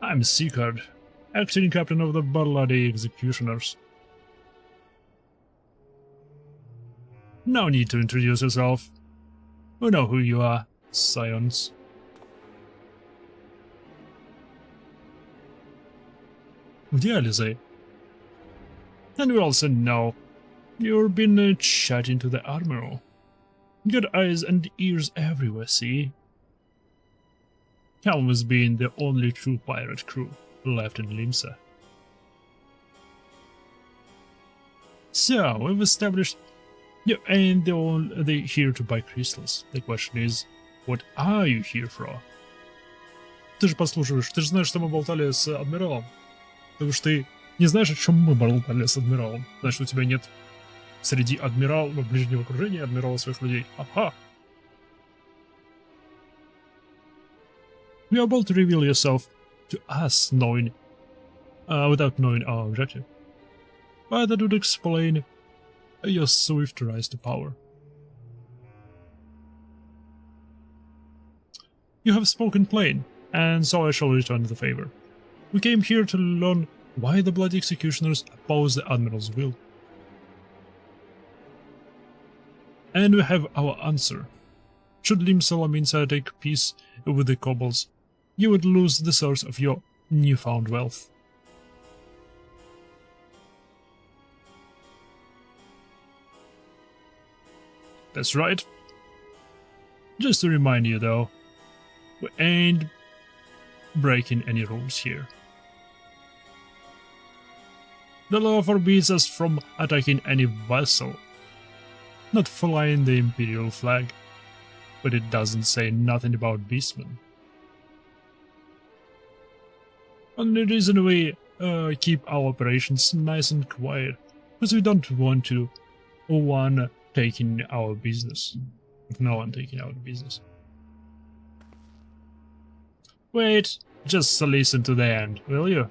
I'm Seacard, acting captain of the Bloody Executioners. No need to introduce yourself. We know who you are, Scions. Где Alizé? And we also know you've been chatting to the Admiral. Got eyes and ears everywhere, see? Calm has been the only true pirate crew left in Limsa. So, we've established you ain't the here to buy crystals. The question is, what are you here for? Ты же послушаешь, ты же знаешь, что мы болтали с Адмиралом. Потому что ты не знаешь, о чем мы болтали с Адмиралом. Значит, у тебя нет среди адмиралов ближнего окружения адмирала своих людей. Ага. You are about to reveal yourself to us without knowing our objective. But that would explain your swift rise to power. You have spoken plain, and so I shall return the favor. We came here to learn why the bloody executioners oppose the Admiral's will. And we have our answer. Should Lim Salaminsa take peace with the kobolds, you would lose the source of your newfound wealth. That's right. Just to remind you though, we ain't breaking any rules here. The law forbids us from attacking any vessel, not flying the Imperial flag, but it doesn't say nothing about beastmen. Only reason we keep our operations nice and quiet, because we don't want to one taking our business. No one taking our business. Wait, just listen to the end, will you?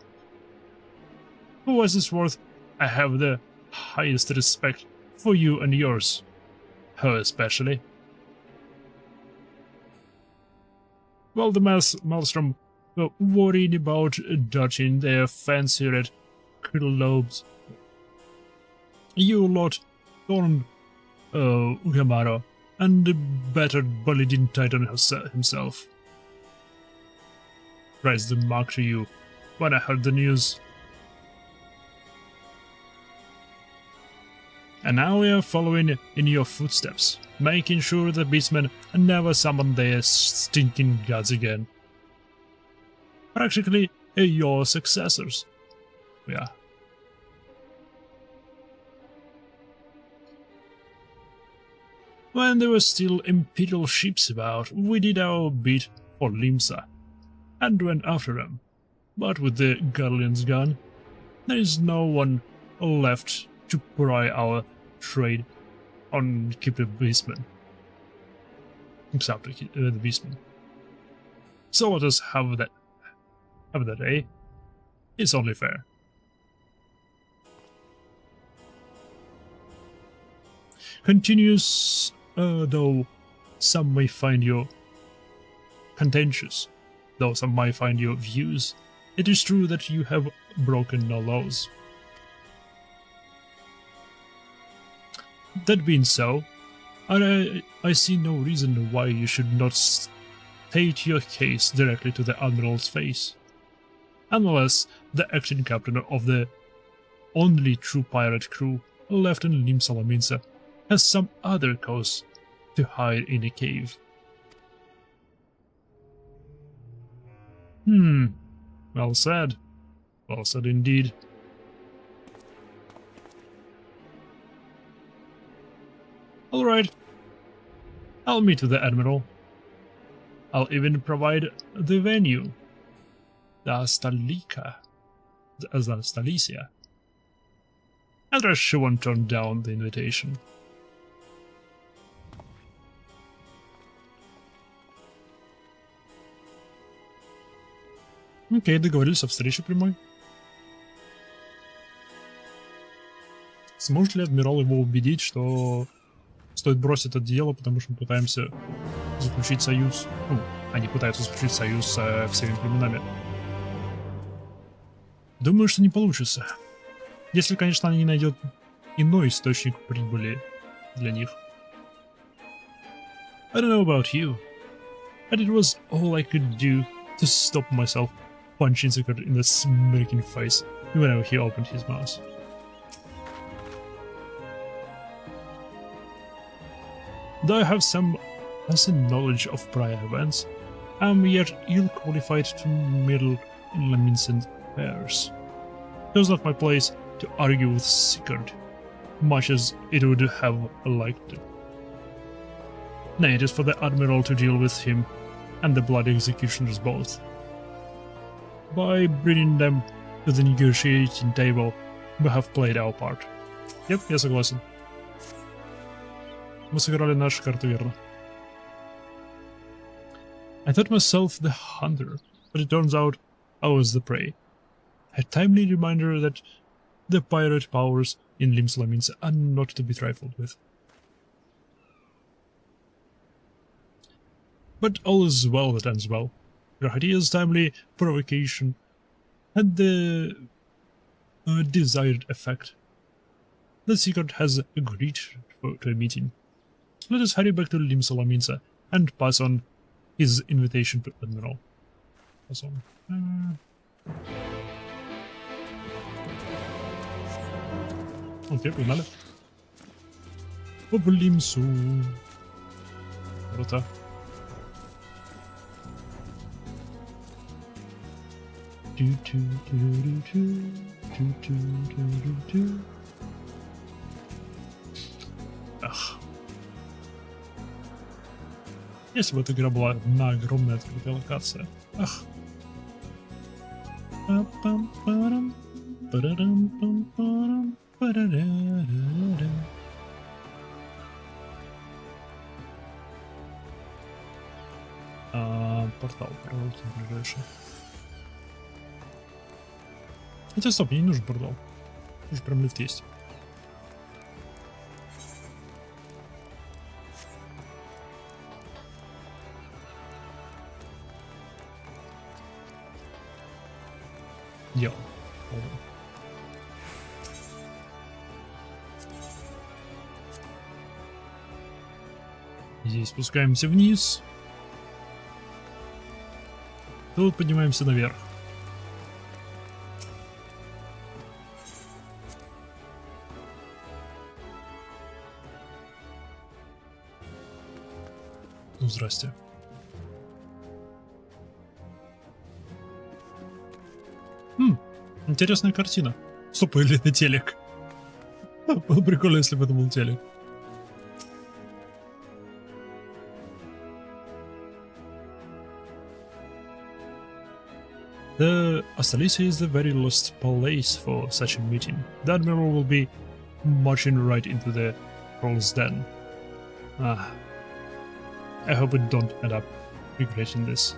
For what it's worth, I have the highest respect for you and yours. Her especially. While the Maelstrom were worried about dodging their fancy red globes, you lot turned Ugamaro and the battered Bolidin Titan himself. Raised the mark to you when I heard the news. And now we are following in your footsteps, making sure the beastmen never summon their stinking gods again. Practically your successors. Yeah. When there were still Imperial ships about, we did our bit for Limsa, and went after them. But with the Guardians gone, there is no one left to pry our trade on keep the beastmen. Except the beastmen. So let us have that, eh? It's only fair. Continues, though some may find you contentious, though some might find your views, it is true that you have broken no laws. That being so, I see no reason why you should not state your case directly to the Admiral's face. Unless the acting captain of the only true pirate crew left in Lim Salaminsa has some other cause to hide in a cave. Well said. Well said indeed. Alright. I'll meet with the Admiral. I'll even provide the venue. The Stalicia. And she won't turn down the invitation. Окей, договорились о встрече прямой. Сможет ли Адмирал его убедить, что стоит бросить это дело, потому что мы пытаемся заключить союз? Ну, они пытаются заключить союз со всеми племенами. Думаю, что не получится. Если, конечно, они не найдут иной источник прибыли для них. I don't know about you, but it was all I could do to stop myself punching Sigurd in the smirking face whenever he opened his mouth. Though I have some knowledge of prior events, I am yet ill-qualified to meddle in Lamincent affairs. It was not my place to argue with Sigurd, much as it would have liked to. Nay, it is for the Admiral to deal with him and the bloody executioners both. By bringing them to the negotiating table, we have played our part. Yep, я согласен. Мы сыграли нашу карту верно. I thought myself the hunter, but it turns out I was the prey. A timely reminder that the pirate powers in Limslaminsa are not to be trifled with. But all is well that ends well. Rahadia's timely provocation had the desired effect. The Sigurd has agreed to a meeting. Let us hurry back to Limslaminsa and pass on his invitation to Admiral. Pass on. Окей, погнали. В Лимсу. Ворота. Ах. Если бы эта игра была одна огромная открытая локация. Ах. Портал, пожалуйста, ближайший. Хотя стоп, мне не нужен портал. Уже прям лифт есть. Дело. Здесь спускаемся вниз. Тут поднимаемся наверх. Ну, здрасте. Интересная картина. Стоп, или это телек? Было прикольно, если бы это был телек. The Astalicia is the very lost place for such a meeting. The Admiral will be marching right into the Troll's Den. Ah. I hope we don't end up regretting this.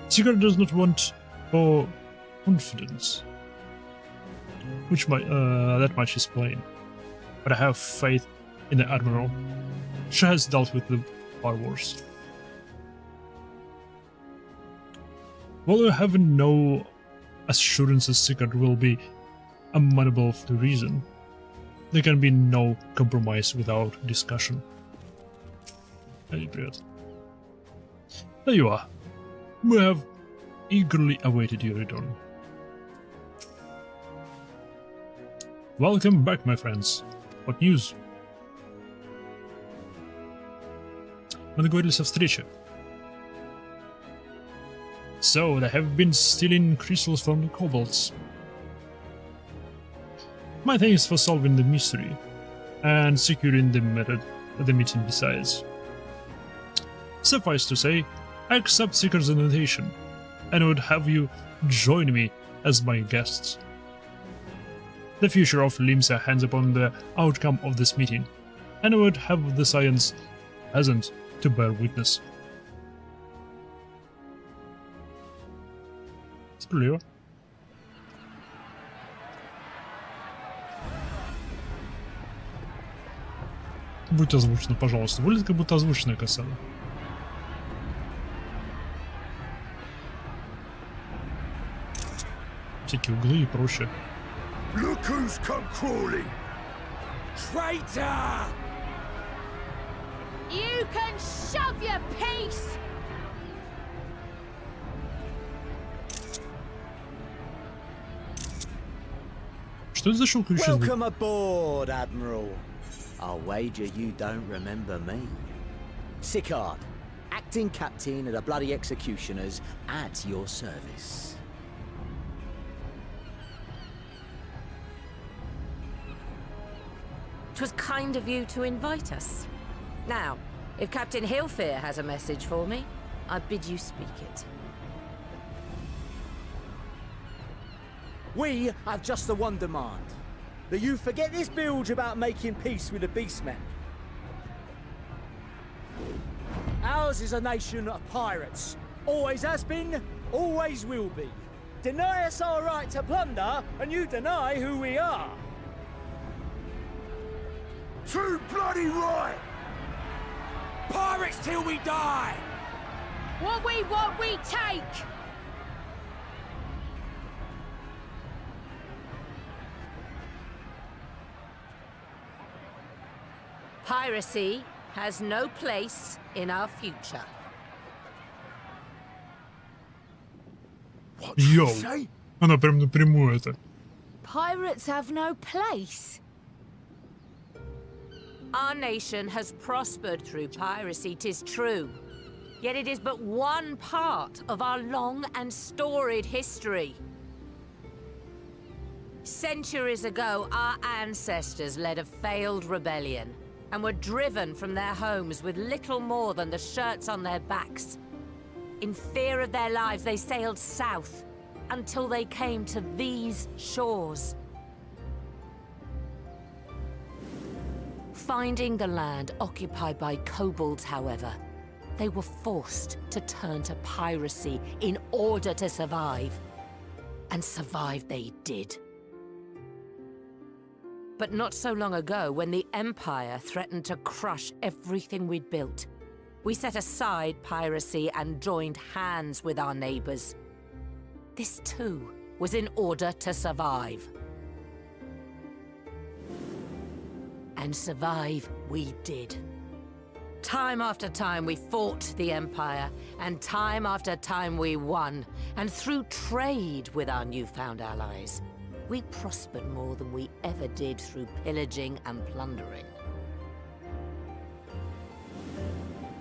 Sigurd does not want for confidence, which that much is plain. But I have faith in the Admiral. She has dealt with the Far Wars. While I have no assurances Sigurd will be amenable to reason, there can be no compromise without discussion. Hey, привет. There you are. We have eagerly awaited your return. Welcome back, my friends. What news? Мы договорились о встрече. So, they have been stealing crystals from the kobolds. My thanks for solving the mystery and securing the meeting besides. Suffice to say, I accept Sigurd's invitation and would have you join me as my guests. The future of Limsa hangs upon the outcome of this meeting, and I would have the science present to bear witness. Справедливо. Будь озвучено, пожалуйста. Выглядит как будто озвученная кассета. Всякие углы и прочее. Look who's come crawling! Traitor! You can shove your piece! Что это за щелкающий звук? Welcome aboard, Admiral. I'll wager you don't remember me. Sicard, acting captain of the bloody executioners, at your service. It was kind of you to invite us. Now, if Captain Hillfear has a message for me, I bid you speak it. We have just the one demand. That you forget this bilge about making peace with the Beastmen. Ours is a nation of pirates. Always has been, always will be. Deny us our right to plunder, and you deny who we are. Too bloody right! Pirates till we die! What we take! Piracy has no place in our future. Йоу. Она прям напрямую это. Pirates have no place. Our nation has prospered through piracy, 'tis true. Yet it is but one part of our long and storied history. Centuries ago, our ancestors led a failed rebellion and were driven from their homes with little more than the shirts on their backs. In fear of their lives, they sailed south until they came to these shores. Finding the land occupied by kobolds, however, they were forced to turn to piracy in order to survive. And survive they did. But not so long ago, when the Empire threatened to crush everything we'd built, we set aside piracy and joined hands with our neighbors. This too was in order to survive. And survive we did. Time after time we fought the Empire, and time after time we won. And through trade with our newfound allies, we prospered more than we ever did through pillaging and plundering.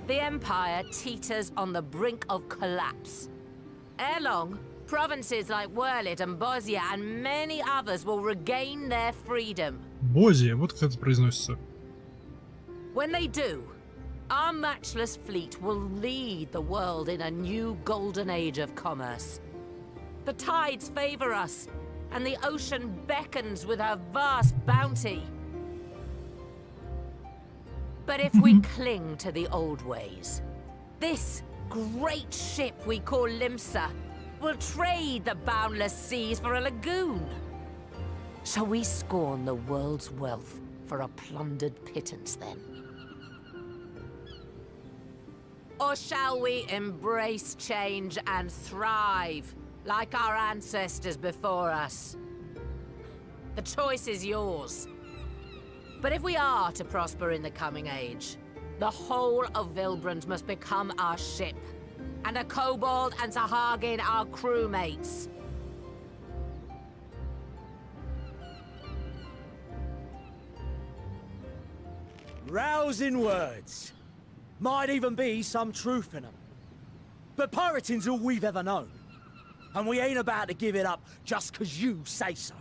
The Empire teeters on the brink of collapse. Ere long, provinces like Wurlit and Bosnia and many others will regain their freedom. Бозия, вот как это произносится. When they do, our matchless fleet will lead the world in a new golden age of commerce. The tides favor us, and the ocean beckons with her vast bounty. But if we cling to the old ways, this great ship we call Limsa will trade the boundless seas for a lagoon. Shall we scorn the world's wealth for a plundered pittance then? Or shall we embrace change and thrive, like our ancestors before us? The choice is yours. But if we are to prosper in the coming age, the whole of Vilbrand must become our ship, and a kobold and Sahagin our crewmates. Rousing words. Might even be some truth in them. But pirating's all we've ever known. And we ain't about to give it up just 'cause you say so.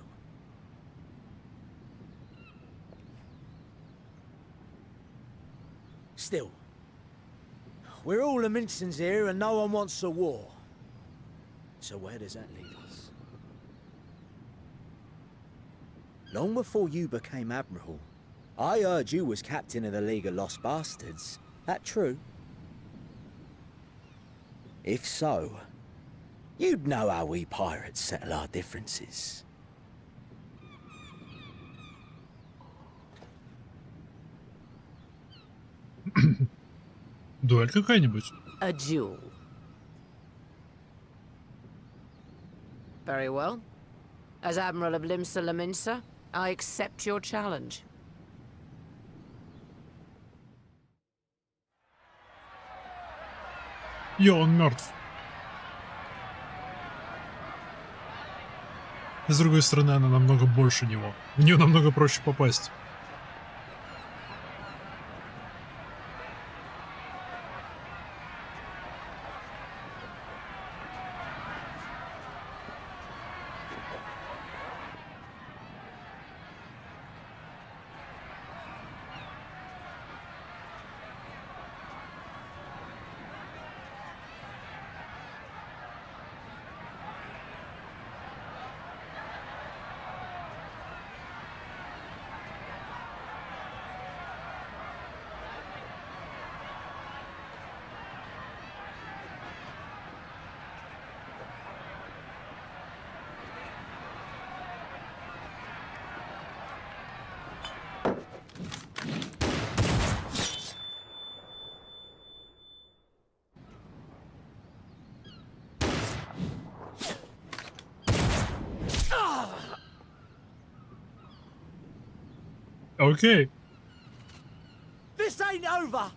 Still, we're all Mincins here and no one wants a war. So where does that leave us? Long before you became Admiral, I heard you was captain of the League of Lost Bastards. That true? If so, you'd know how we pirates settle our differences. Дуэль какая-нибудь? A duel. Very well. As Admiral of Limsa Laminsa, I accept your challenge. Йо, он мертв. С другой стороны, она намного больше него. В нее намного проще попасть. Okay. This ain't over!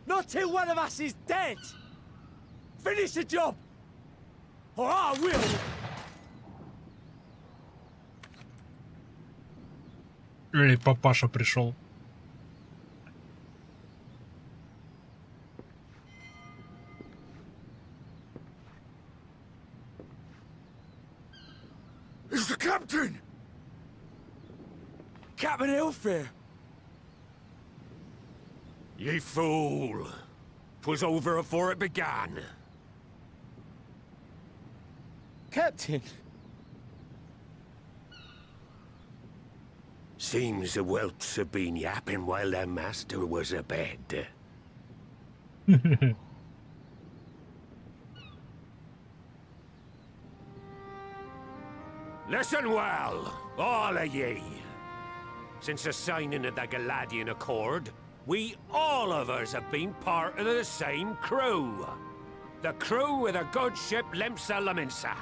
Not till one of us is dead! Finish the job! Or I will! Эй, папаша пришел. It's the captain! Captain Elfair! Ye fool! 'Twas over afore it began. Captain! Seems the whelps have been yapping while their master was abed. Listen well, all of ye. Since the signing of the Galadian Accord, we all of us have been part of the same crew. The crew of the good ship Limsa Laminsa.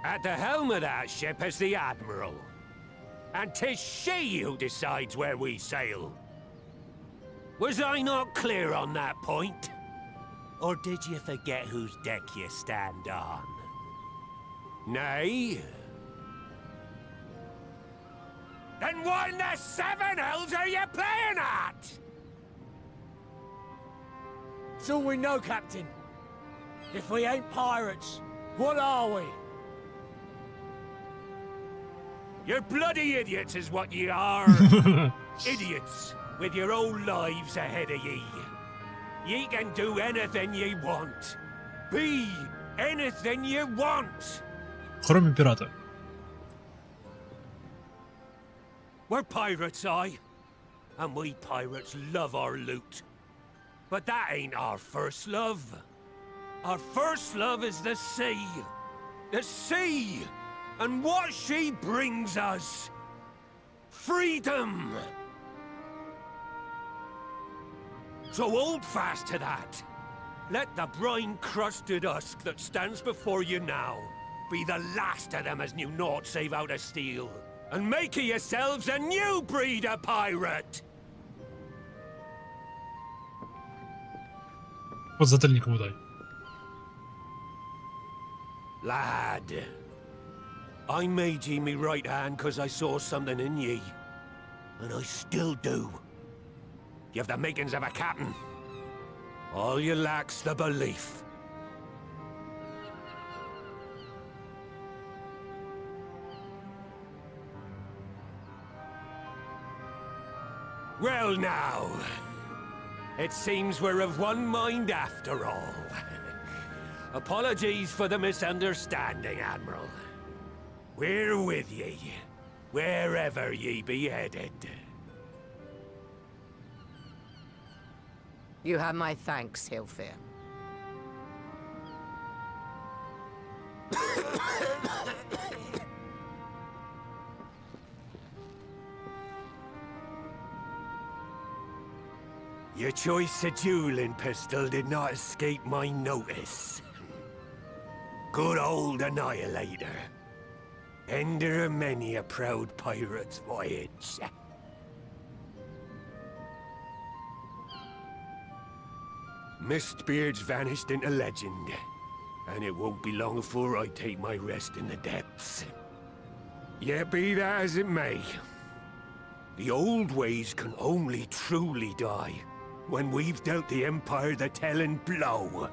At the helm of that ship is the Admiral. And 'tis she who decides where we sail. Was I not clear on that point? Or did you forget whose deck you stand on? Nay? Then what in the seven hells are you playing at? It's all we know, Captain. If we ain't pirates, what are we? You're bloody idiots is what ye are. Idiots with your own lives ahead of ye. Ye can do anything ye want. Be anything ye want. Кроме пирата. We're pirates, aye. And we pirates love our loot. But that ain't our first love. Our first love is the sea. The sea! And what she brings us. Freedom! So hold fast to that. Let the brine-crusted husk that stands before you now be the last of them as knew naught save out of steel. And make of yourselves a new breed of pirate! Вот зательником дай. Lad, I made ye me right hand cause I saw something in ye. And I still do. You have the makings of a captain. All you lack's the belief. Well now, it seems we're of one mind after all. Apologies for the misunderstanding, Admiral. We're with ye, wherever ye be headed. You have my thanks, Hilfir. Your choice of dueling pistol did not escape my notice. Good old Annihilator. Ender of many a proud pirate's voyage. Mistbeard's vanished into legend, and it won't be long before I take my rest in the depths. Yet be that as it may, the old ways can only truly die when we've dealt the Empire the telling blow.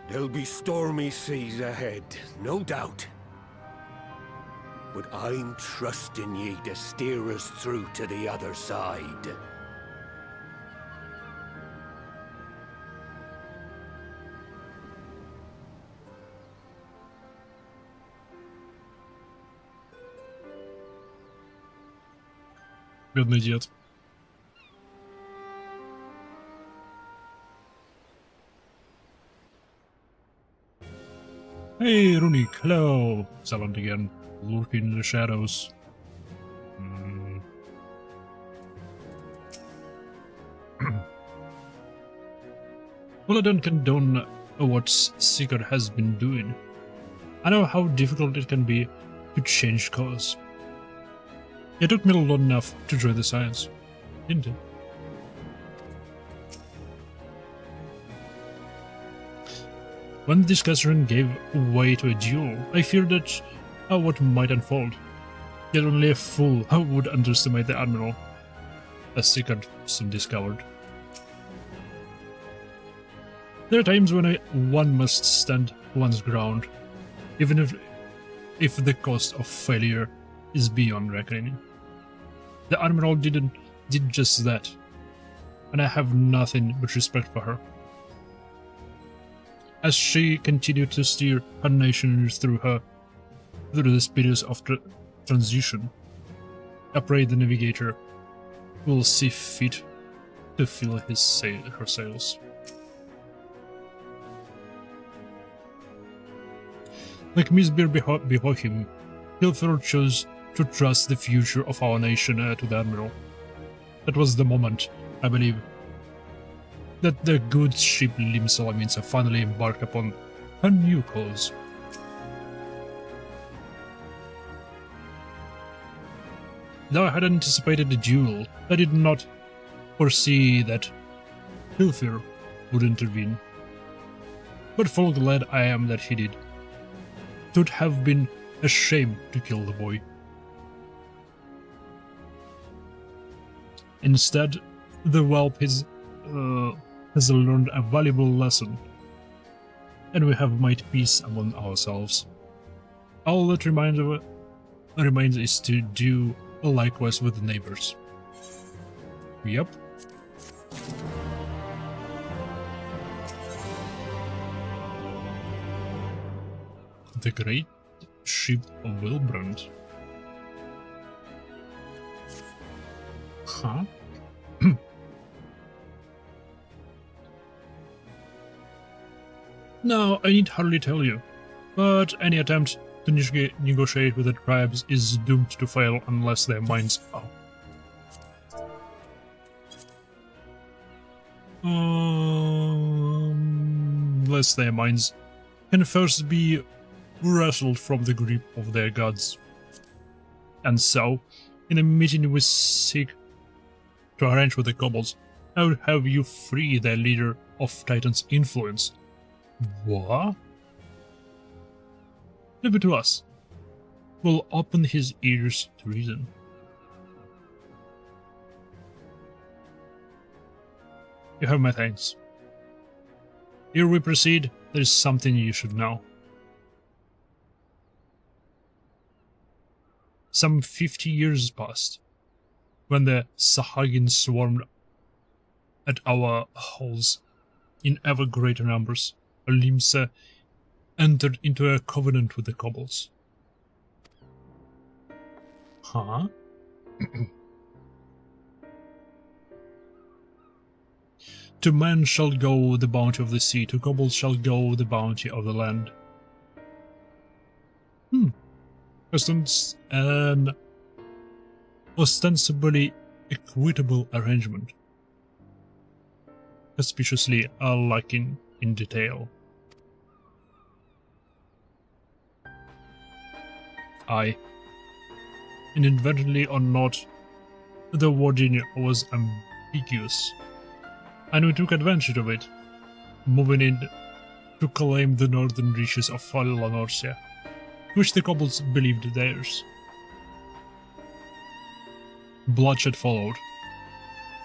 There'll be stormy seas ahead, no doubt. But I'm trusting ye to steer us through to the other side. Бедный дед. Hey, Runik, hello! Saland again, lurking in the shadows. Well, I don't condone what Sigurd has been doing. I know how difficult it can be to change course. It took me long enough to join the science, didn't it? When the discussion gave way to a duel, I feared that what might unfold. Yet only a fool would underestimate the Admiral, as Sigurd soon discovered. There are times when one must stand one's ground, even if the cost of failure is beyond reckoning. The Admiral did just that, and I have nothing but respect for her. As she continued to steer her nation through this period of transition, I pray the navigator will see fit to fill her sails. Like Mistbeard before him, Hilfer chose to trust the future of our nation to the Admiral. That was the moment, I believe, that the good ship Limsalamins finally embarked upon a new cause. Though I had anticipated the duel, I did not foresee that Hilfer would intervene. But full glad I am that he did. It would have been a shame to kill the boy. Instead, the whelp has learned a valuable lesson, and we have made peace among ourselves. All that remains is to do likewise with the neighbors. Yep. The great ship of Wilbrand. Huh? Now, I need hardly tell you, but any attempt to negotiate with the tribes is doomed to fail unless their minds are. Unless their minds can first be wrestled from the grip of their gods. And so, in a meeting we seek to arrange with the kobolds, I would have you free their leader of Titan's influence. What? Leave it to us. We'll open his ears to reason. You have my thanks. Ere we proceed, there is something you should know. Some 50 years passed, when the Sahagin swarmed at our halls in ever greater numbers. Limsa entered into a covenant with the kobolds. Huh? To men shall go the bounty of the sea, to kobolds shall go the bounty of the land. An ostensibly equitable arrangement, suspiciously lacking in detail. Inadvertently or not, the wording was conspicuous, and we took advantage of it, moving in to claim the northern reaches of Norcia, which the kobolds believed theirs. Bloodshed followed,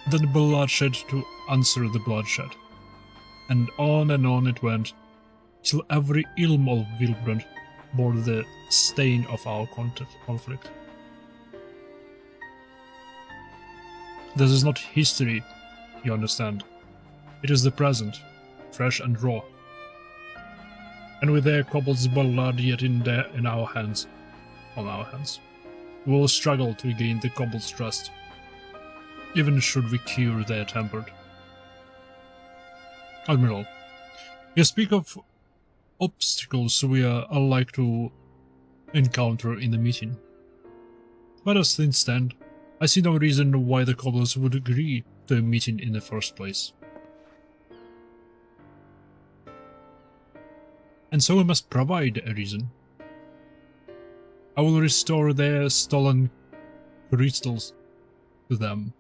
then bloodshed to answer the bloodshed, and on it went, till every ilm of Wilbrand bore the stain of our conflict. This is not history, you understand. It is the present, fresh and raw. And with their kobolds' blood yet on our hands, we will struggle to regain the kobolds' trust, even should we cure their temper. Admiral, you speak of obstacles we are like to encounter in the meeting. But as things stand, I see no reason why the kobolds would agree to a meeting in the first place. And so we must provide a reason. I will restore their stolen crystals to them.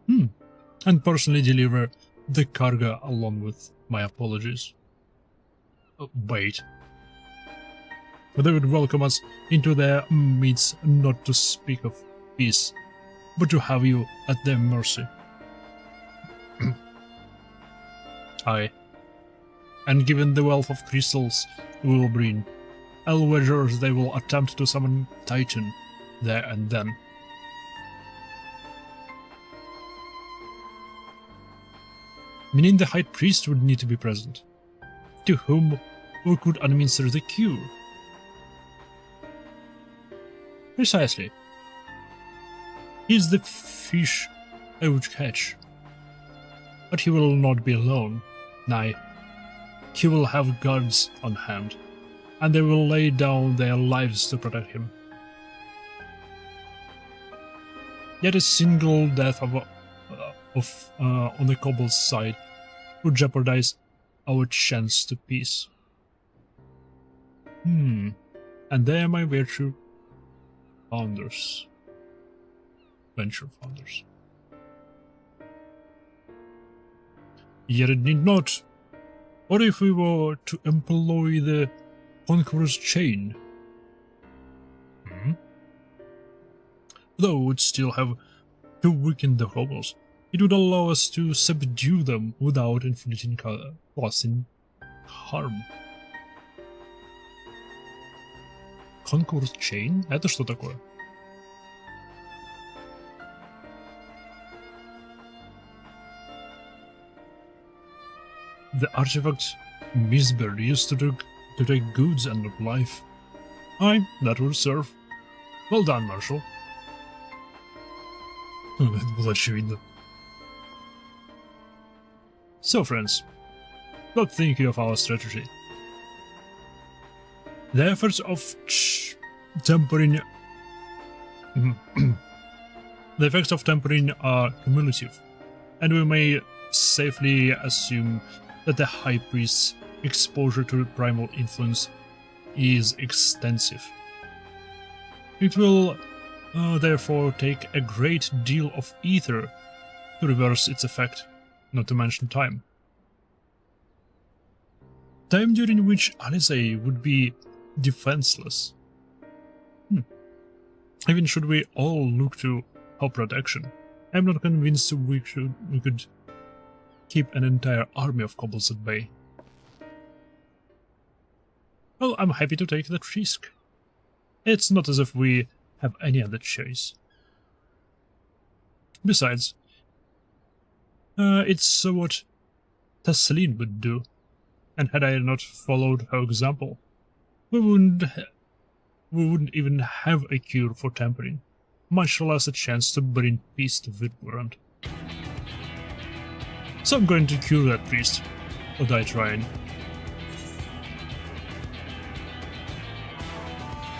And personally deliver the cargo along with my apologies. Wait. They would welcome us into their midst, not to speak of peace, but to have you at their mercy. Aye. And given the wealth of crystals we will bring, I'll wager they will attempt to summon Titan there and then. Meaning the High Priest would need to be present, to whom we could administer the cure. Precisely. He is the fish I would catch. But he will not be alone. Nay, he will have guards on hand, and they will lay down their lives to protect him. Yet a single death on the kobold's side would jeopardize our chance to peace. And there my venture founders. Yet it need not. What if we were to employ the Conqueror's Chain? Though we would still have to weaken the kobolds, it would allow us to subdue them without inflicting causing harm. Conqueror's Chain? Это что такое? The artifact Misbird used to take goods and not life. Aye, that will serve. Well done, Marshal. Это было очевидно. So, friends, what think you of our strategy? The efforts of tempering the effects of tempering are cumulative, and we may safely assume that the High Priest's exposure to primal influence is extensive. It will therefore take a great deal of ether to reverse its effect, not to mention time. Time during which Alizé would be defenseless. Even should we all look to her protection, I'm not convinced we could keep an entire army of kobolds at bay. Well, I'm happy to take that risk. It's not as if we have any other choice. Besides, it's what Tasselin would do, and had I not followed her example, we wouldn't even have a cure for tampering, much less a chance to bring peace to Wilbrand. So I'm going to cure that priest, or die trying.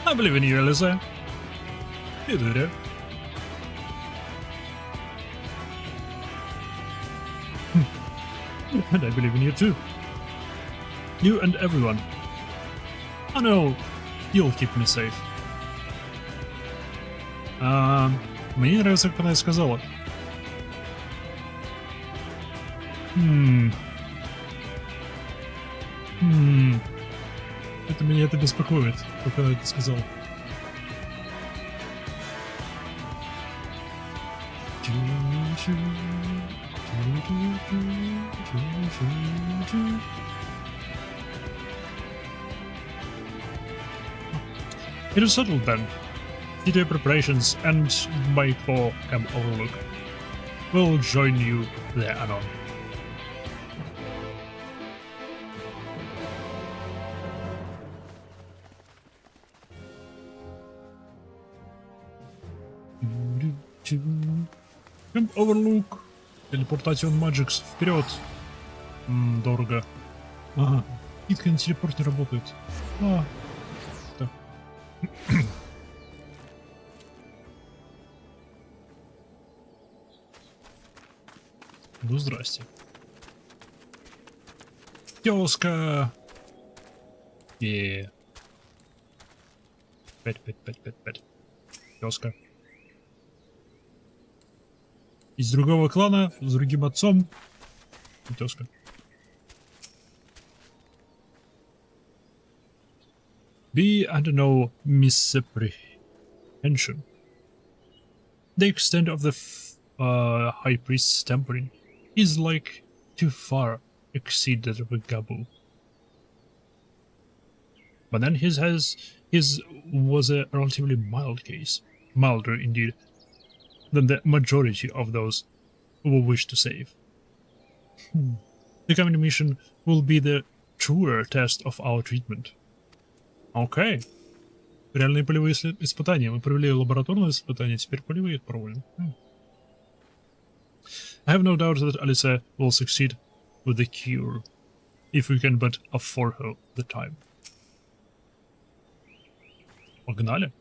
I believe in you, Alizé. You do that. And I believe in you too. You and everyone. I know you'll keep me safe. Мне нравится, как она сказала. Это беспокоит, как она это сказал. It is settled then. City preparations and my claw camp overlook. We'll join you there anon. Camp overlook. Телепортацион Magics. Вперед. Дорого. Ага. Китка на телепорт не работает. Так. Ну, здрасте. Тёзка! 5. Тёзка. Из другого клана, с другим отцом. Тёзка. Be under no misapprehension. The extent of the High Priest's tampering is like too far exceed that of a Gabu. But then his was a relatively mild case, milder indeed than the majority of those who wish to save. The coming mission will be the truer test of our treatment. Окей. Реальные полевые испытания. Мы провели лабораторные испытания, теперь полевые проводим. I have no doubt that Alyssa will succeed with the cure, if we can but afford her the time. Погнали.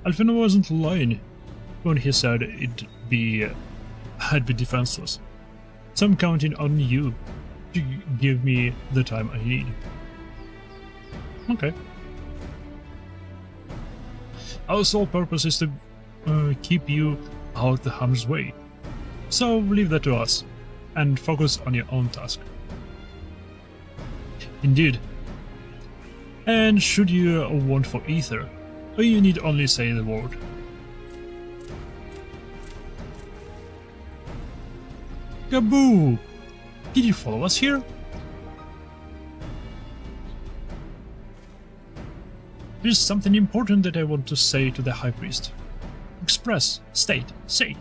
Alfino wasn't lying when he said I'd be defenseless. So I'm counting on you to give me the time I need. Okay. Our sole purpose is to keep you out the harm's way. So leave that to us and focus on your own task. Indeed. And should you want for ether, you need only say the word. Gaboo! Did you follow us here? There's something important that I want to say to the High Priest. Express, state, say.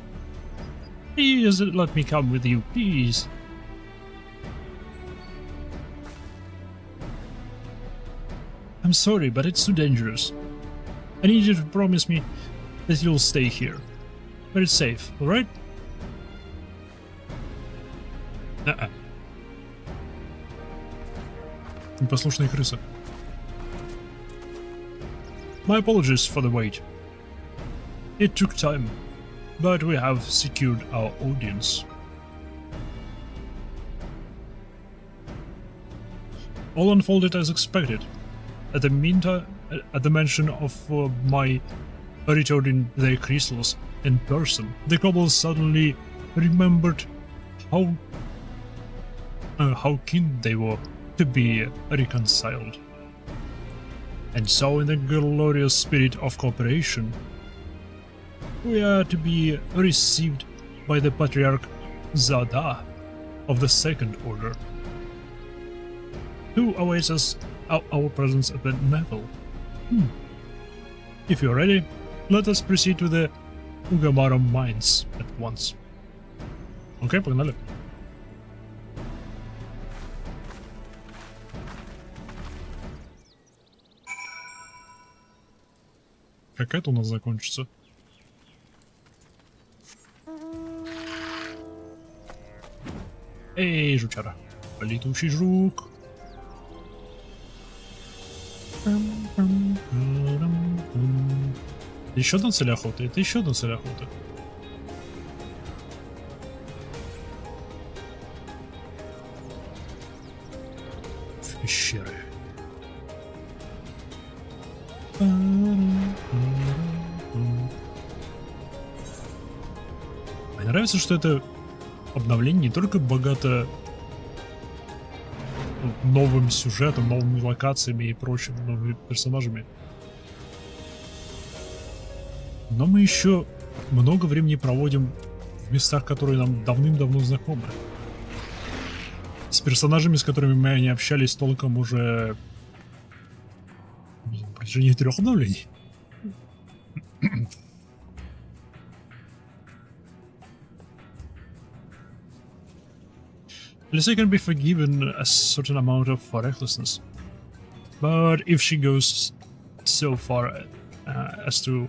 Please let me come with you, please. I'm sorry, but it's too dangerous. I need you to promise me that you'll stay here. Where it's safe, alright? Непослушная крыса. My apologies for the wait. It took time, but we have secured our audience. All unfolded as expected. At the mention of my returning their crystals in person, the kobolds suddenly remembered how keen they were to be reconciled. And so in the glorious spirit of cooperation, we are to be received by the Patriarch Zada of the Second Order, who awaits us our presence at the Neville. If you're ready, let us proceed to the Ugamara mines at once. Okay, погнали. Как это у нас закончится? Эй, жучара. Летучий жук. Еще одна цель охоты. Это еще одна цель охоты. В пещеры. Мне нравится, что это обновление не только богато новым сюжетом, новыми локациями и прочим, новыми персонажами, но мы еще много времени проводим в местах, которые нам давным-давно знакомы. С персонажами, с которыми мы не общались толком уже на протяжении 3 обновлений. Lisa can be forgiven a certain amount of recklessness, but if she goes so far as to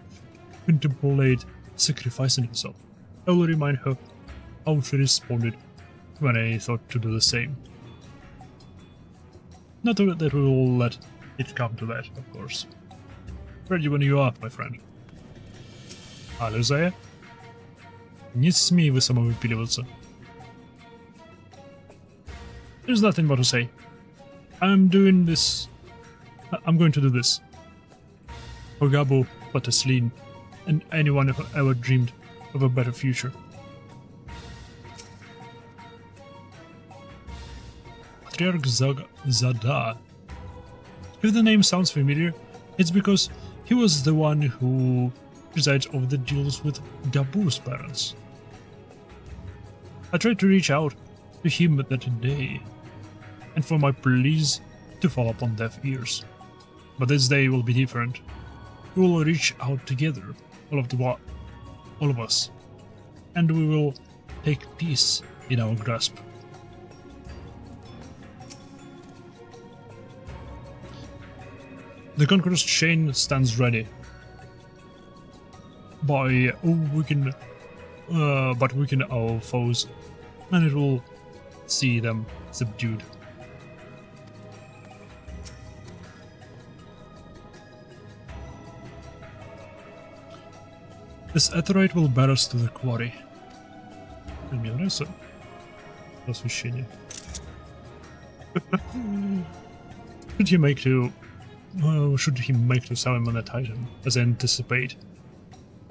contemplate sacrificing herself, I will remind her how she responded when I thought to do the same. Not that we will let it come to that, of course. Ready when you are, my friend. Алло, Зая? Не смей вы самовыпиливаться. There's nothing more to say. I'm going to do this. For Gabo, Batasleen, and anyone who ever dreamed of a better future. Patriarch Zada. If the name sounds familiar, it's because he was the one who presides over the deals with Gabu's parents. I tried to reach out to him that day, and for my pleas to fall upon deaf ears. But this day will be different. We will reach out together, all of us, and we will take peace in our grasp. The Conqueror's chain stands ready. But weaken our foes, and it will see them subdued. This aetheryte will bear us to the quarry. Мне нравится освещение. Should he make to summon a titan, as I anticipate,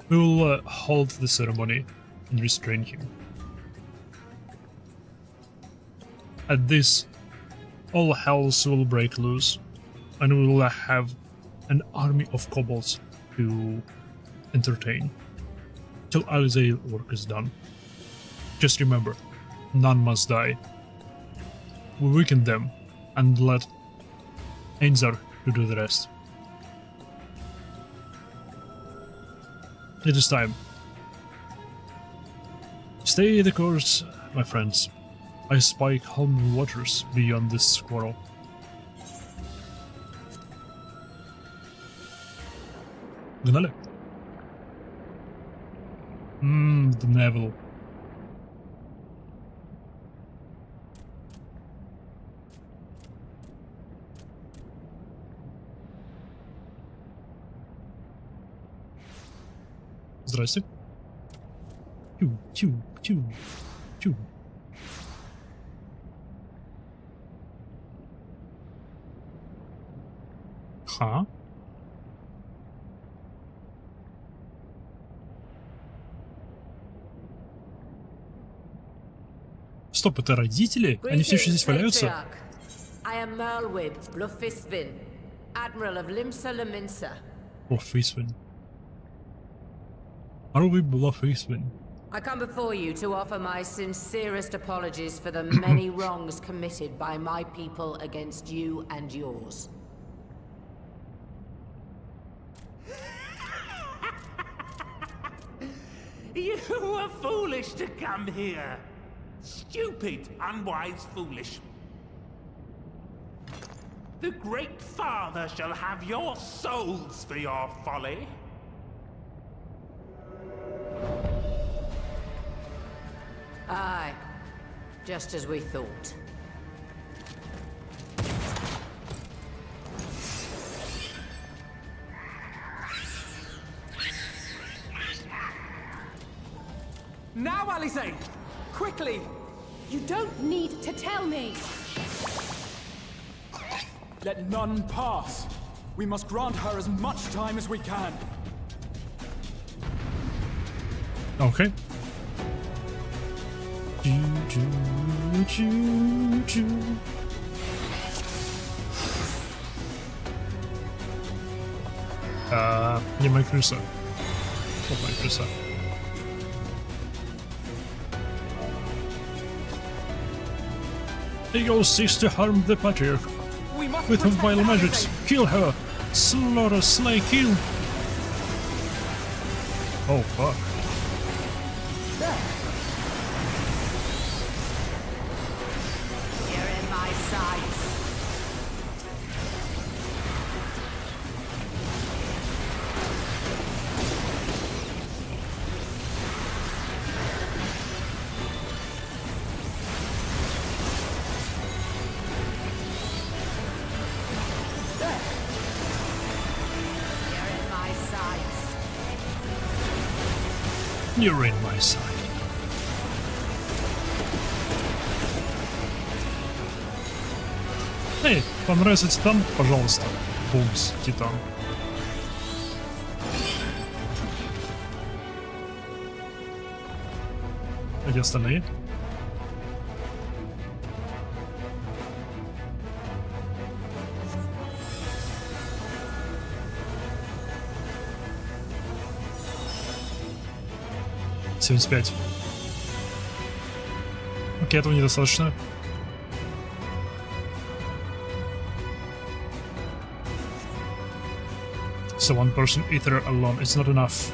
we will halt the ceremony and restrain him. At this, all hells will break loose, and we will have an army of kobolds to entertain till Alizé's work is done. Just remember, none must die. We weaken them and let Ainzar to do the rest. It is time. Stay the course, my friends. I spy calm waters beyond this squirrel. Гнали? The Neville. Здрасте. Тю. Ха? Стоп, это родители? Они все еще здесь валяются? I am Merlwib Blufisvin, Admiral of Limsa Laminsa. Blufisvin. Merlwib Blufisvin. I come before you to offer my sincerest apologies for the many wrongs committed by my people against you and yours. You were foolish to come here. Stupid, unwise, foolish. The Great Father shall have your souls for your folly. Aye, just as we thought. Now, Alizé! Quickly! You don't need to tell me! Let none pass. We must grant her as much time as we can. Okay. Не моя крыса. Вот моя крыса. Eagle seeks to harm the patriarch with her vile magics. Kill her! Slaughter, slay, kill! Oh fuck. You're in my sights. You're in my sight. Эй, понравится Титан? Пожалуйста. Бумс, Титан. А где остальные? $75. Окей, этого недостаточно. So one person ether alone is not enough.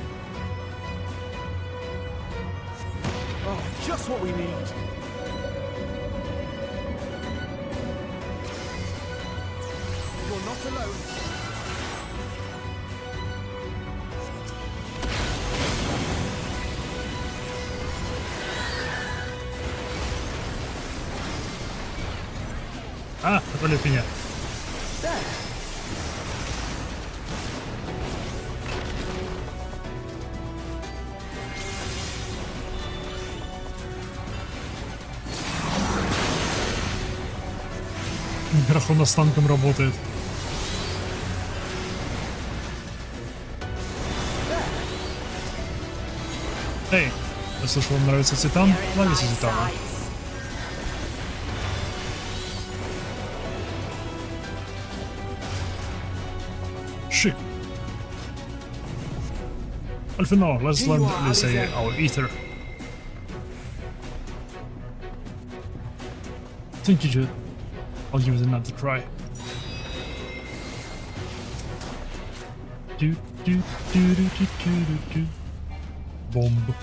Oh, just what we need. You're not alone. А, отвали от меня. Микрофон с танком работает. Эй, я слышал, вам нравится Титан? Ловите Титана. Shit. Alfino, let's learn, let's say, our ether. Thank you, Jude. I'll give it another try. Do do do do do do do. Bomb.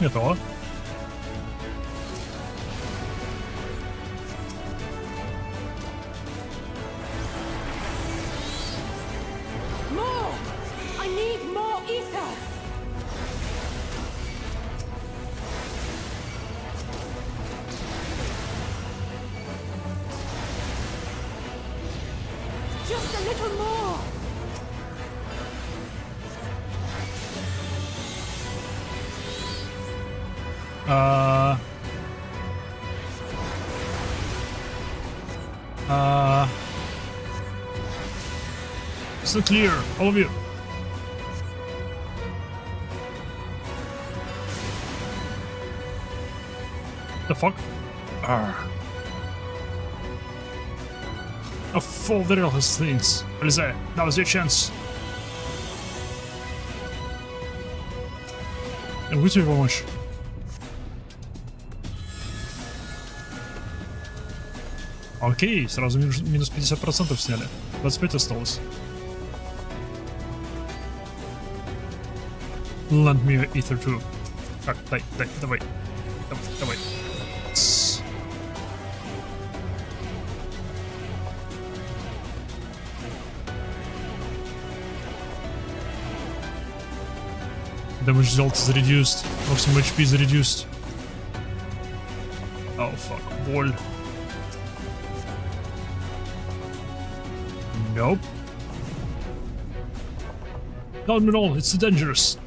Готово. More! I need more ether! Just a little more! It's not clear, all of you. The fuck? A full video has things. Alize, that was your chance. Я могу тебе помочь? Окей, сразу минус 50% сняли. 25 осталось. Lend me your ether too. Так, дай, давай. Давай. Damage result is reduced. Maximum HP is reduced. Oh fuck, боль. Nope. Not at all, it's dangerous.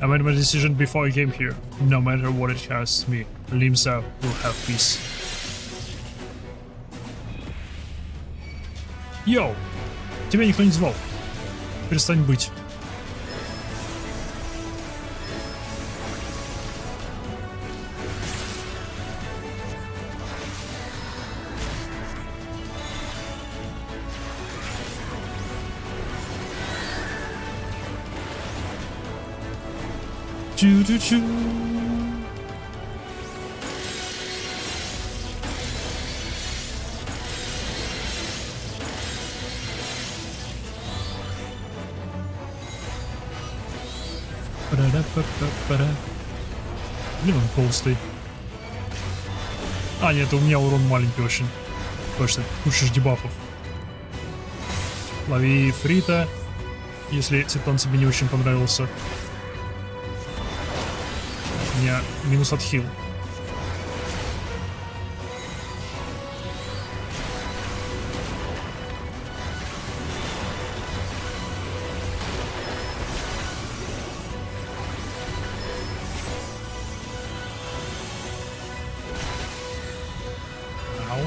I made my decision before I came here. No matter what it costs me, Limsa will have peace. Йоу! Тебя никто не звал. Перестань быть. Чу-чу-чу. Блин, он толстый. А, нет, у меня урон маленький очень. Точно, куча дебафов. Лови фрита, если Титан тебе не очень понравился. У меня минус отхил. Ау.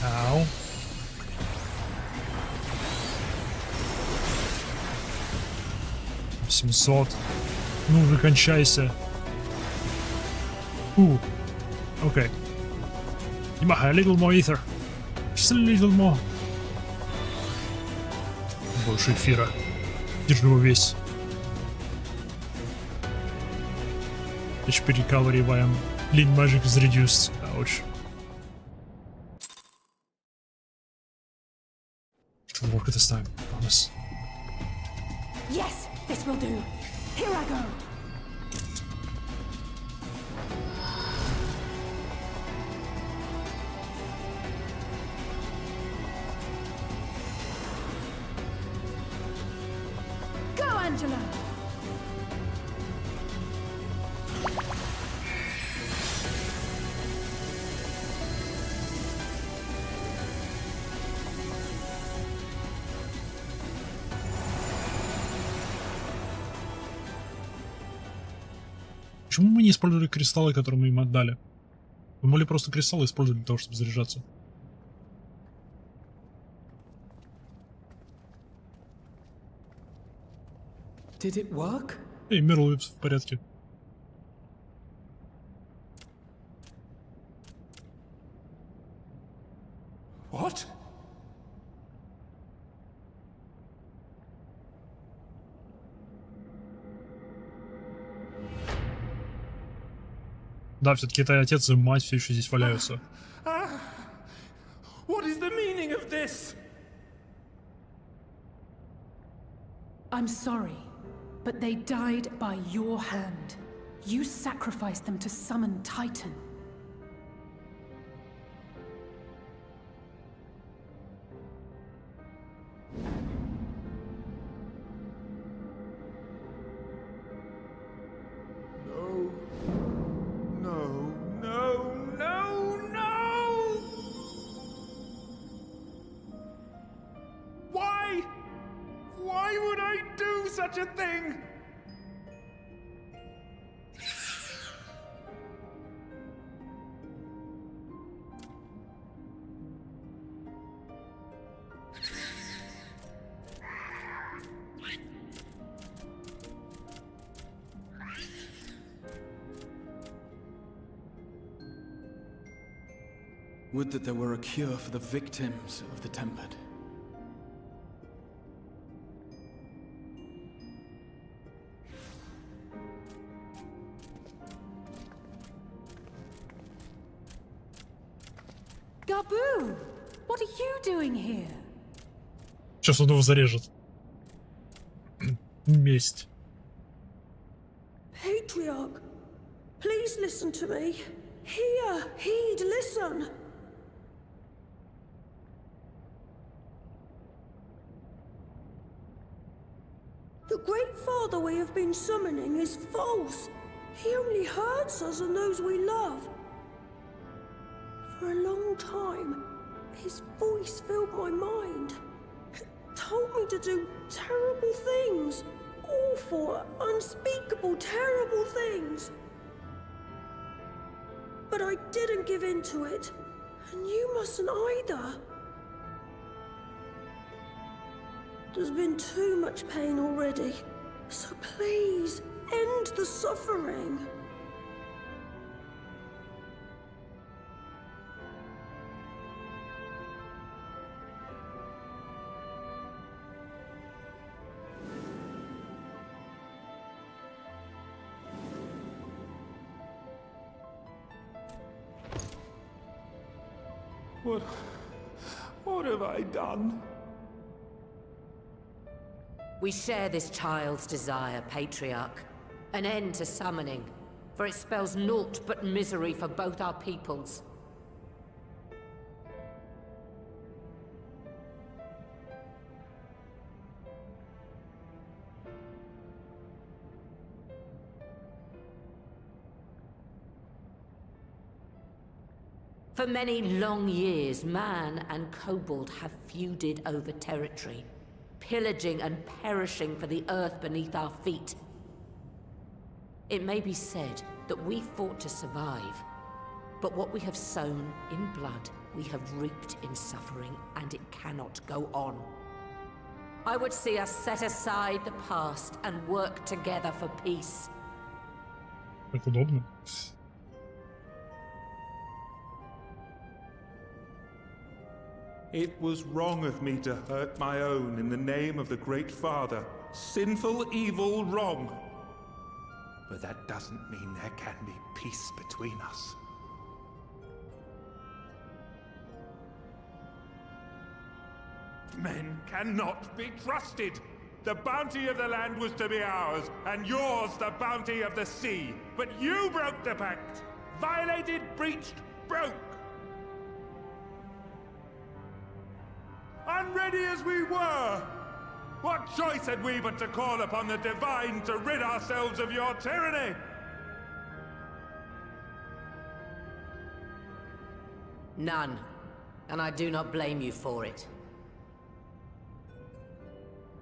Ау. $700. Ну уже кончайся. Окей. Немаха, a little more ether. Just a little more. Больше эфира. Держу его весь. HP recovery via lean magic is reduced. Ouch. It will work this time, I promise. Yes, this will do. Here I go. Go, Angela. Почему мы не использовали кристаллы, которые мы им отдали? Мы могли просто кристаллы использовать для того, чтобы заряжаться. Did it work? Эй, Мерл в порядке. What? Да, все-таки это отец и мать все еще здесь валяются. What is the meaning of this? I'm sorry, but they died by your hand. You sacrificed them to summon Titan. Why would I do such a thing? Would that there were a cure for the victims of the Tempered. Gabu! What are you doing here? Сейчас он его зарежет. Месть. Patriarch, please listen to me. Hear, heed, listen. The Great Father we have been summoning is false. He only hurts us and those we love. For a long time, his voice filled my mind. It told me to do terrible things, awful, unspeakable, terrible things. But I didn't give in to it, and you mustn't either. There's been too much pain already, so please, end the suffering. What have I done? We share this child's desire, Patriarch. An end to summoning, for it spells naught but misery for both our peoples. For many long years, man and kobold have feuded over territory, pillaging and perishing for the earth beneath our feet. It may be said that we fought to survive, but what we have sown in blood, we have reaped in suffering, and it cannot go on. I would see us set aside the past and work together for peace. Как удобно. It was wrong of me to hurt my own in the name of the Great Father. Sinful, evil, wrong. But that doesn't mean there can be peace between us. Men cannot be trusted. The bounty of the land was to be ours, and yours the bounty of the sea. But you broke the pact. Violated, breached, broke. Unready as we were, what choice had we but to call upon the divine to rid ourselves of your tyranny? None, and I do not blame you for it.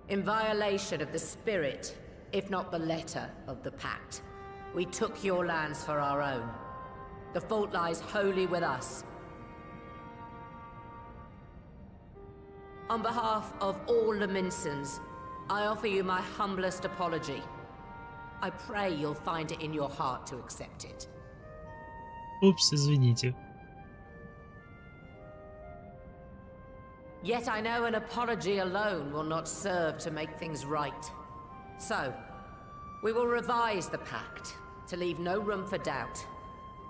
In violation of the spirit, if not the letter, of the pact, we took your lands for our own. The fault lies wholly with us. On behalf of all Leminsons, I offer you my humblest apology. I pray you'll find it in your heart to accept it. Упс, извините. Yet I know an apology alone will not serve to make things right. So, we will revise the pact to leave no room for doubt.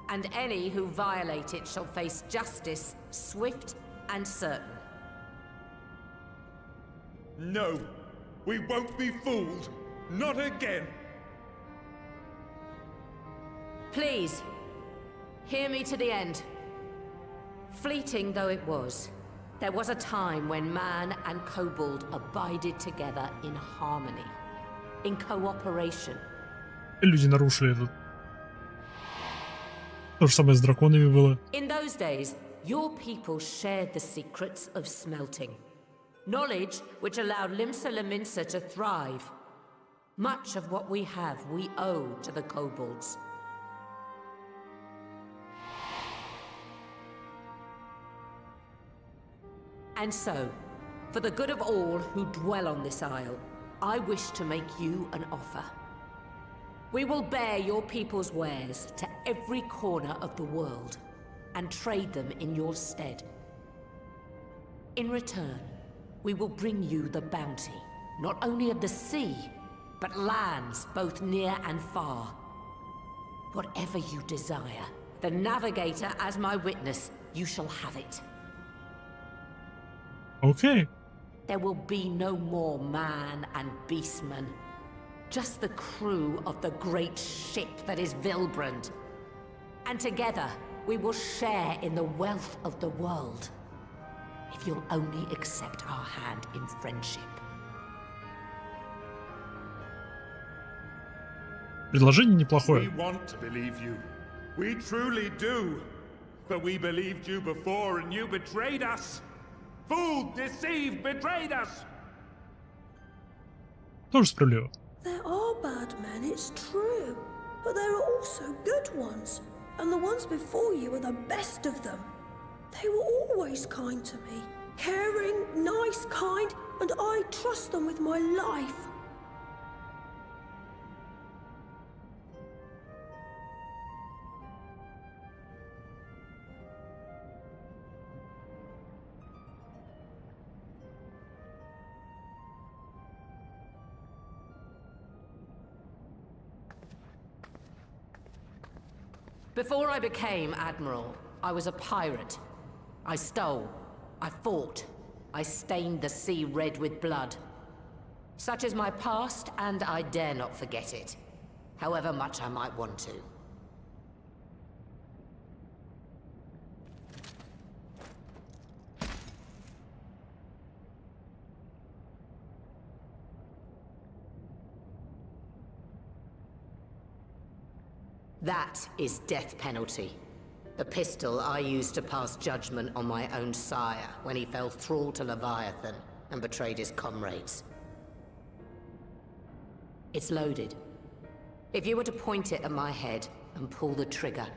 And any who violate it shall face justice, swift and certain. No, we won't be fooled. Not again. Please, hear me to the end. Fleeting though it was, there was a time when man and kobold abided together in harmony, in cooperation. Люди нарушили этот. То же самое с драконами было. In those days, your people shared the secrets of smelting. Knowledge which allowed Limsa Leminsa to thrive. Much of what we have, we owe to the kobolds. And so, for the good of all who dwell on this isle, I wish to make you an offer. We will bear your people's wares to every corner of the world, and trade them in your stead. In return, we will bring you the bounty, not only of the sea, but lands both near and far. Whatever you desire, the Navigator as my witness, you shall have it. Okay. There will be no more man and beastman, just the crew of the great ship that is Vilbrand. And together, we will share in the wealth of the world. If you'll only accept our hand in friendship. Предложение неплохое. We want to believe you. We truly do. But we believed you before and you betrayed us. Fooled, deceived, betrayed us. Тоже справедливо. There are bad men, it's true. But there are also good ones. And the ones before you are the best of them. They were always kind to me. Caring, nice, kind, and I trust them with my life. Before I became Admiral, I was a pirate. I stole. I fought. I stained the sea red with blood. Such is my past, and I dare not forget it, however much I might want to. That is death penalty. The pistol I used to pass judgment on my own sire when he fell thrall to Leviathan and betrayed his comrades. It's loaded. If you were to point it at my head and pull the trigger,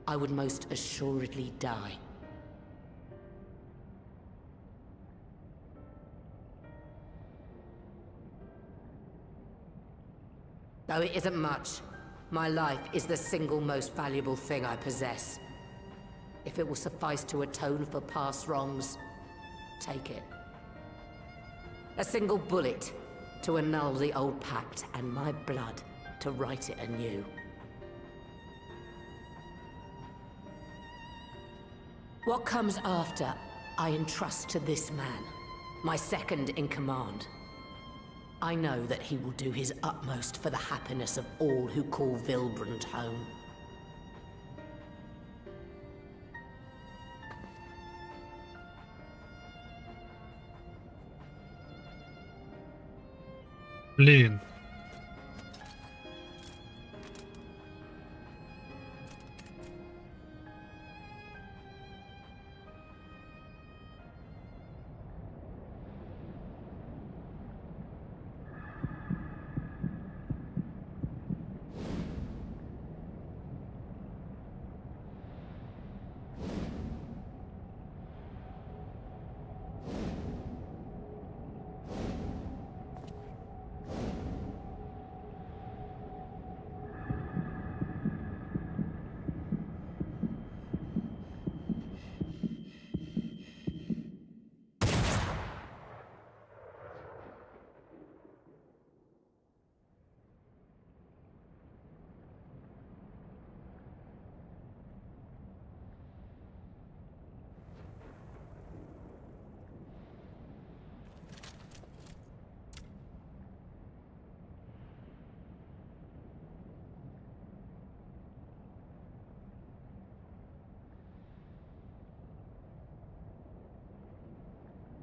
I would most assuredly die. Though it isn't much, my life is the single most valuable thing I possess. If it will suffice to atone for past wrongs, take it. A single bullet to annul the old pact, and my blood to write it anew. What comes after, I entrust to this man, my second in command. I know that he will do his utmost for the happiness of all who call Vilbrand home. Блин.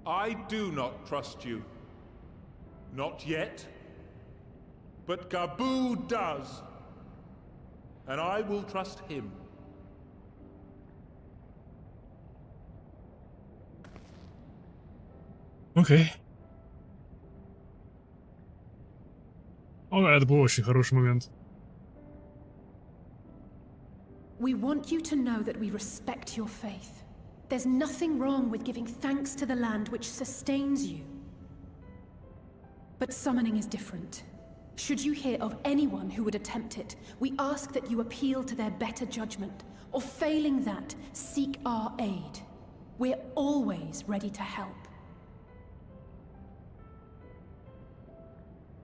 I do not trust you. Not yet. But Gabu does. And I will trust him. Окей. О, это был очень хороший момент. We want you to know that we respect your faith. There's nothing wrong with giving thanks to the land which sustains you. But summoning is different. Should you hear of anyone who would attempt it, we ask that you appeal to their better judgment, or failing that, seek our aid. We're always ready to help.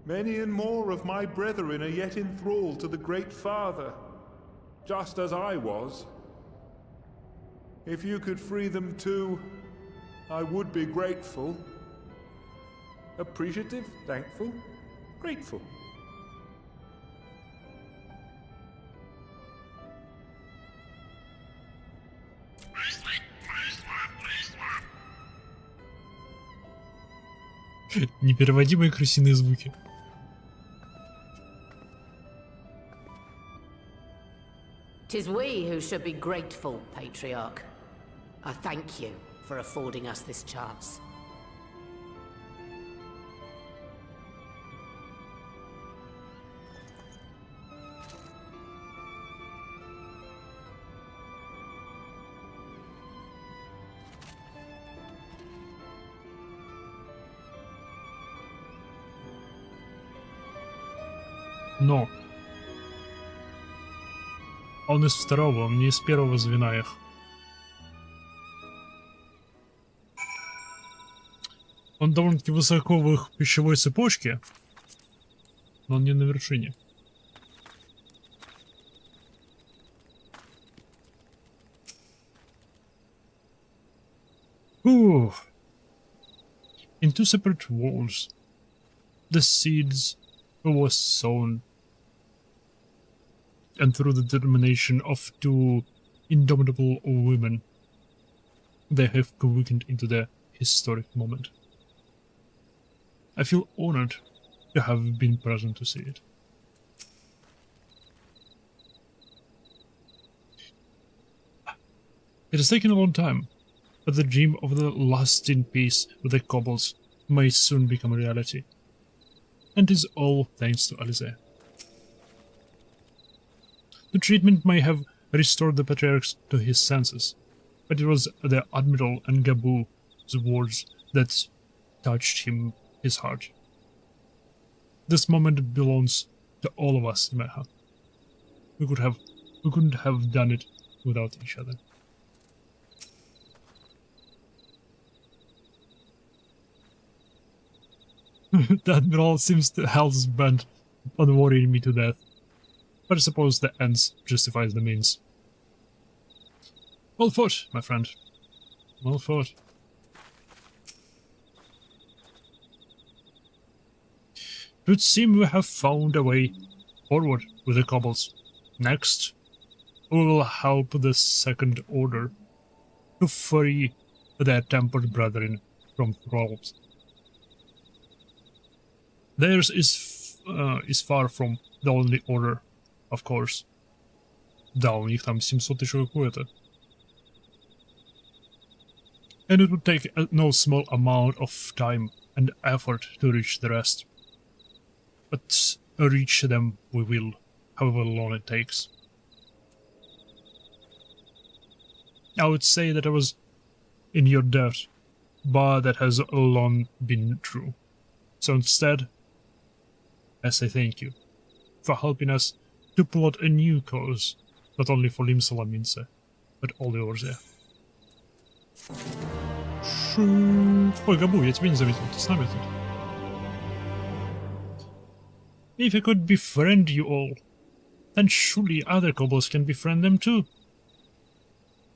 Many and more of my brethren are yet enthralled to the Great Father, just as I was. If you could free them too, I would be grateful. Appreciative, thankful, grateful. Непереводимые крысиные звуки. Tis we who should be grateful, Patriarch. I thank you for affording us this chance. Но он из второго, он не из первого звена их. Он довольно-таки высоко в их пищевой цепочке, но он не на вершине. Ooh. In two separate worlds, the seeds was sown, and through the determination of two indomitable women, they have awakened into the historic moment. I feel honored to have been present to see it. It has taken a long time, but the dream of the lasting peace with the kobolds may soon become a reality. And is all thanks to Alize. The treatment may have restored the Patriarch to his senses, but it was the Admiral and Gabu's words that touched his heart. This moment belongs to all of us, Meha. We couldn't have done it without each other. The Admiral seems to hell's bent on worrying me to death, but I suppose the ends justifies the means. Well fought, my friend. Well fought. It would seem we have found a way forward with the kobolds. Next, we will help the Second Order to free their tempered brethren from thralls. Theirs is far from the only order, of course. Да, у них там 700 еще какое-то. And it would take no small amount of time and effort to reach the rest. But reach them we will, however long it takes. I would say that I was in your debt, but that has long been true. So instead, I say thank you for helping us to plot a new cause, not only for Lim Salamince, but all yours, yeah. Ой, Габу, я тебя не заметил, ты с нами тут. If I could befriend you all, then surely other kobolds can befriend them too.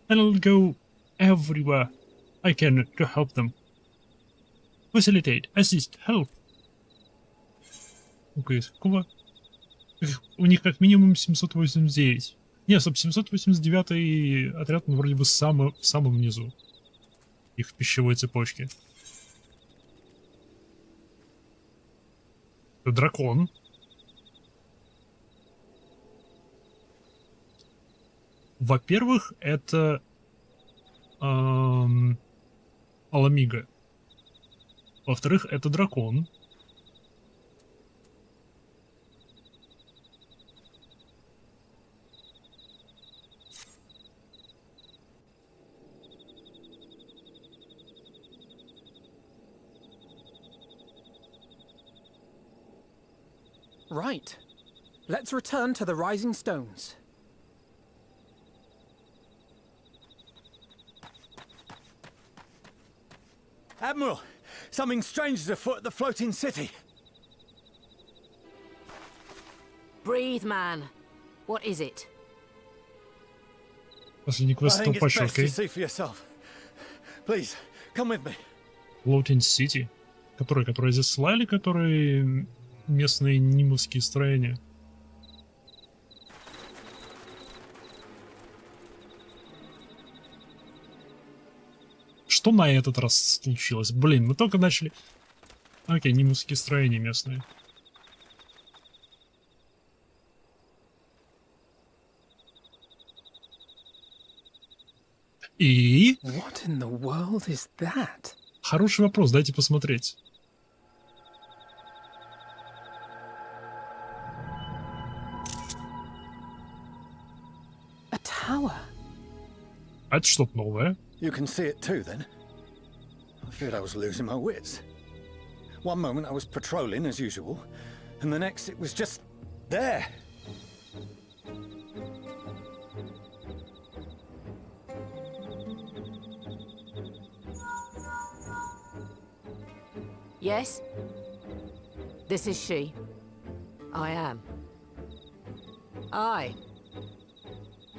And I'll go everywhere I can to help them. Facilitate, assist, help. Okay, какого? У них как минимум 789. Не, 789 отряд, ну, вроде бы в самом низу их пищевой цепочки. Это дракон. Во-первых, это Аламига. Во-вторых, это дракон. Right. Let's return to the Rising Stones. Admiral, something strange is afoot at the floating city. Breathe, man. What is it? Последний I квест think it's толпача, best to окей? see for yourself. Please, come with me. Floating City. Которые здесь слали, которые местные нимовские строения. Что на этот раз случилось? Блин, мы только начали... Окей, нимовские строения местные. И... What in the world is that? Хороший вопрос, дайте посмотреть. A tower. А это что-то новое? You can see it too, then? I feared I was losing my wits. One moment I was patrolling as usual, and the next it was just There! Yes? This is she. I am.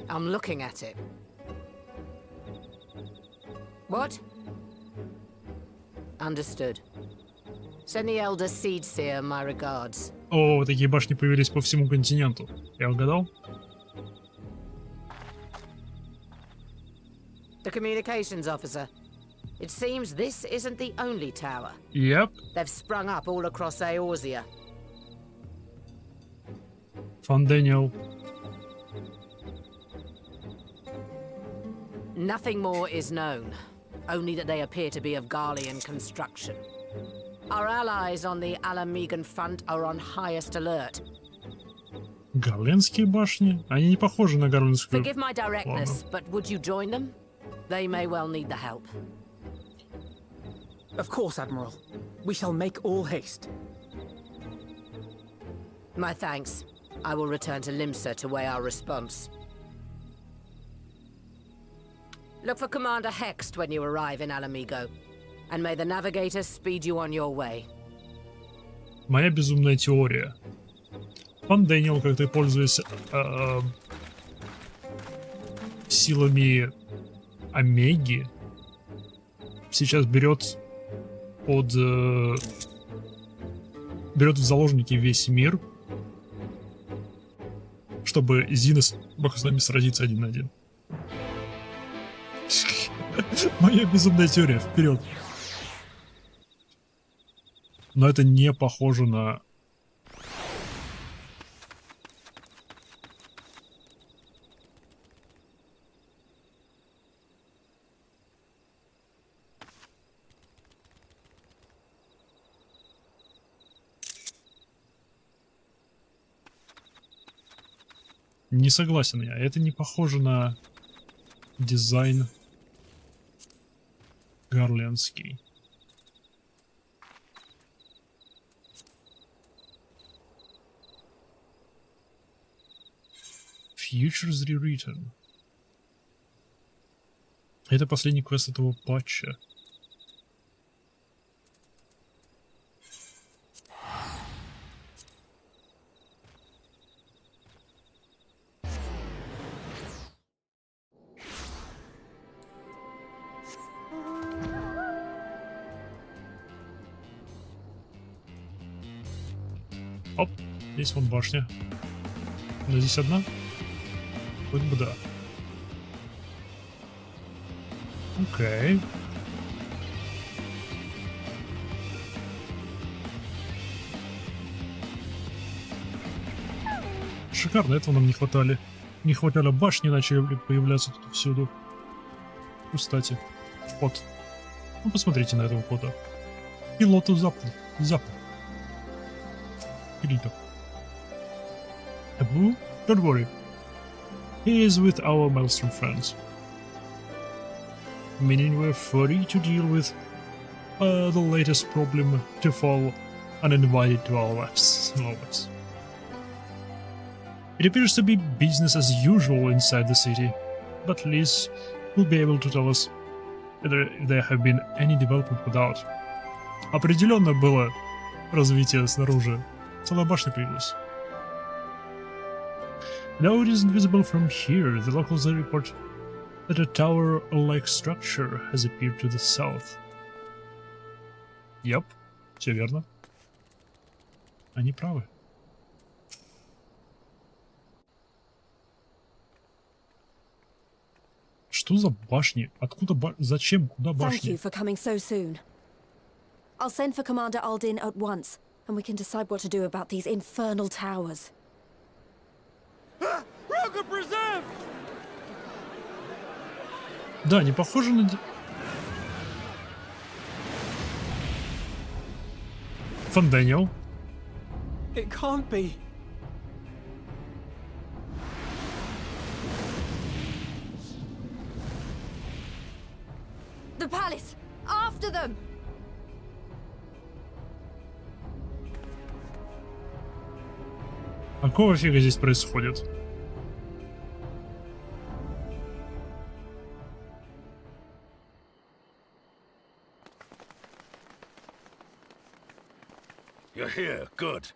I'm looking at it. What? Understood. Send the Elder Seedseer my regards. О, такие башни появились по всему континенту. Я угадал? The communications officer. It seems this isn't the only tower. Yep. They've sprung up all across Eorzea. Фан Дэниел. Nothing more is known. Only that they appear to be of Garlean construction. Our allies on the Alamegan front are on highest alert. Гарленские башни? Они не похожи на гарленскую. Forgive my directness, but would you join them? They may well need the help. Of course, Admiral. We shall make all haste. My thanks. I will return to Limsa to weigh our response. Look for Commander Hext when you arrive in Alamigo, and may the Navigator speed you on your way. Моя безумная теория. Фан Дэниел, как ты пользуясь силами Омеги, сейчас берет в заложники весь мир, чтобы Зинос мог с нами сразиться 1 на 1. Моя безумная теория, вперед. Но это не похоже на... Не согласен я. Это не похоже на дизайн гарленский. Futures Rewritten. Это последний квест этого патча. Оп, здесь вон башня. Но здесь одна? Хоть бы да. Окей. Шикарно, этого нам не хватало. Не хватало башни, начали появляться тут всюду. Кстати, вход. Ну, посмотрите на этого кота. Пилоту запад. Филито. Abu, don't worry. He is with our Maelstrom friends. Meaning we're free to deal with the latest problem to fall uninvited to our lives. It appears to be business as usual inside the city, but Liz will be able to tell us whether there have been any development without. Определенно было развитие снаружи. Целая башня появилась. Though it isn't visible from here, the locals report that a tower-like structure has appeared to the south. Yep, все верно. Они правы. Что за башни? Откуда зачем? Куда башни? Thank you for coming so soon. I'll send for Commander Aldin at once, and we can decide what to do about these infernal towers. Да, не похоже на... Фан Дэниел. It can't be. The palace! After them! А какого фига здесь происходит? You're here. Good.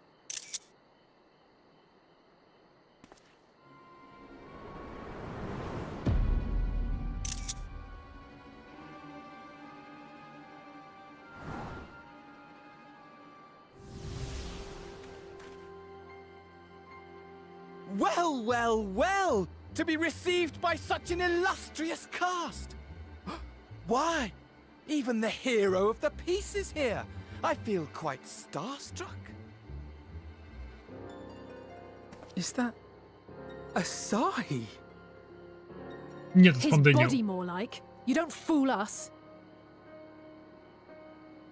Well, well, well! To be received by such an illustrious cast! Why, even the hero of the piece is here! I feel quite starstruck. Is that Asahi? Нет, His он Дэниел. body more like. You don't fool us.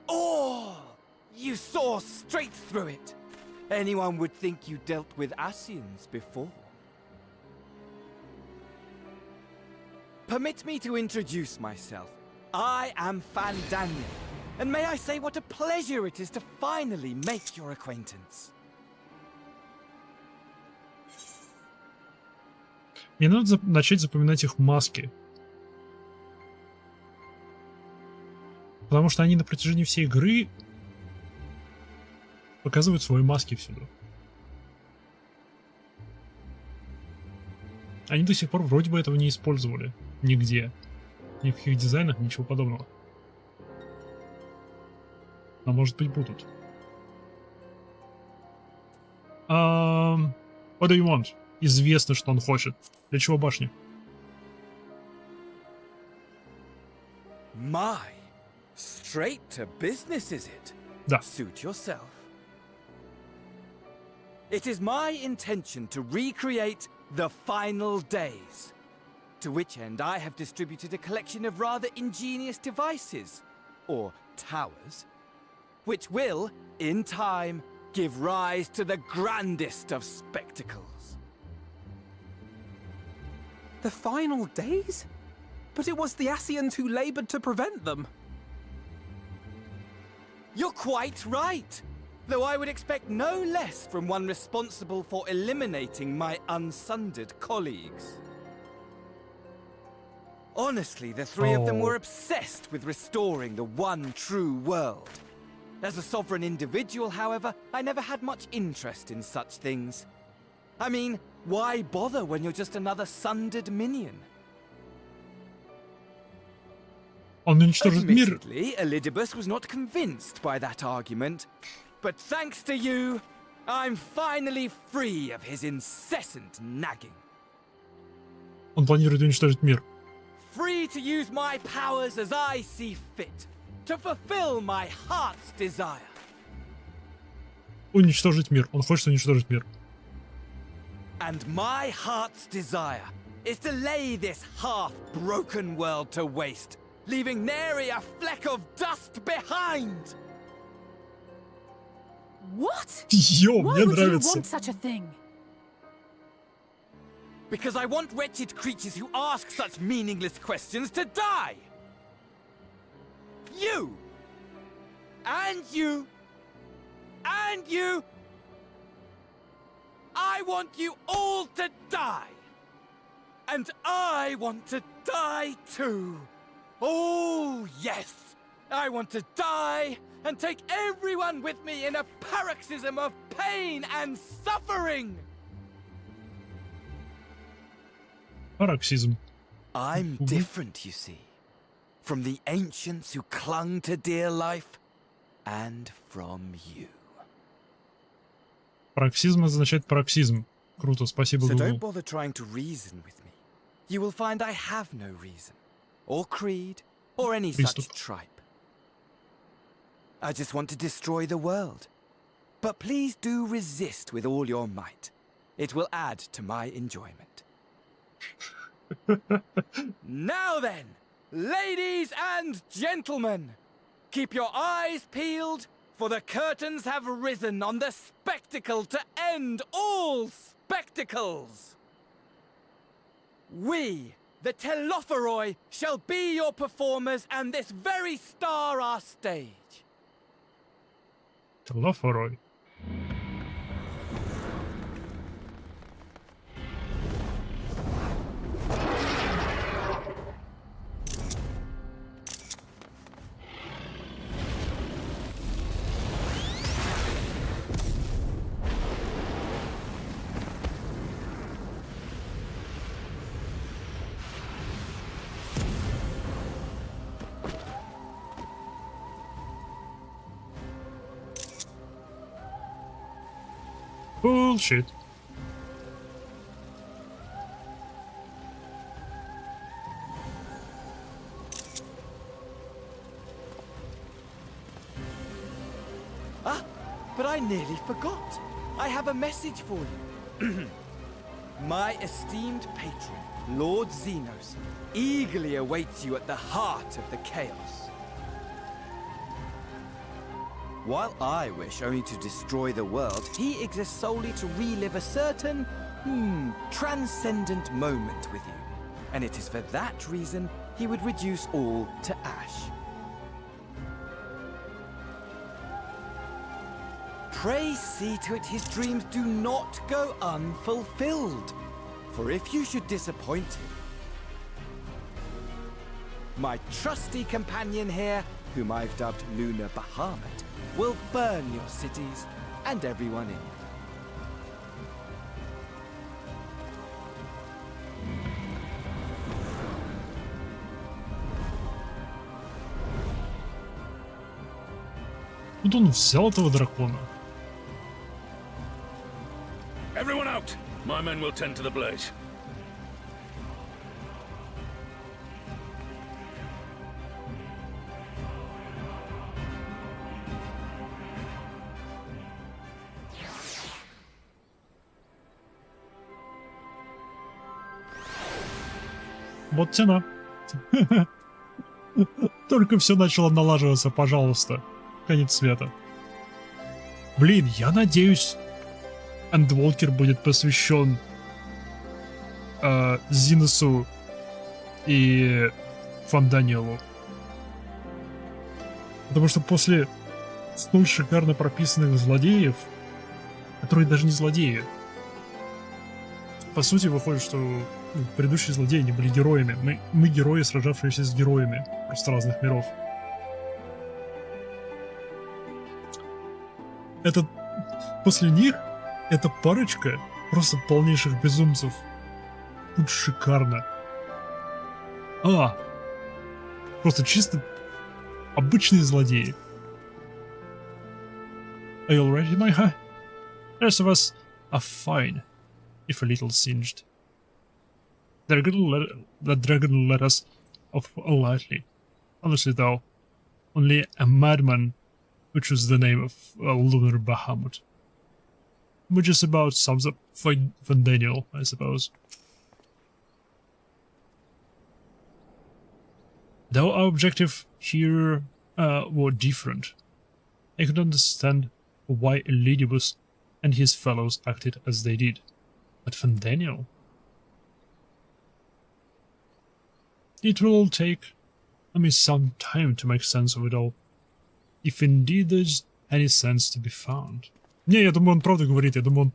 Oh! You saw straight through it! Anyone would think you dealt with Asians before. Permit me to introduce myself. I am Fandaniel, and may I say what a pleasure it is to finally make your acquaintance. Мне надо начать запоминать их маски. Потому что они на протяжении всей игры показывают свои маски всюду. Они до сих пор вроде бы этого не использовали. Нигде. Ни в каких дизайнах, ничего подобного. А может быть будут. What do you want? Известно, что он хочет. Для чего башня? My, straight to business, is it? Да. Suit yourself. It is my intention to recreate the final days, to which end I have distributed a collection of rather ingenious devices, or towers, which will, in time, give rise to the grandest of spectacles. The final days? But it was the Asians who labored to prevent them. You're quite right, though I would expect no less from one responsible for eliminating my unsundered colleagues. Honestly, the three of them were obsessed with restoring the one true world. As a sovereign individual, however, I never had much interest in such things. I mean, why bother when you're just another sundered minion? Он уничтожит мир. Admittedly, Elidibus was not convinced by that argument, but thanks to you, I'm finally free of his incessant nagging. Он планирует уничтожить мир. Free to use my powers as I see fit, to fulfill my heart's desire. Уничтожить мир. Он хочет уничтожить мир. And my heart's desire is to lay this half-broken world to waste, leaving nary a fleck of dust behind. What? Йо, Why мне would you нравится. want such a thing? Because I want wretched creatures who ask such meaningless questions to die. You! And you! And you! I want you all to die! And I want to die too! Oh, yes! I want to die and take everyone with me in a paroxysm of pain and suffering! Пароксизм. I'm different, you see. From the ancients who clung to dear life, and from you. Пароксизм означает пароксизм. Круто, спасибо, So Google. don't bother trying to reason with me. You will find I have no reason, or creed, or any such tripe. I just want to destroy the world. But please do resist with all your might. It will add to my enjoyment. Now then, ladies and gentlemen, keep your eyes peeled, for the curtains have risen on the spectacle to end all spectacles. We, the Telophoroi, shall be your performers, and this very star our stage. Телофорой. Bullshit. Ah, but I nearly forgot. I have a message for you. My esteemed patron, Lord Xenos, eagerly awaits you at the heart of the chaos. While I wish only to destroy the world, he exists solely to relive a certain, transcendent moment with you. And it is for that reason he would reduce all to ash. Pray see to it his dreams do not go unfulfilled. For if you should disappoint him, my trusty companion here, whom I've dubbed Lunar Bahamut, will burn your cities and everyone in them. Тут он взял этого дракона. Everyone out! My men will tend to the blaze. Вот тяна. Только все начало налаживаться, пожалуйста. Конец света. Блин, я надеюсь, Эндволкер будет посвящен Зиносу и Фанданиелу. Потому что после столь шикарно прописанных злодеев, которые даже не злодеи, по сути выходит, что предыдущие злодеи не были героями. Мы герои, сражавшиеся с героями просто разных миров. Это после них эта парочка просто полнейших безумцев. Тут шикарно. Просто чисто обычные злодеи. Are you already, my high? The rest of us are fine, if a little singed. The dragon let us off lightly. Honestly though, only a madman would choose the name of Lunar Bahamut. Which is about sums up for Daniel, I suppose. Though our objective here were different, I could understand why Elidibus and his fellows acted as they did. But for Daniel, it will take me some time to make sense of it all, if indeed there's any sense to be found. Не, я думаю, он правда говорит, я думаю, он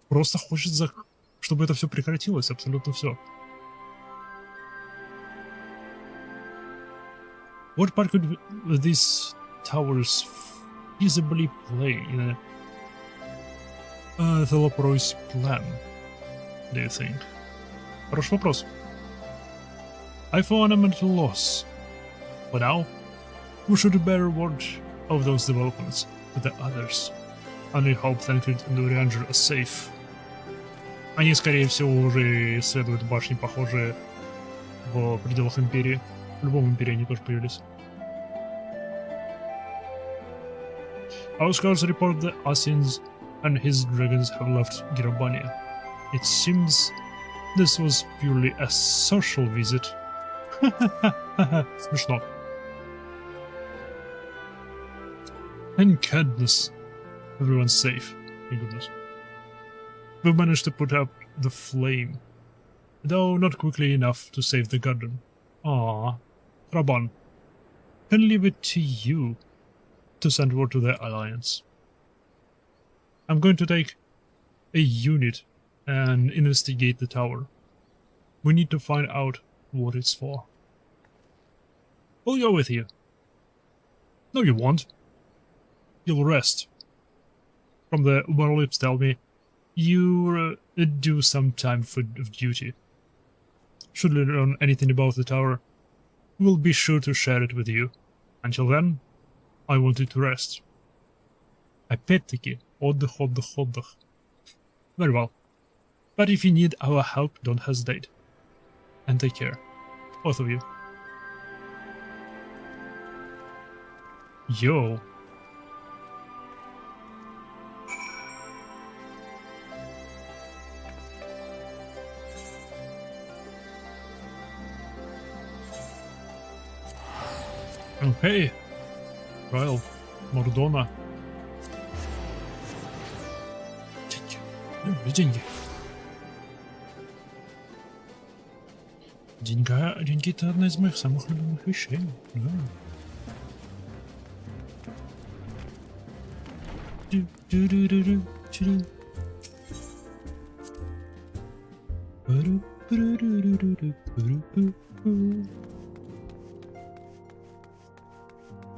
просто хочет, чтобы это все прекратилось, абсолютно все. What part could these towers feasibly play in a Thelaproy's plan, do you think? Хороший вопрос. I found I'm at a loss. For now, we should bear watch of those developments with the others. Only hope Tancred and Urianger are safe. Они, скорее всего, уже исследуют башни, похожие в пределах Империи. В любом Империи они тоже появились. Our scouts report that Asians and his dragons have left Girabania. It seems this was purely a social visit. Смешно. Thank goodness. Everyone's safe. Thank goodness. We've managed to put out the flame, though not quickly enough to save the garden. Ah, Raban, can leave it to you to send word to the Alliance. I'm going to take a unit and investigate the tower. We need to find out what it's for. We'll go with you. No, you won't. You'll rest. From the Warlips tell me, you do some time of duty. Should we learn anything about the tower, we'll be sure to share it with you. Until then, I want you to rest. Опять-таки, отдых. Very well. But if you need our help, don't hesitate. And take care. Both of you. Yo. Окей. Райл. Мордона. Деньги. Деньги — это одна из моих самых любимых вещей. Да.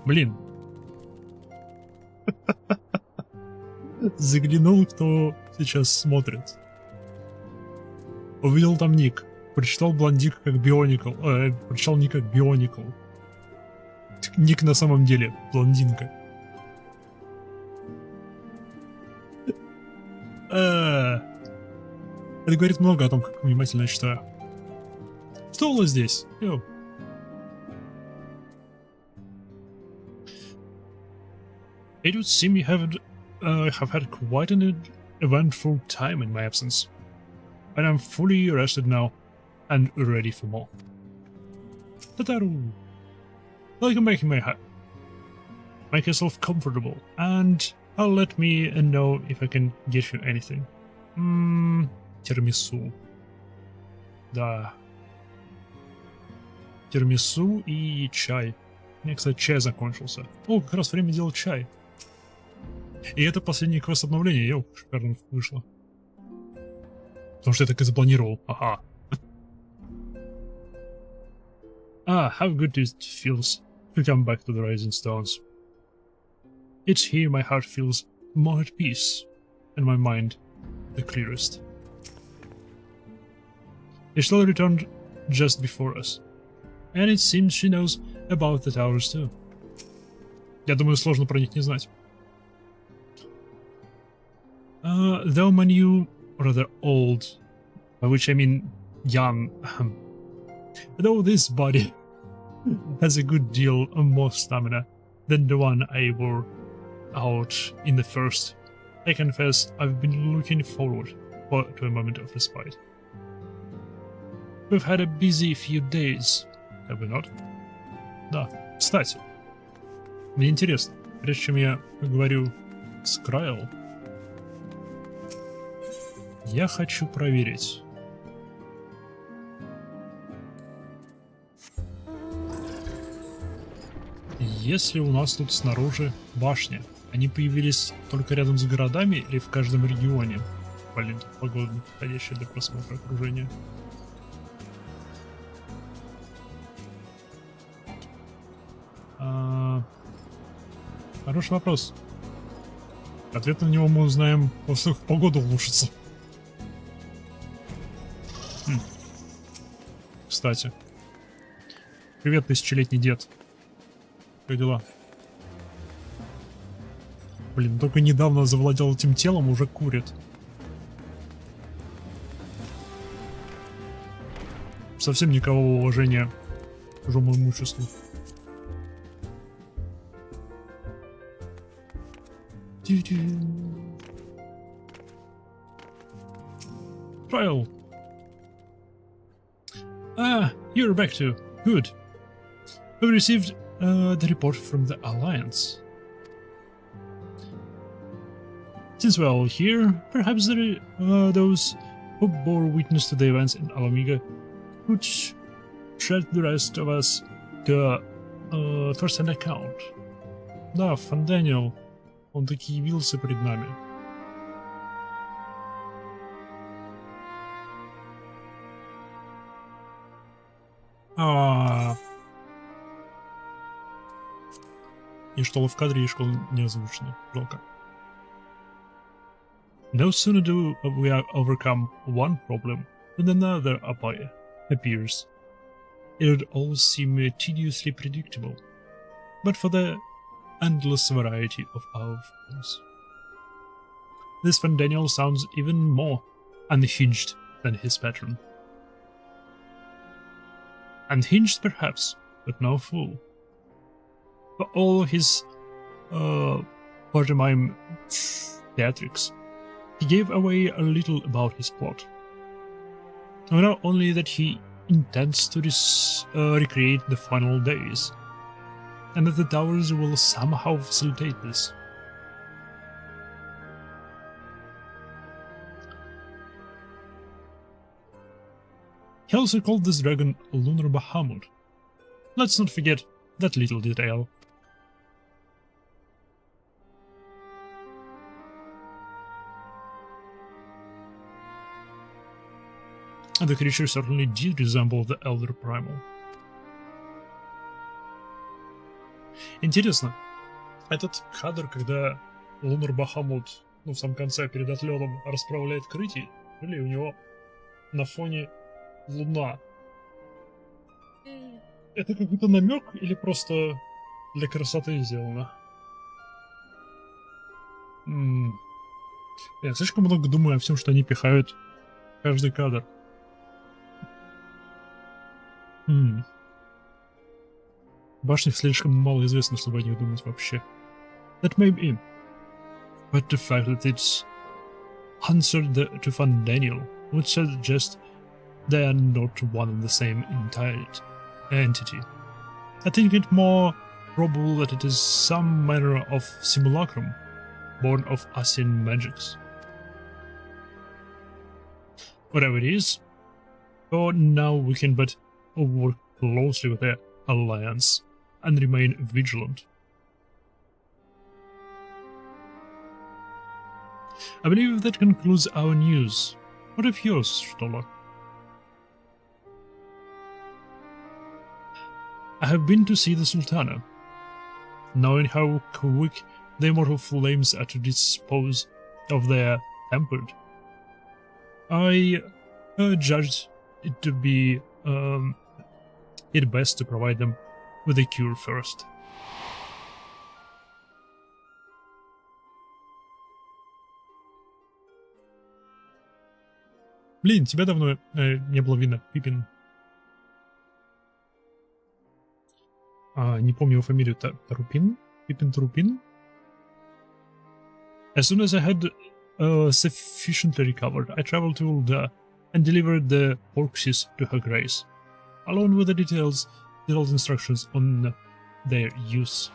Блин. Заглянул, кто сейчас смотрит. Увидел там ник. Прочитал блондик как Бионикл. Прочитал ник как Бионикл. Ник на самом деле блондинка. Это говорит много о том, как внимательно я читаю. Что у нас здесь? Йо. It would seem you have had quite an eventful time in my absence. But I'm fully rested now and ready for more. Tataru! Welcome back, make yourself comfortable, and let me know if I can get you anything. Тирамису. Да. Тирамису и чай. У меня, кстати, чай закончился. О, как раз время делать чай. И это последний квест обновления. Йоу, шикарно вышло. Потому что я так и запланировал. Ага. How good it feels to come back to the Rising Stones. It's here my heart feels more at peace, and my mind the clearest. Ishtal returned just before us, and it seems she knows about the towers too. Я думаю, сложно про них не знать. Though my new, rather old, by which I mean young, though this body has a good deal more stamina than the one I wore out in the first, I confess I've been looking forward to a moment of respite. We've had a busy few days, have we not? Да, кстати, мне интересно, прежде чем я поговорю с Крайл, я хочу проверить. Если у нас тут снаружи башни, они появились только рядом с городами или в каждом регионе? Блин, тут погода подходящая для просмотра окружения. Хороший вопрос. Ответ на него мы узнаем, после того, как погода улучшится. Кстати. Привет, тысячелетний дед. Как дела? Блин, только недавно завладел этим телом, уже курит. Совсем никакого уважения к чужому имуществу. Trial. You're back too. Good. We received the report from the Alliance. Since we're all here, perhaps there are those who bore witness to the events in Alamiga could share the rest of us the first-hand account. Да, Фан Дэниел, он таки явился перед нами. И что в кадре, и что не озвучено. Жалко. No sooner do we overcome one problem than another appears. It would all seem tediously predictable, but for the endless variety of our forms. this Fandaniel sounds even more unhinged than his patron. Unhinged perhaps, but no fool. For all his pantomime theatrics, he gave away a little about his plot. Not only that he intends to recreate the final days, and that the towers will somehow facilitate this. He also called this dragon Lunar Bahamut. Let's not forget that little detail. And the creature certainly did resemble the Elder Primal. Интересно, этот кадр, когда Лунар Бахамут, в самом конце перед отлетом расправляет крылья, или у него на фоне луна. Это какой-то намек или просто для красоты сделано? Я слишком много думаю о всем, что они пихают в каждый кадр. В башнях слишком мало известно, чтобы о них думать вообще. That may be. But the fact that it's answered to Fandaniel would suggest they are not one and the same entity. I think it more probable that it is some manner of simulacrum, born of Asian magics. Whatever it is, for now we can but work closely with their alliance and remain vigilant. I believe that concludes our news. What of yours, Stoller? I have been to see the Sultana. Knowing how quick the immortal flames are to dispose of their tempered, I judged it to be it best to provide them with a cure first. Блин, тебя давно не было видно, Пипин. Не помню его фамилию. Тарупин? Пипин Тарупин? As soon as I had sufficiently recovered, I traveled to Ulda and delivered the Orxis to Her Grace, along with the detailed instructions on their use.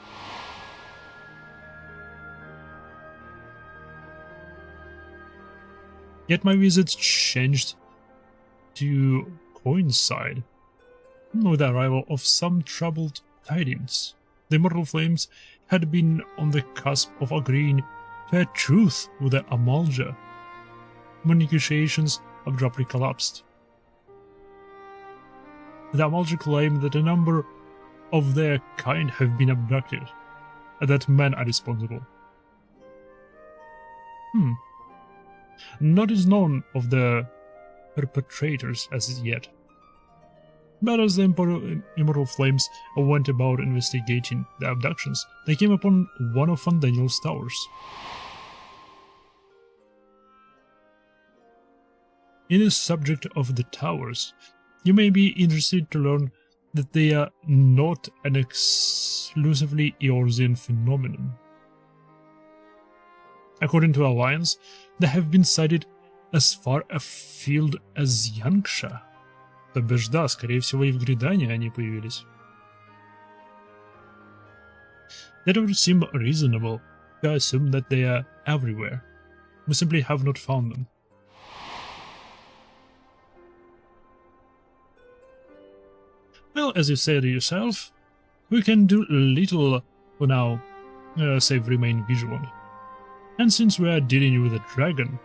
Yet my visits changed to coincide with the arrival of some troubled tidings. The immortal flames had been on the cusp of agreeing to a truce with the Amalja, when negotiations abruptly collapsed. The Amalja claim that a number of their kind have been abducted, and that men are responsible. Not is known of the perpetrators as yet. But as the Immortal Flames went about investigating the abductions, they came upon one of Fandaniel's towers. In the subject of the towers, you may be interested to learn that they are not an exclusively Eorzean phenomenon. According to Alliance, they have been sighted as far afield as Yangsha. То бишь, да, скорее всего, и в Гридане они появились. That would seem reasonable to assume that they are everywhere. We simply have not found them. Well, as you said yourself, we can do little for now, save remain vigilant. And since we are dealing with a dragon,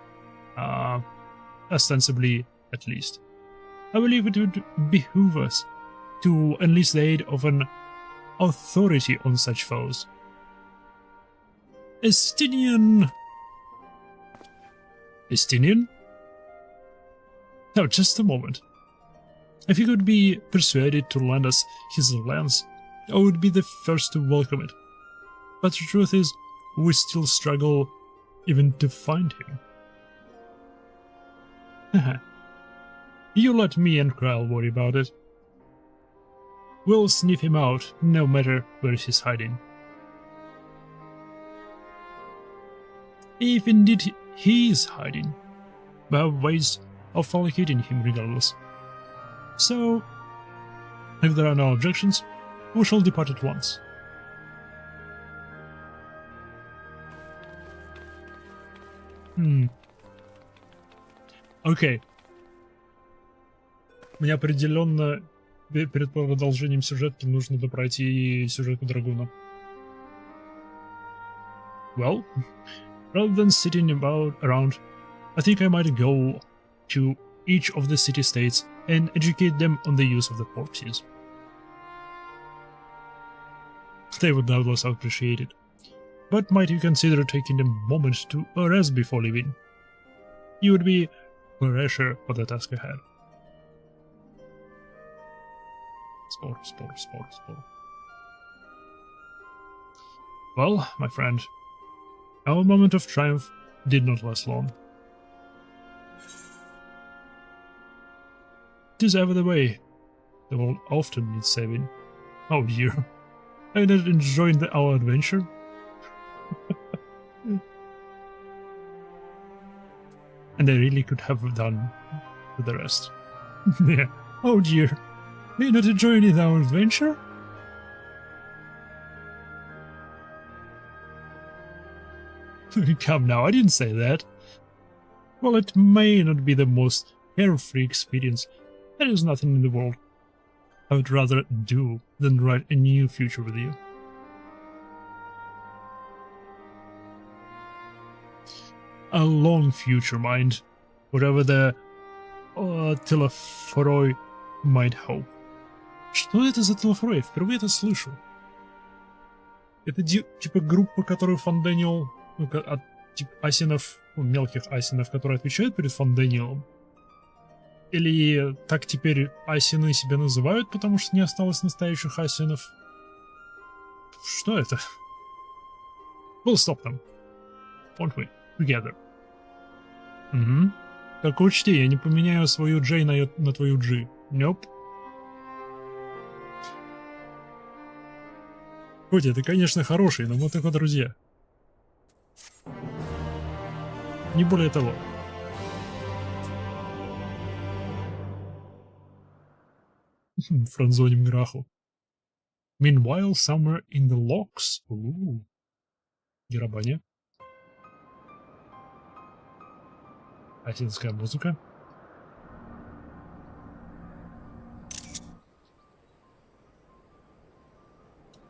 ostensibly at least, I believe it would behoove us to enlist the aid of an authority on such foes. Estinian? Now, just a moment. If he could be persuaded to lend us his lance, I would be the first to welcome it. But the truth is, we still struggle even to find him. Haha. You let me and Kyle worry about it. We'll sniff him out, no matter where he's hiding. If indeed he is hiding, we have ways of locating him regardless. So, if there are no objections, we shall depart at once. Окей. Мне определенно перед продолжением сюжетки нужно допройти сюжетку Драгуна. Well, rather than sitting around, I think I might go to each of the city-states and educate them on the use of the corpses. They would doubtless appreciate it. But might you consider taking a moment to rest before leaving? You would be fresher for the task ahead. Spore. Well, my friend, our moment of triumph did not last long. It is ever the way. The world often needs saving. Oh dear. Are you not enjoying our adventure? And I really could have done with the rest. Yeah. Oh dear. Are you not enjoying our adventure? Come now, I didn't say that. Well, it may not be the most carefree experience. There is nothing in the world I would rather do than write a new future with you. A long future, mind. Whatever the Телефрой might hope. Что это за Телефрой? Впервые это слышу. Это типа группа, которую Фандэниел, от типа асинов, мелких асинов, которые отвечают перед Фандэниелом. Или так теперь асины себя называют, потому что не осталось настоящих асинов? Что это? We'll stop them. Won't we? Together. Угу. Так учти, я не поменяю свою J на твою G. Nope. Хоть это, конечно, хорошие, но мы только друзья. Не более того. Франзоним Граху. Meanwhile, somewhere in the locks. Герабаня. Осинская музыка.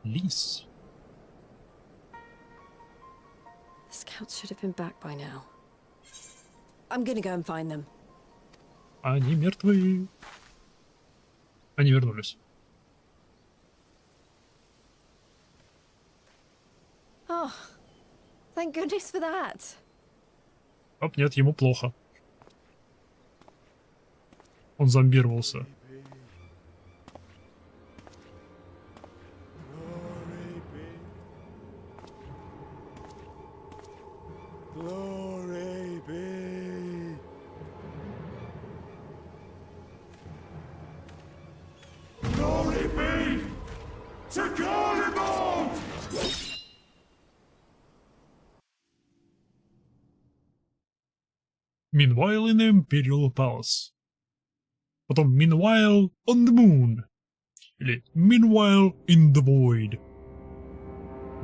Лис. The scouts should have been back by now. I'm gonna go and find them. Они мертвы. Они вернулись. Oh, thank goodness for that. Оп, нет, ему плохо. Он зомбировался. Glory be. Glory be to Garibald! Meanwhile in the Imperial Palace. Потом Meanwhile on the Moon. Или Meanwhile in the Void.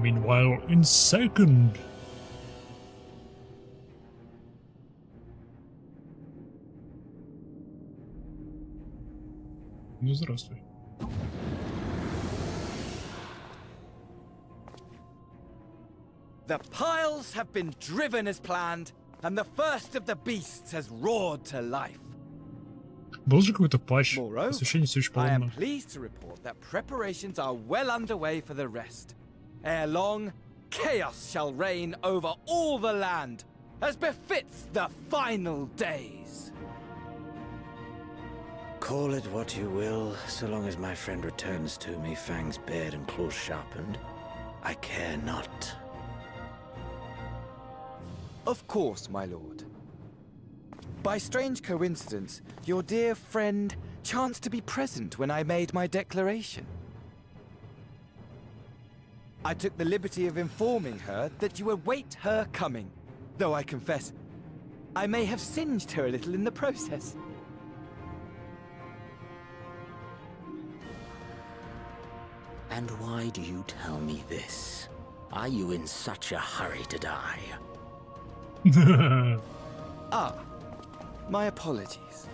Meanwhile in Second. Ну, здравствуй. The piles have been driven as planned, and the first of the beasts has roared to life. Был же какой-то патч. Moreover, Освещение все еще I am полно. pleased to report that preparations are well underway for the rest. Ere long, chaos shall reign over all the land, as befits the final days. Call it what you will, so long as my friend returns to me, fangs bared and claws sharpened. I care not. Of course, my lord. By strange coincidence, your dear friend chanced to be present when I made my declaration. I took the liberty of informing her that you await her coming, though I confess, I may have singed her a little in the process. And why do you tell me this? Are you in such a hurry to die? Ah, my apologies.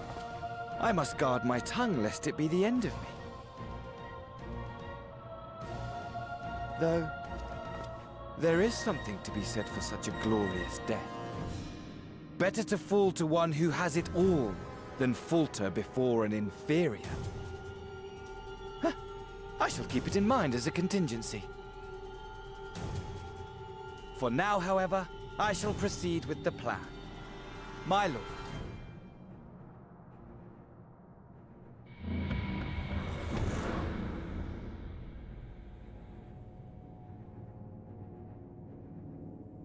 I must guard my tongue lest it be the end of me. Though, there is something to be said for such a glorious death. Better to fall to one who has it all than falter before an inferior. Huh. I shall keep it in mind as a contingency. For now, however, I shall proceed with the plan. My lord.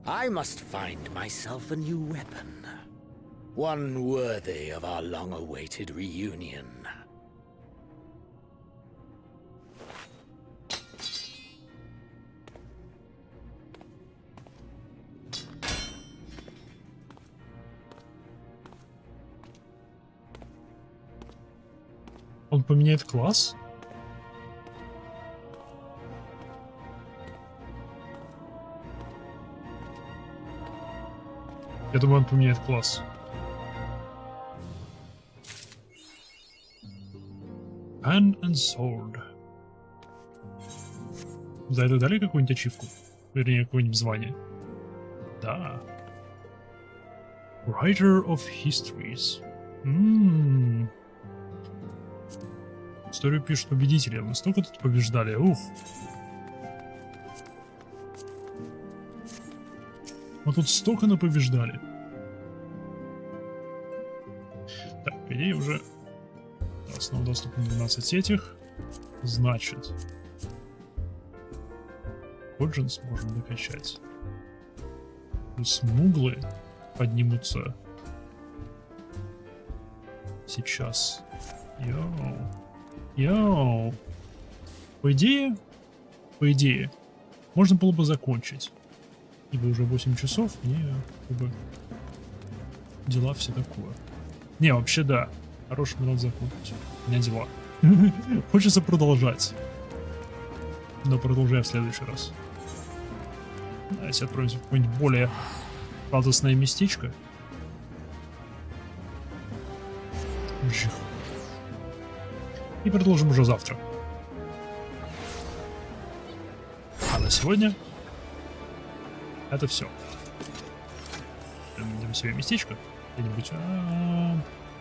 I must find myself a new weapon. One worthy of our long-awaited reunion. Он поменяет класс? Я думаю, он поменяет класс. Pen and Sword. За это дали какую-нибудь ачивку? Вернее, какое-нибудь звание? Да. Writer of Histories. Историю пишут победители. Мы столько тут побеждали. Ух. Мы тут столько напобеждали. Так, по идее уже снова доступно 12 этих. Значит, Коджинс можем докачать. Плюс муглы поднимутся сейчас. Йоу. По идее, можно было бы закончить. Ибо уже 8 часов, мне как бы дела все такое. Не, вообще да. Хороший надо закончить. У меня дела. Хочется продолжать. Но продолжаю в следующий раз. Давайте отправимся в какое-нибудь более радостное местечко. И продолжим уже завтра. А на сегодня это все. Найдем себе местечко. Где-нибудь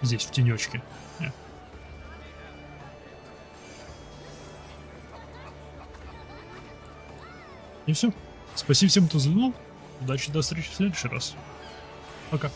здесь, в тенечке. И все. Спасибо всем, кто заглянул. Удачи, до встречи в следующий раз. Пока.